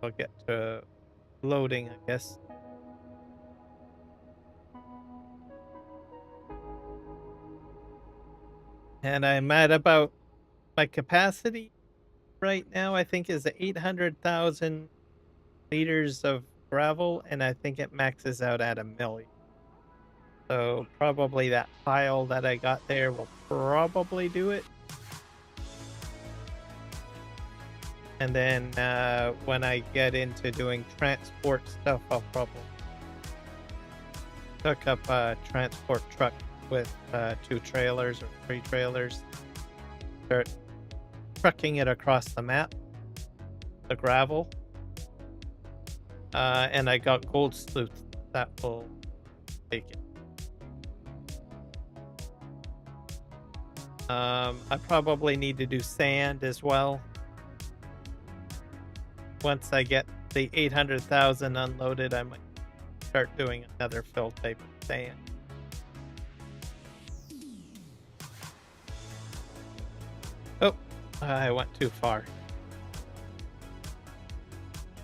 I'll get to loading, I guess. And I'm at about my capacity right now, I think, is 800,000 liters of gravel, and I think it maxes out at 1,000,000. So probably that pile that I got there will probably do it. And then when I get into doing transport stuff, I'll probably hook up a transport truck with 2 trailers or 3 trailers. Start trucking it across the map, the gravel. And I got gold sleuths that will take it. I probably need to do sand as well. Once I get the 800,000 unloaded, I might start doing another fill type of sand. Oh, I went too far.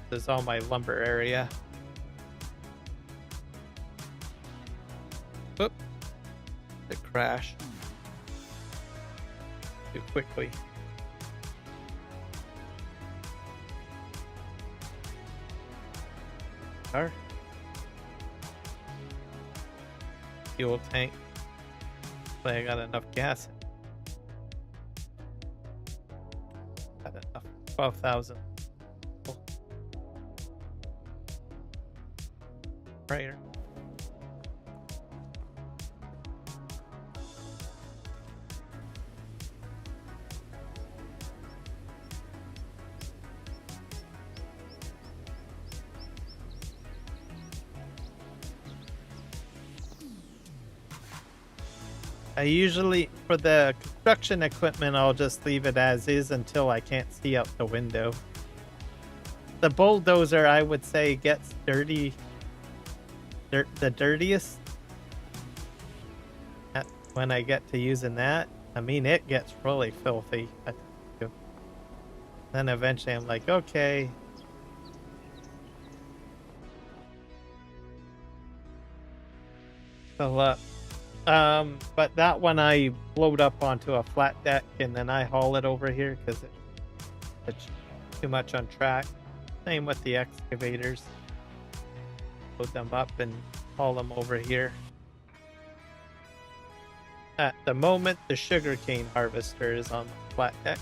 This is all my lumber area. Oop, it crashed too quickly. Car. Fuel tank. Hopefully I got enough gas in. Got enough. 12,000. Right here. I usually, for the construction equipment, I'll just leave it as is until I can't see out the window. The bulldozer, I would say, gets dirty, the dirtiest when I get to using that. I mean, it gets really filthy. Then eventually I'm like, okay. So, but that one I load up onto a flat deck and then I haul it over here because it's too much on track. Same with the excavators. Load them up and haul them over here. At the moment, the sugarcane harvester is on the flat deck.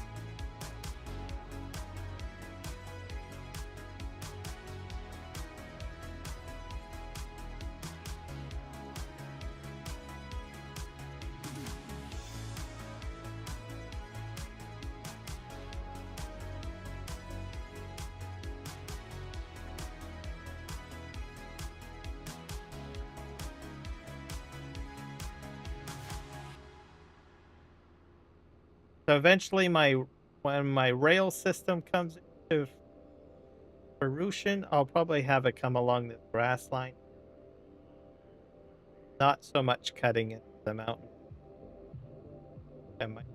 So eventually, when my rail system comes into fruition, I'll probably have it come along this grass line. Not so much cutting into the mountain. I might.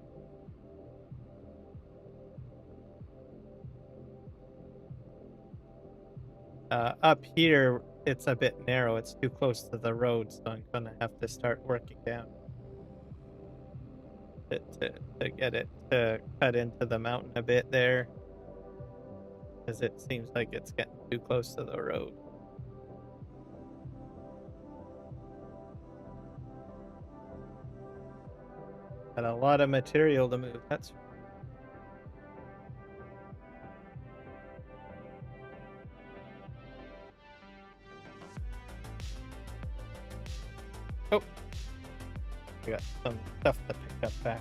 Up here, it's a bit narrow. It's too close to the road, so I'm gonna have to start working down to get it to cut into the mountain a bit there, because it seems like it's getting too close to the road. Got a lot of material to move. That's oh, we got some stuff to pick up back.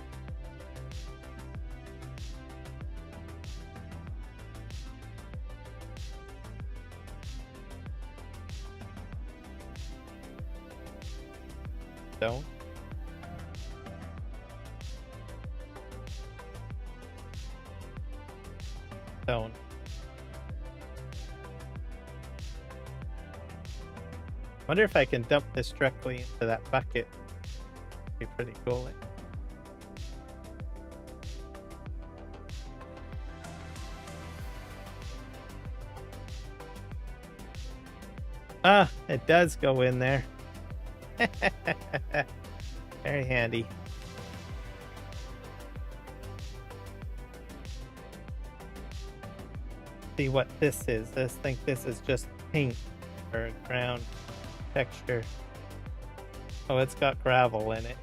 Stone. Stone. Wonder if I can dump this directly into that bucket. Be pretty cool. Ah, it does go in there. Very handy. See what this is. I think this is just paint or ground texture. Oh, it's got gravel in it.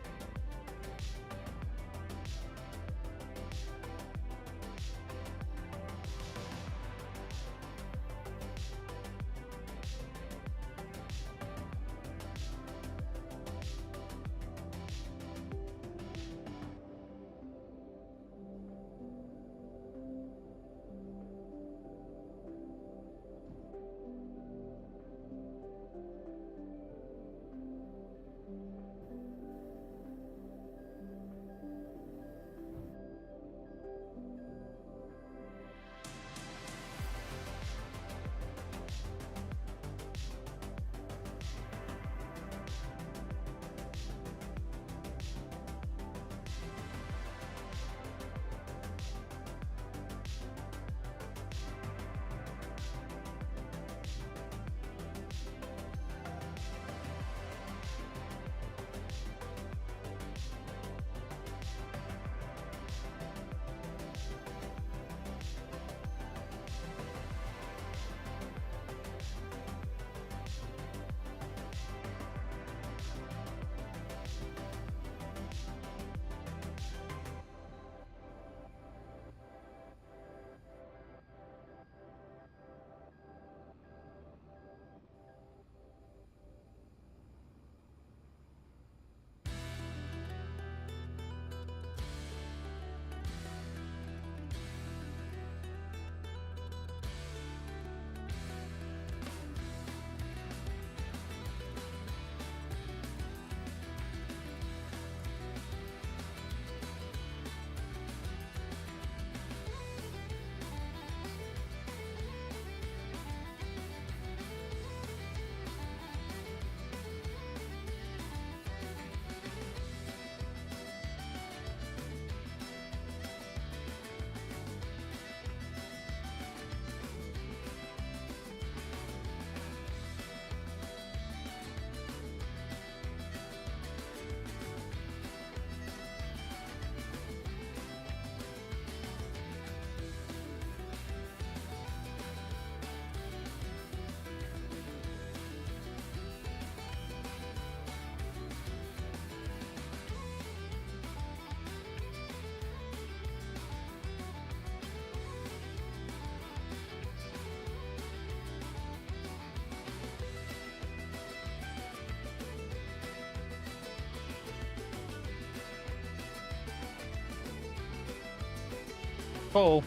full.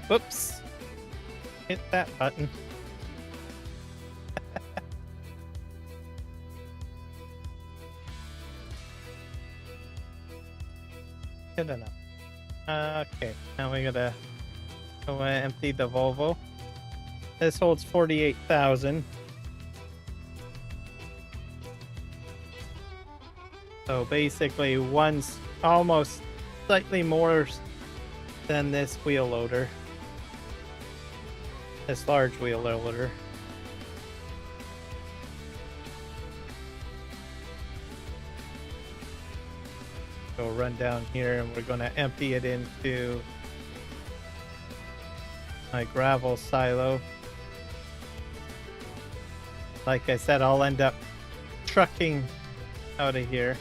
Whoops. Hit that button. Good enough. Okay, now we gotta go empty the Volvo. This holds 48,000. So basically, one's almost slightly more than this wheel loader. This large wheel loader. So run down here and we're going to empty it into my gravel silo. Like I said, I'll end up trucking out of here.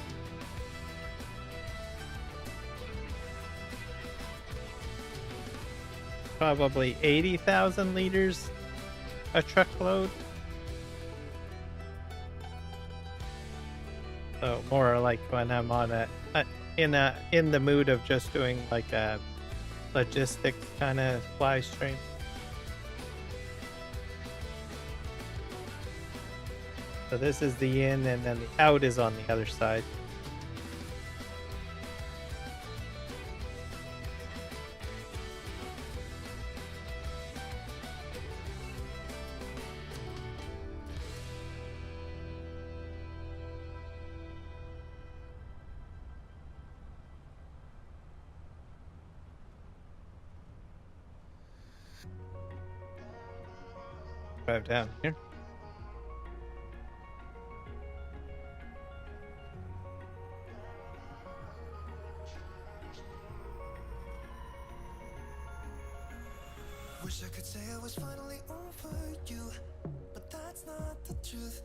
Probably 80,000 liters a truckload. So more like when I'm on a in the mood of just doing like a logistics kind of fly stream. So this is the in, and then the out is on the other side. Drive down here. Wish I could say I was finally over you, but that's not the truth.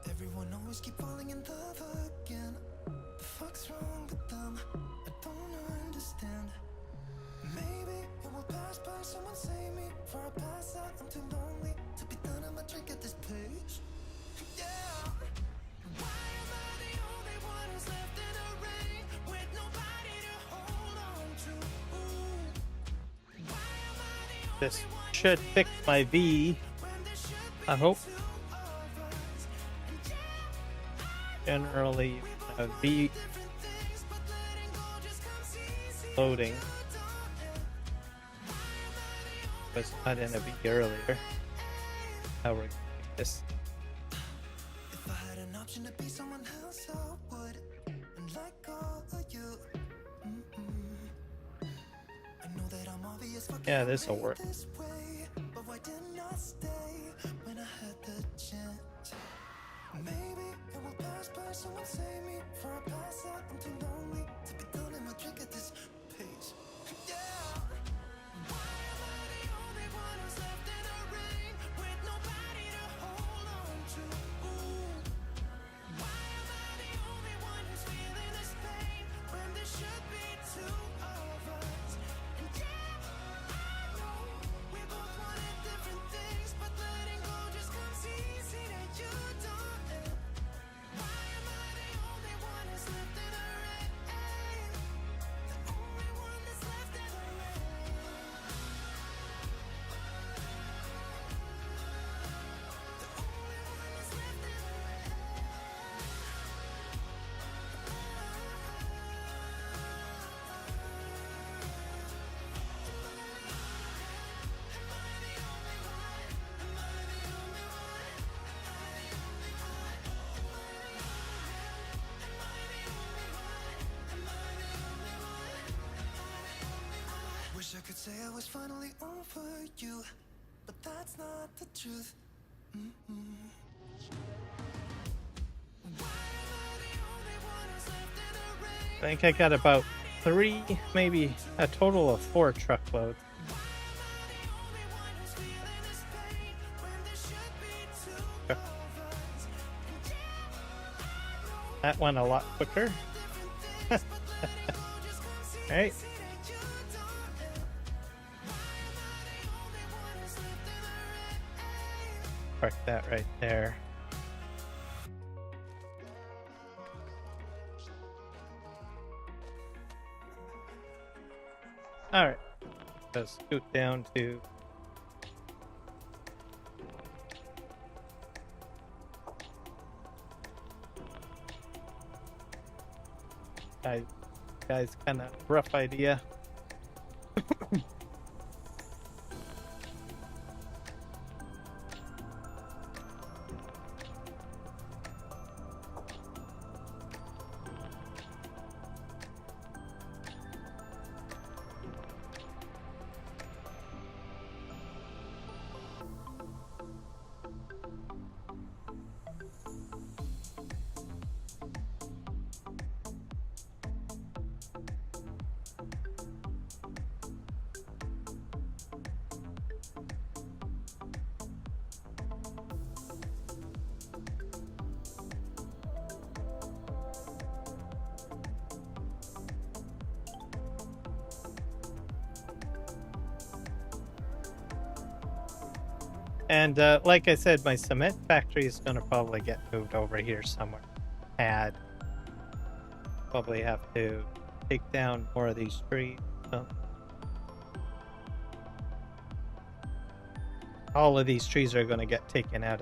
Everyone always keep falling in love again. The fuck's wrong with them? I don't understand. Maybe it will pass by. Someone save me for I pass out. I'm too lonely to be done. I'm a drink at this place. Yeah. Why am I the only one who's left in the rain with nobody to hold on to? Why am I the only This should fix my V. I hope. Generally, a V loading was not in a V earlier. Now we're gonna this. If I had an option to be someone else, I would. And like all of you, I know that I'm obvious. Yeah, this'll work. This way, but why didn't I stay when I had the chance? Maybe it will pass by. Someone save me for a pass out. I'm too lonely to be done in my drink at this pace. Yeah. Why am I the only one who's left in the rain with nobody to hold on to? Why am I the only one who's feeling this pain when there should be two of us? And yeah, I know we both wanted different things, but letting go just comes easy to you, don't it? Why am I the only one who's left in the rain? The only one that's left in the rain. Wish I could say I was finally over you, but that's not the truth. Why am I the only one who's left in the rain? I think I got about 3, maybe a total of 4 truckloads. That went a lot quicker. Right. Park that right there. Alright. Let's scoot down to guys kind of rough idea. And like I said, my cement factory is going to probably get moved over here somewhere. Probably have to take down more of these trees. So. All of these trees are going to get taken out.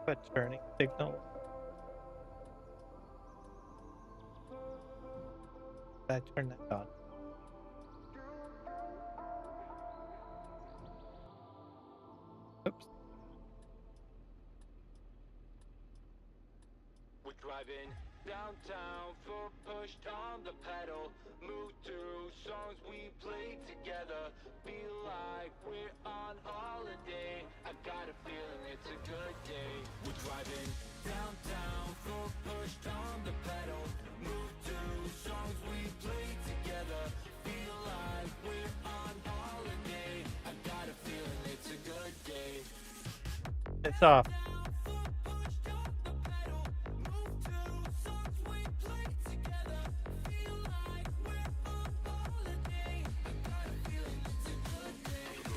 But turning signal. I turn that on. Oops. We're driving downtown, foot pushed on the pedal. Move through songs we play together. Feel like we're on holiday. I got a feeling it's a good day. We're driving downtown, foot pushed on the pedal. Move through songs we play together. Feel like we're on holiday. I got a feeling it's a good day. It's off.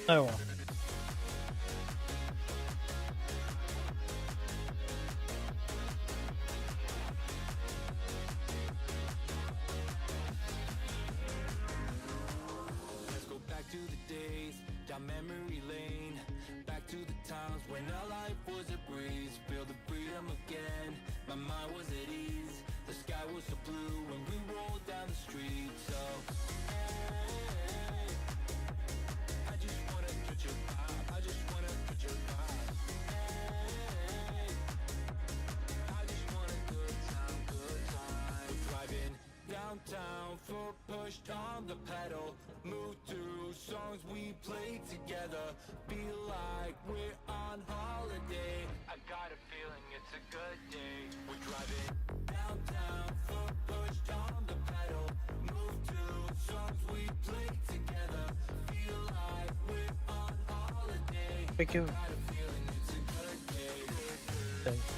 Oh well. Let's go back to the days, down memory lane. Back to the times when our life was a breeze. Feel the freedom again, my mind was at ease. The sky was so blue when we rolled down the street. So hey, I just wanna touch your vibe. I just wanna touch your vibe. Hey, I just want a good time, good time. Driving downtown, foot pushed on the pedal. Move through songs we play together. Feel like we're on holiday. I got a feeling it's a good day. We're driving downtown, foot pushed on the pedal. Move through songs we play together. Feel like we're on holiday. Thank you. Got a feeling it's a good day. Thanks.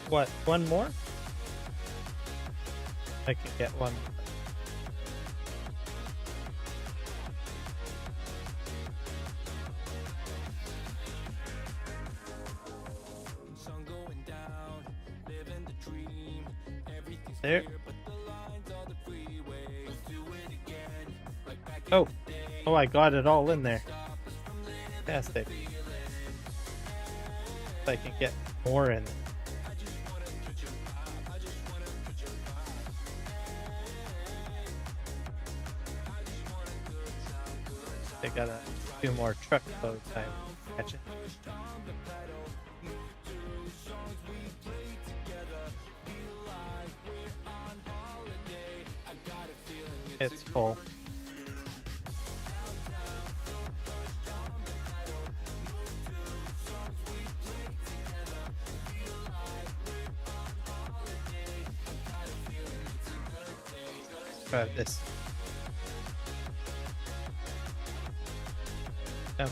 What? One more? I can get one. Sun going down, living the dream. Everything's There. clear, but the lines on the freeway. Let's do it again, like back in Oh. the day. Oh, I got it all in there. Stop us from living Fantastic. the feeling. If I can get more in. I just wanna They got a few more truckloads, I imagine. It's full. Grab this. Oh.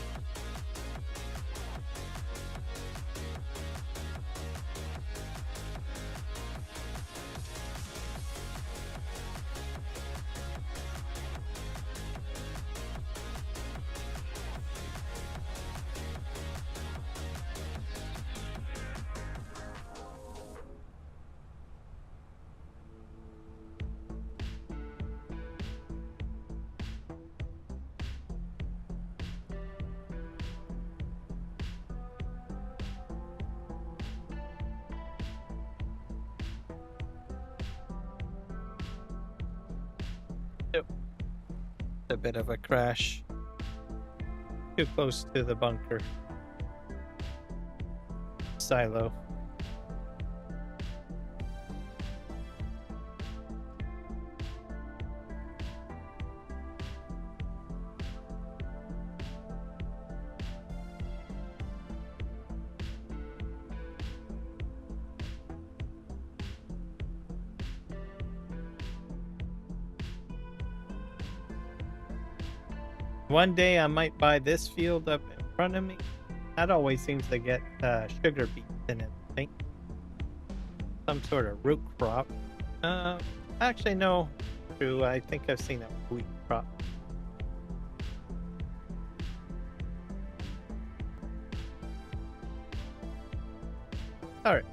Yep. A bit of a crash. Too close to the bunker. Silo. One day I might buy this field up in front of me. That always seems to get sugar beets in it, I think. Some sort of root crop. Actually, no. True, I think I've seen a wheat crop. Alright.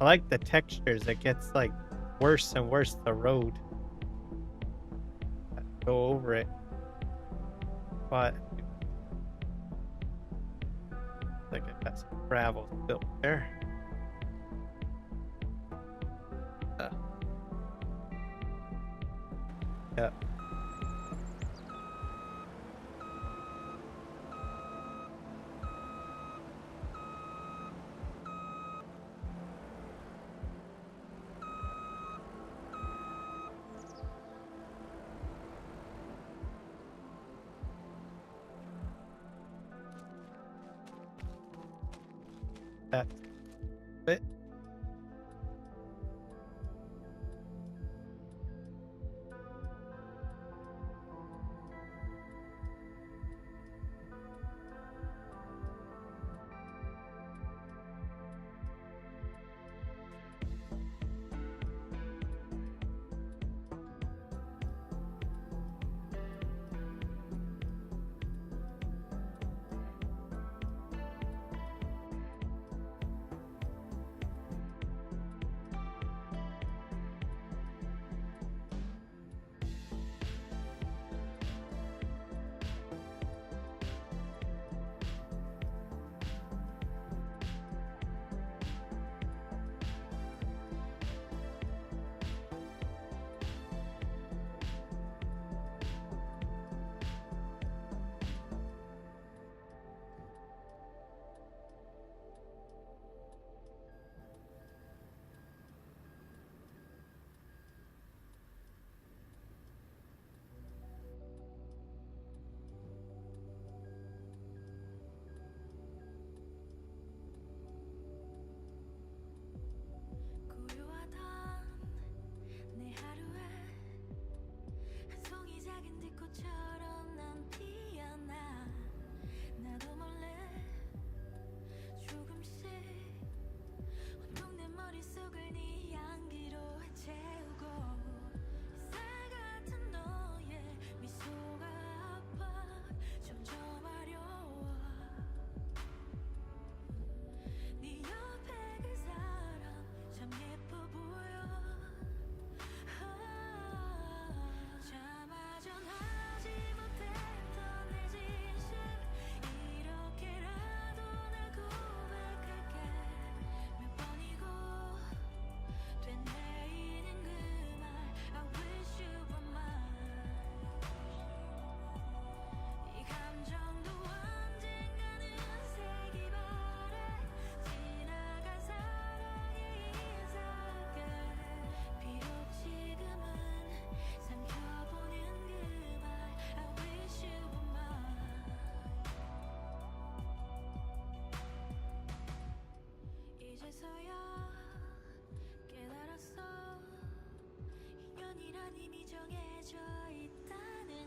I like the textures. It gets like worse and worse, the road. Go over it. But like I got some gravel built there. Yeah. That's it.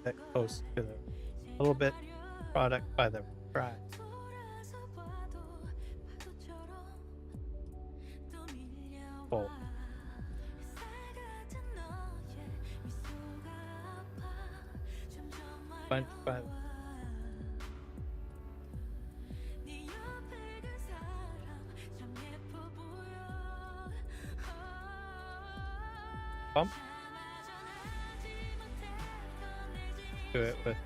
that close to the little bit product by the track. Full. Bunch by the bump. Do it with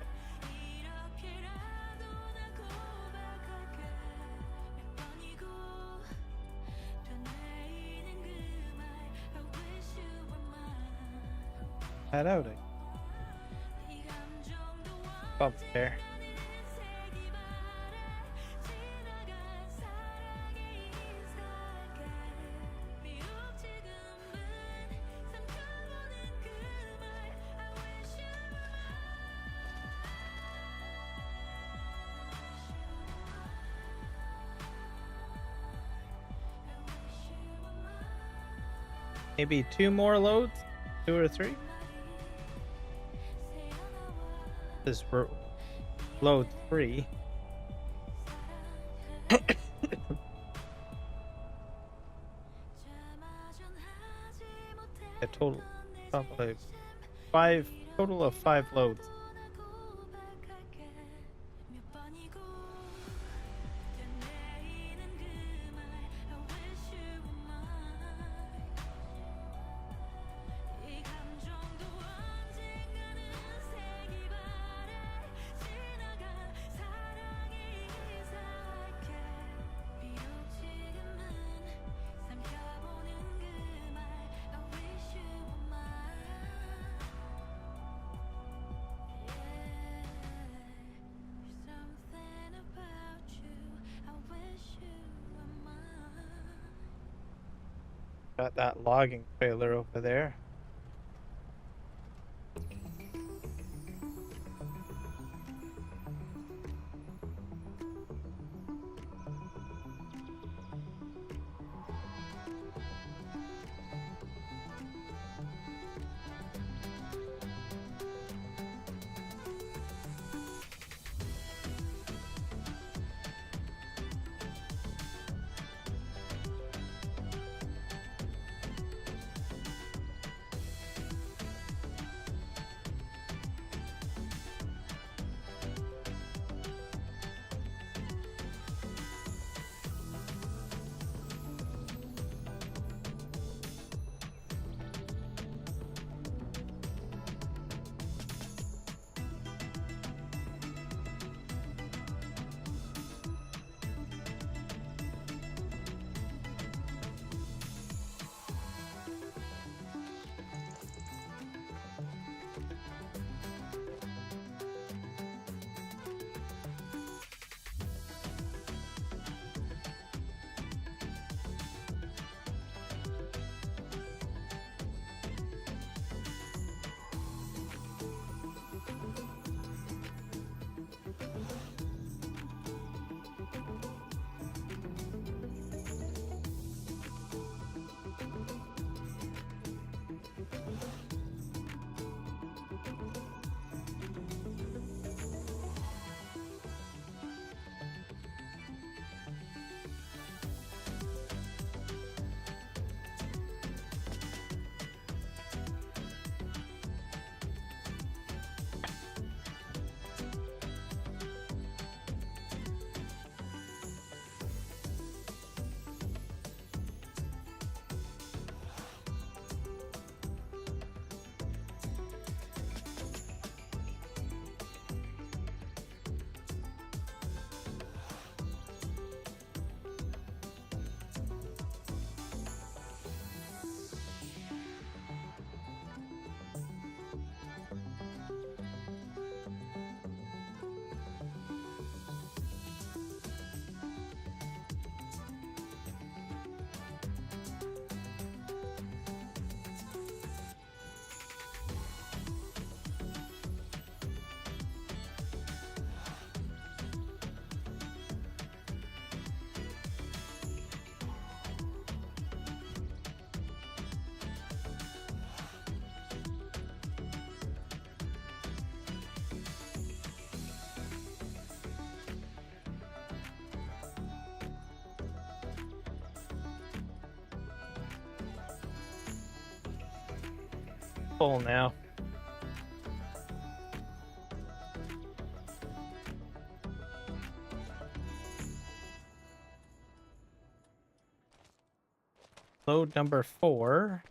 that out. Bump there. Maybe 2 more loads, 2 or 3. This is for load 3. A total probably 5 total of 5 loads. Got that logging trailer over there. full now. Load number 4.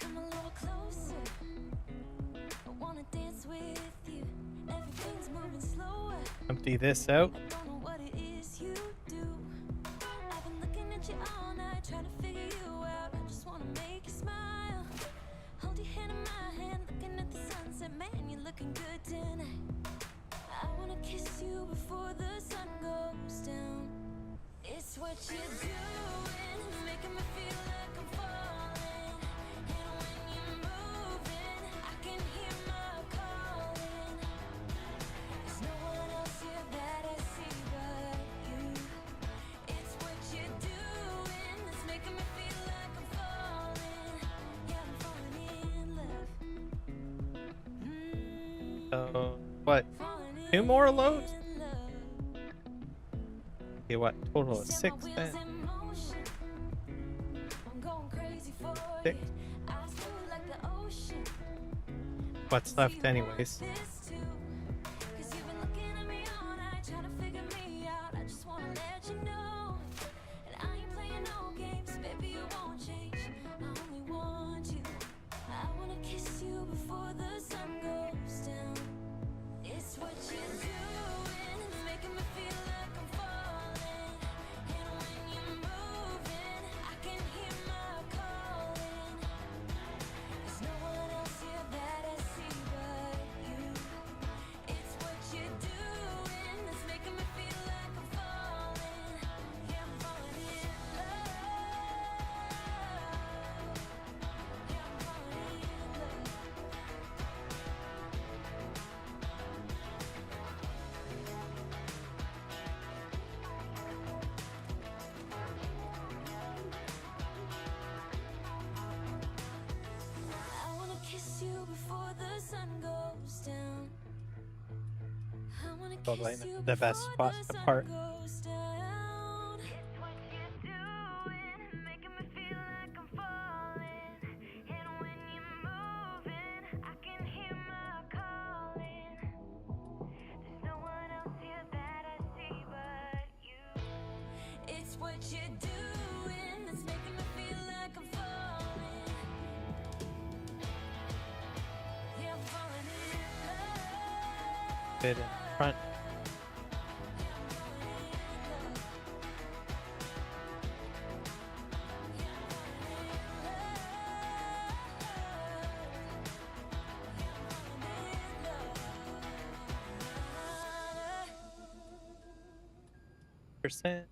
Come a little closer. I wanna dance with you. Everything's moving slower. Empty this out. I don't know what it is you do. I've been looking at you all night, trying to figure you out. I just wanna make you smile. Hold your hand in my hand, looking at the sunset. Man, you're looking good tonight. I wanna kiss you before the sun goes down. It's what you're doing, making me feel like I'm falling. And when you're moving, I can hear my calling. There's no one else here that I see but you. It's what you're doing that's making me feel like I'm falling. Yeah, I'm falling in love. So, what? Falling 2 more loads? in love. Okay, what? Total of Set 6 my wheels then. in motion. I'm going crazy for 6. you. Eyes blue like the ocean. What's left anyways? This too. 'Cause you've been looking at me all night, trying to figure me out. I just wanna let you know. And I ain't playing no games, baby, you won't change. I only want you. I wanna kiss you before the sun goes down. It's what you're doing, it's making me feel like I'm falling. And when you're moving, I can hear my calling. There's no one else here that I see but you. It's what you're doing that's making me feel like I'm falling. Yeah, I'm falling in love. Yeah, I'm falling in love. I wanna kiss you before the sun goes down. I wanna Probably kiss you the best before spot the to sun park. goes down. It's what you're doing, making me feel like I'm falling. And when you're moving, I can hear my calling. There's no one else here that I see but you. It's what you're doing that's making me feel like I'm falling. Yeah, I'm falling in love. Bit in front. Percent.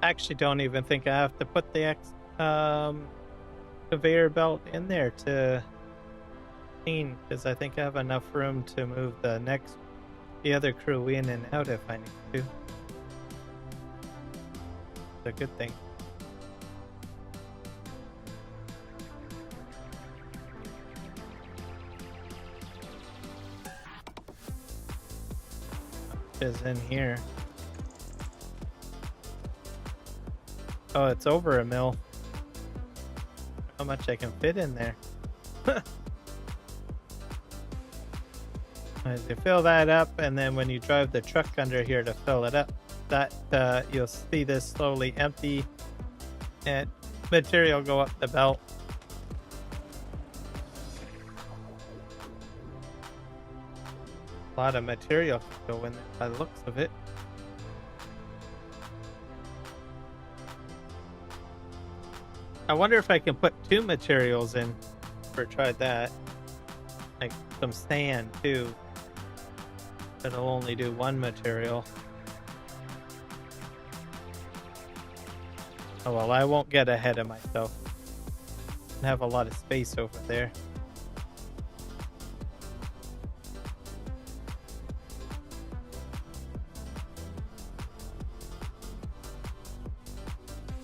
actually don't even think I have to put the conveyor belt in there to clean, because I think I have enough room to move the other crew in and out if I need to. It's a good thing. Is in here. Oh, it's over a mil. How much I can fit in there. You fill that up, and then when you drive the truck under here to fill it up, that you'll see this slowly empty and material go up the belt. A lot of material can go in there by the looks of it. I wonder if I can put 2 materials in. Never tried that. Like some sand too. It'll only do 1 material. Oh well, I won't get ahead of myself. I have a lot of space over there.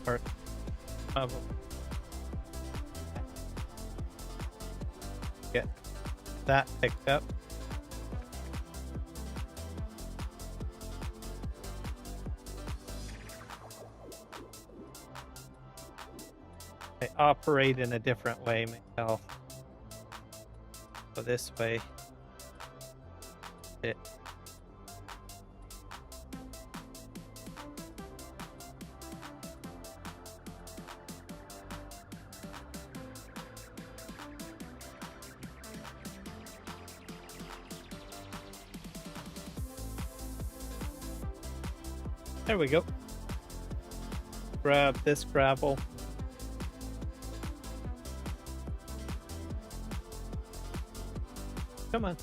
Or get that picked up. I operate in a different way myself. So this way. It. There we go. Grab this gravel. Come on.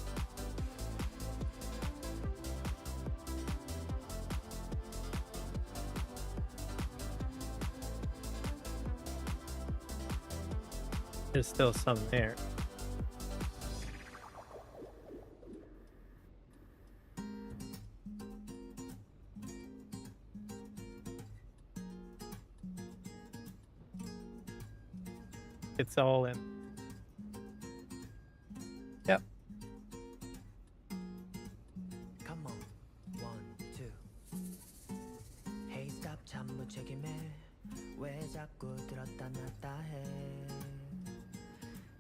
There's still some there. It's all in. Yep. Come on, 1, 2. Hey, stop, 참 무책임해. 왜 자꾸 들었다 놨다 해?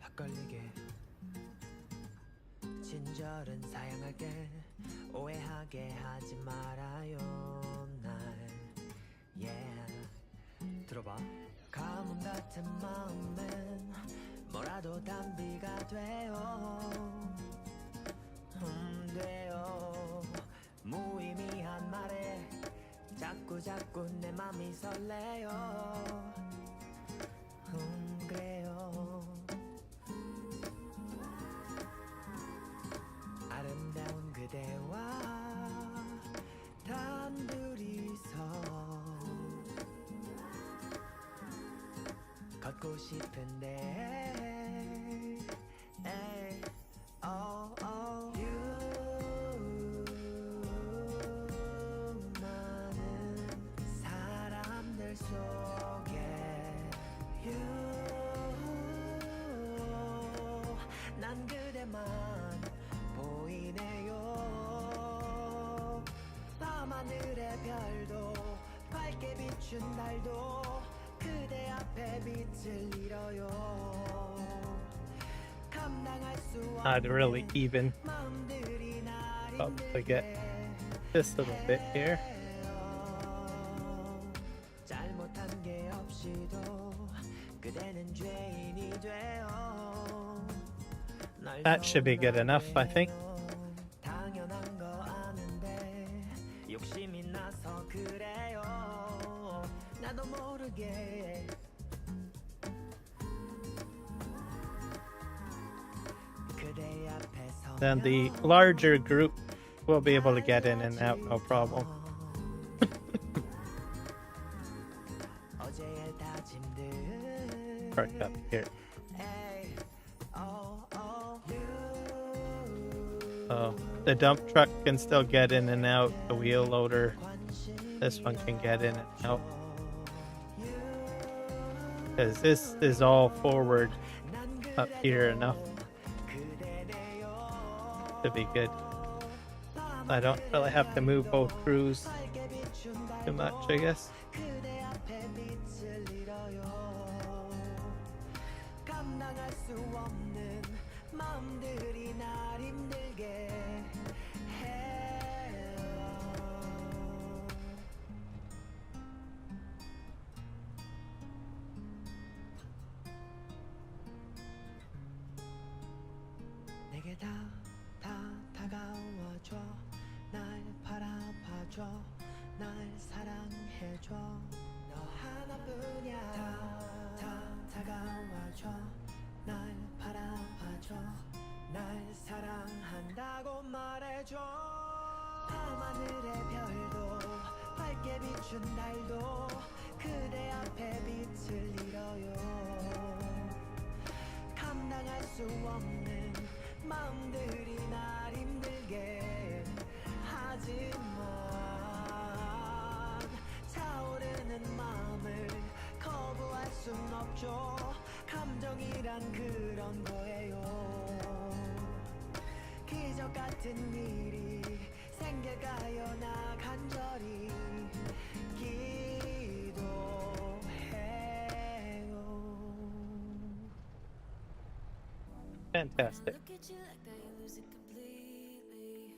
헷갈리게. 친절은 사양할게. 오해하게 하지 말아요, 날. Yeah. 들어봐. 가뭄 같은 마음엔 뭐라도 단비가 돼요. 돼요. 무의미한 말에 자꾸 내 맘이 설레요. 그래요. 아름다운 그대와 단둘이서 걷고 싶은데 에이, oh, oh. 많은 사람들 속에 난 그대만 보이네요. 밤하늘의 별도 밝게 비춘 날도 그대 앞에 빛을 잃어요. 감당할 수 Not really even. 마음들이 날 Up to get this little bit here. 잘못한 게 없이도 그대는 죄인이 돼요. That should be good enough, I think. 당연한 거 아는데 욕심이 나서 그래요. 나도 모르게 그대 앞에서 Then the larger group will be able to get in and out, no problem. So the dump truck can still get in and out. The wheel loader, this one can get in and out. Because this is all forward up here enough to be good. I don't really have to move both crews too much, I guess. 감당할 수 없는 마음들이 날 힘들게 해요. 내게 다가와줘. 날 바라봐줘. 날 사랑해줘. 너 하나뿐이야. 다가와줘. 날 바라봐줘. 날 사랑한다고 말해줘. 밤하늘의 별도 밝게 비춘 달도 그대 앞에 빛을 잃어요. 감당할 수 없는 마음들이 날 힘들게 하지만 차오르는 마음을 거부할 순 없죠. 감정이란 그런 거예요. 기적 같은 일이 생길까요? 나 간절히 기도해요. Fantastic. Look at you like that, you lose it completely.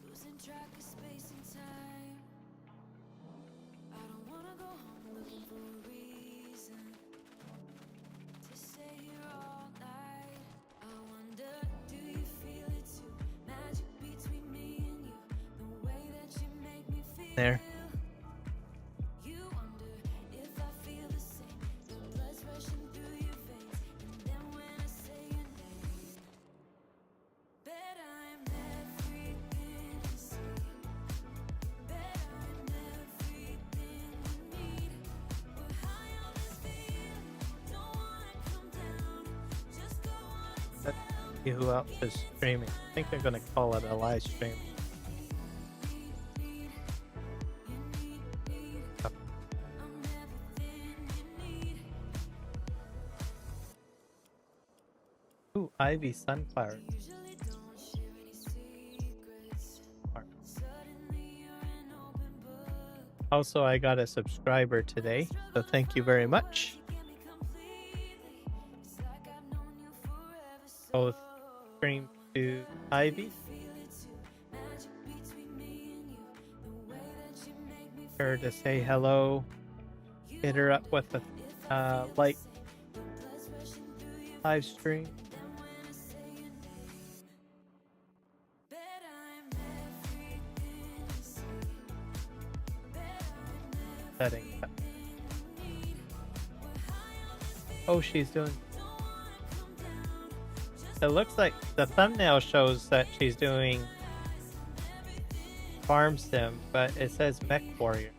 Losing track of space and time. I don't wanna go home looking for a reason to stay here all night. I wonder, do you feel it too? Magic between me and you, the way that you make me feel. There. You wonder if I feel the same. Your blood's rushing through your veins, and then when I say your name, bet I'm everything you see. Bet I'm everything you need. We're high on this feeling, don't wanna come down. Just go on and Let's see who else is streaming. I think they're gonna call it a live stream. Ooh, Ivy Sunflower. usually don't share any secrets. Suddenly you're an open book. Also, I got a subscriber today, so thank you very much. Get me completely. It's like I've known you forever. So Both stream to Ivy. feel it too. Magic between me and you, the way that you make me Her to say hello. Hit her up with a like blood's rushing through your live stream. then when I say your name. Bet I'm everything you see. Bet I'm Setting. everything you need. We're high on this feeling, Oh, she's doing. don't wanna come down. Just It looks like the thumbnail shows that she's doing Farm Sim, but it says Mech Warrior.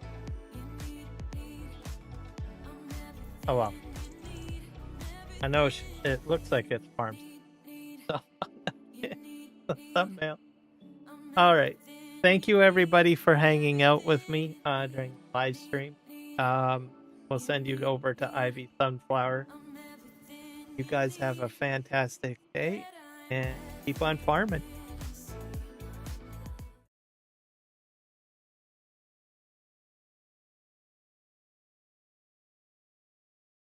Oh well. I know it looks like it's Farm Sim. So, the thumbnail. All right. Thank you everybody for hanging out with me during the live stream. We'll send you over to Ivy Sunflower. You guys have a fantastic day and keep on farming.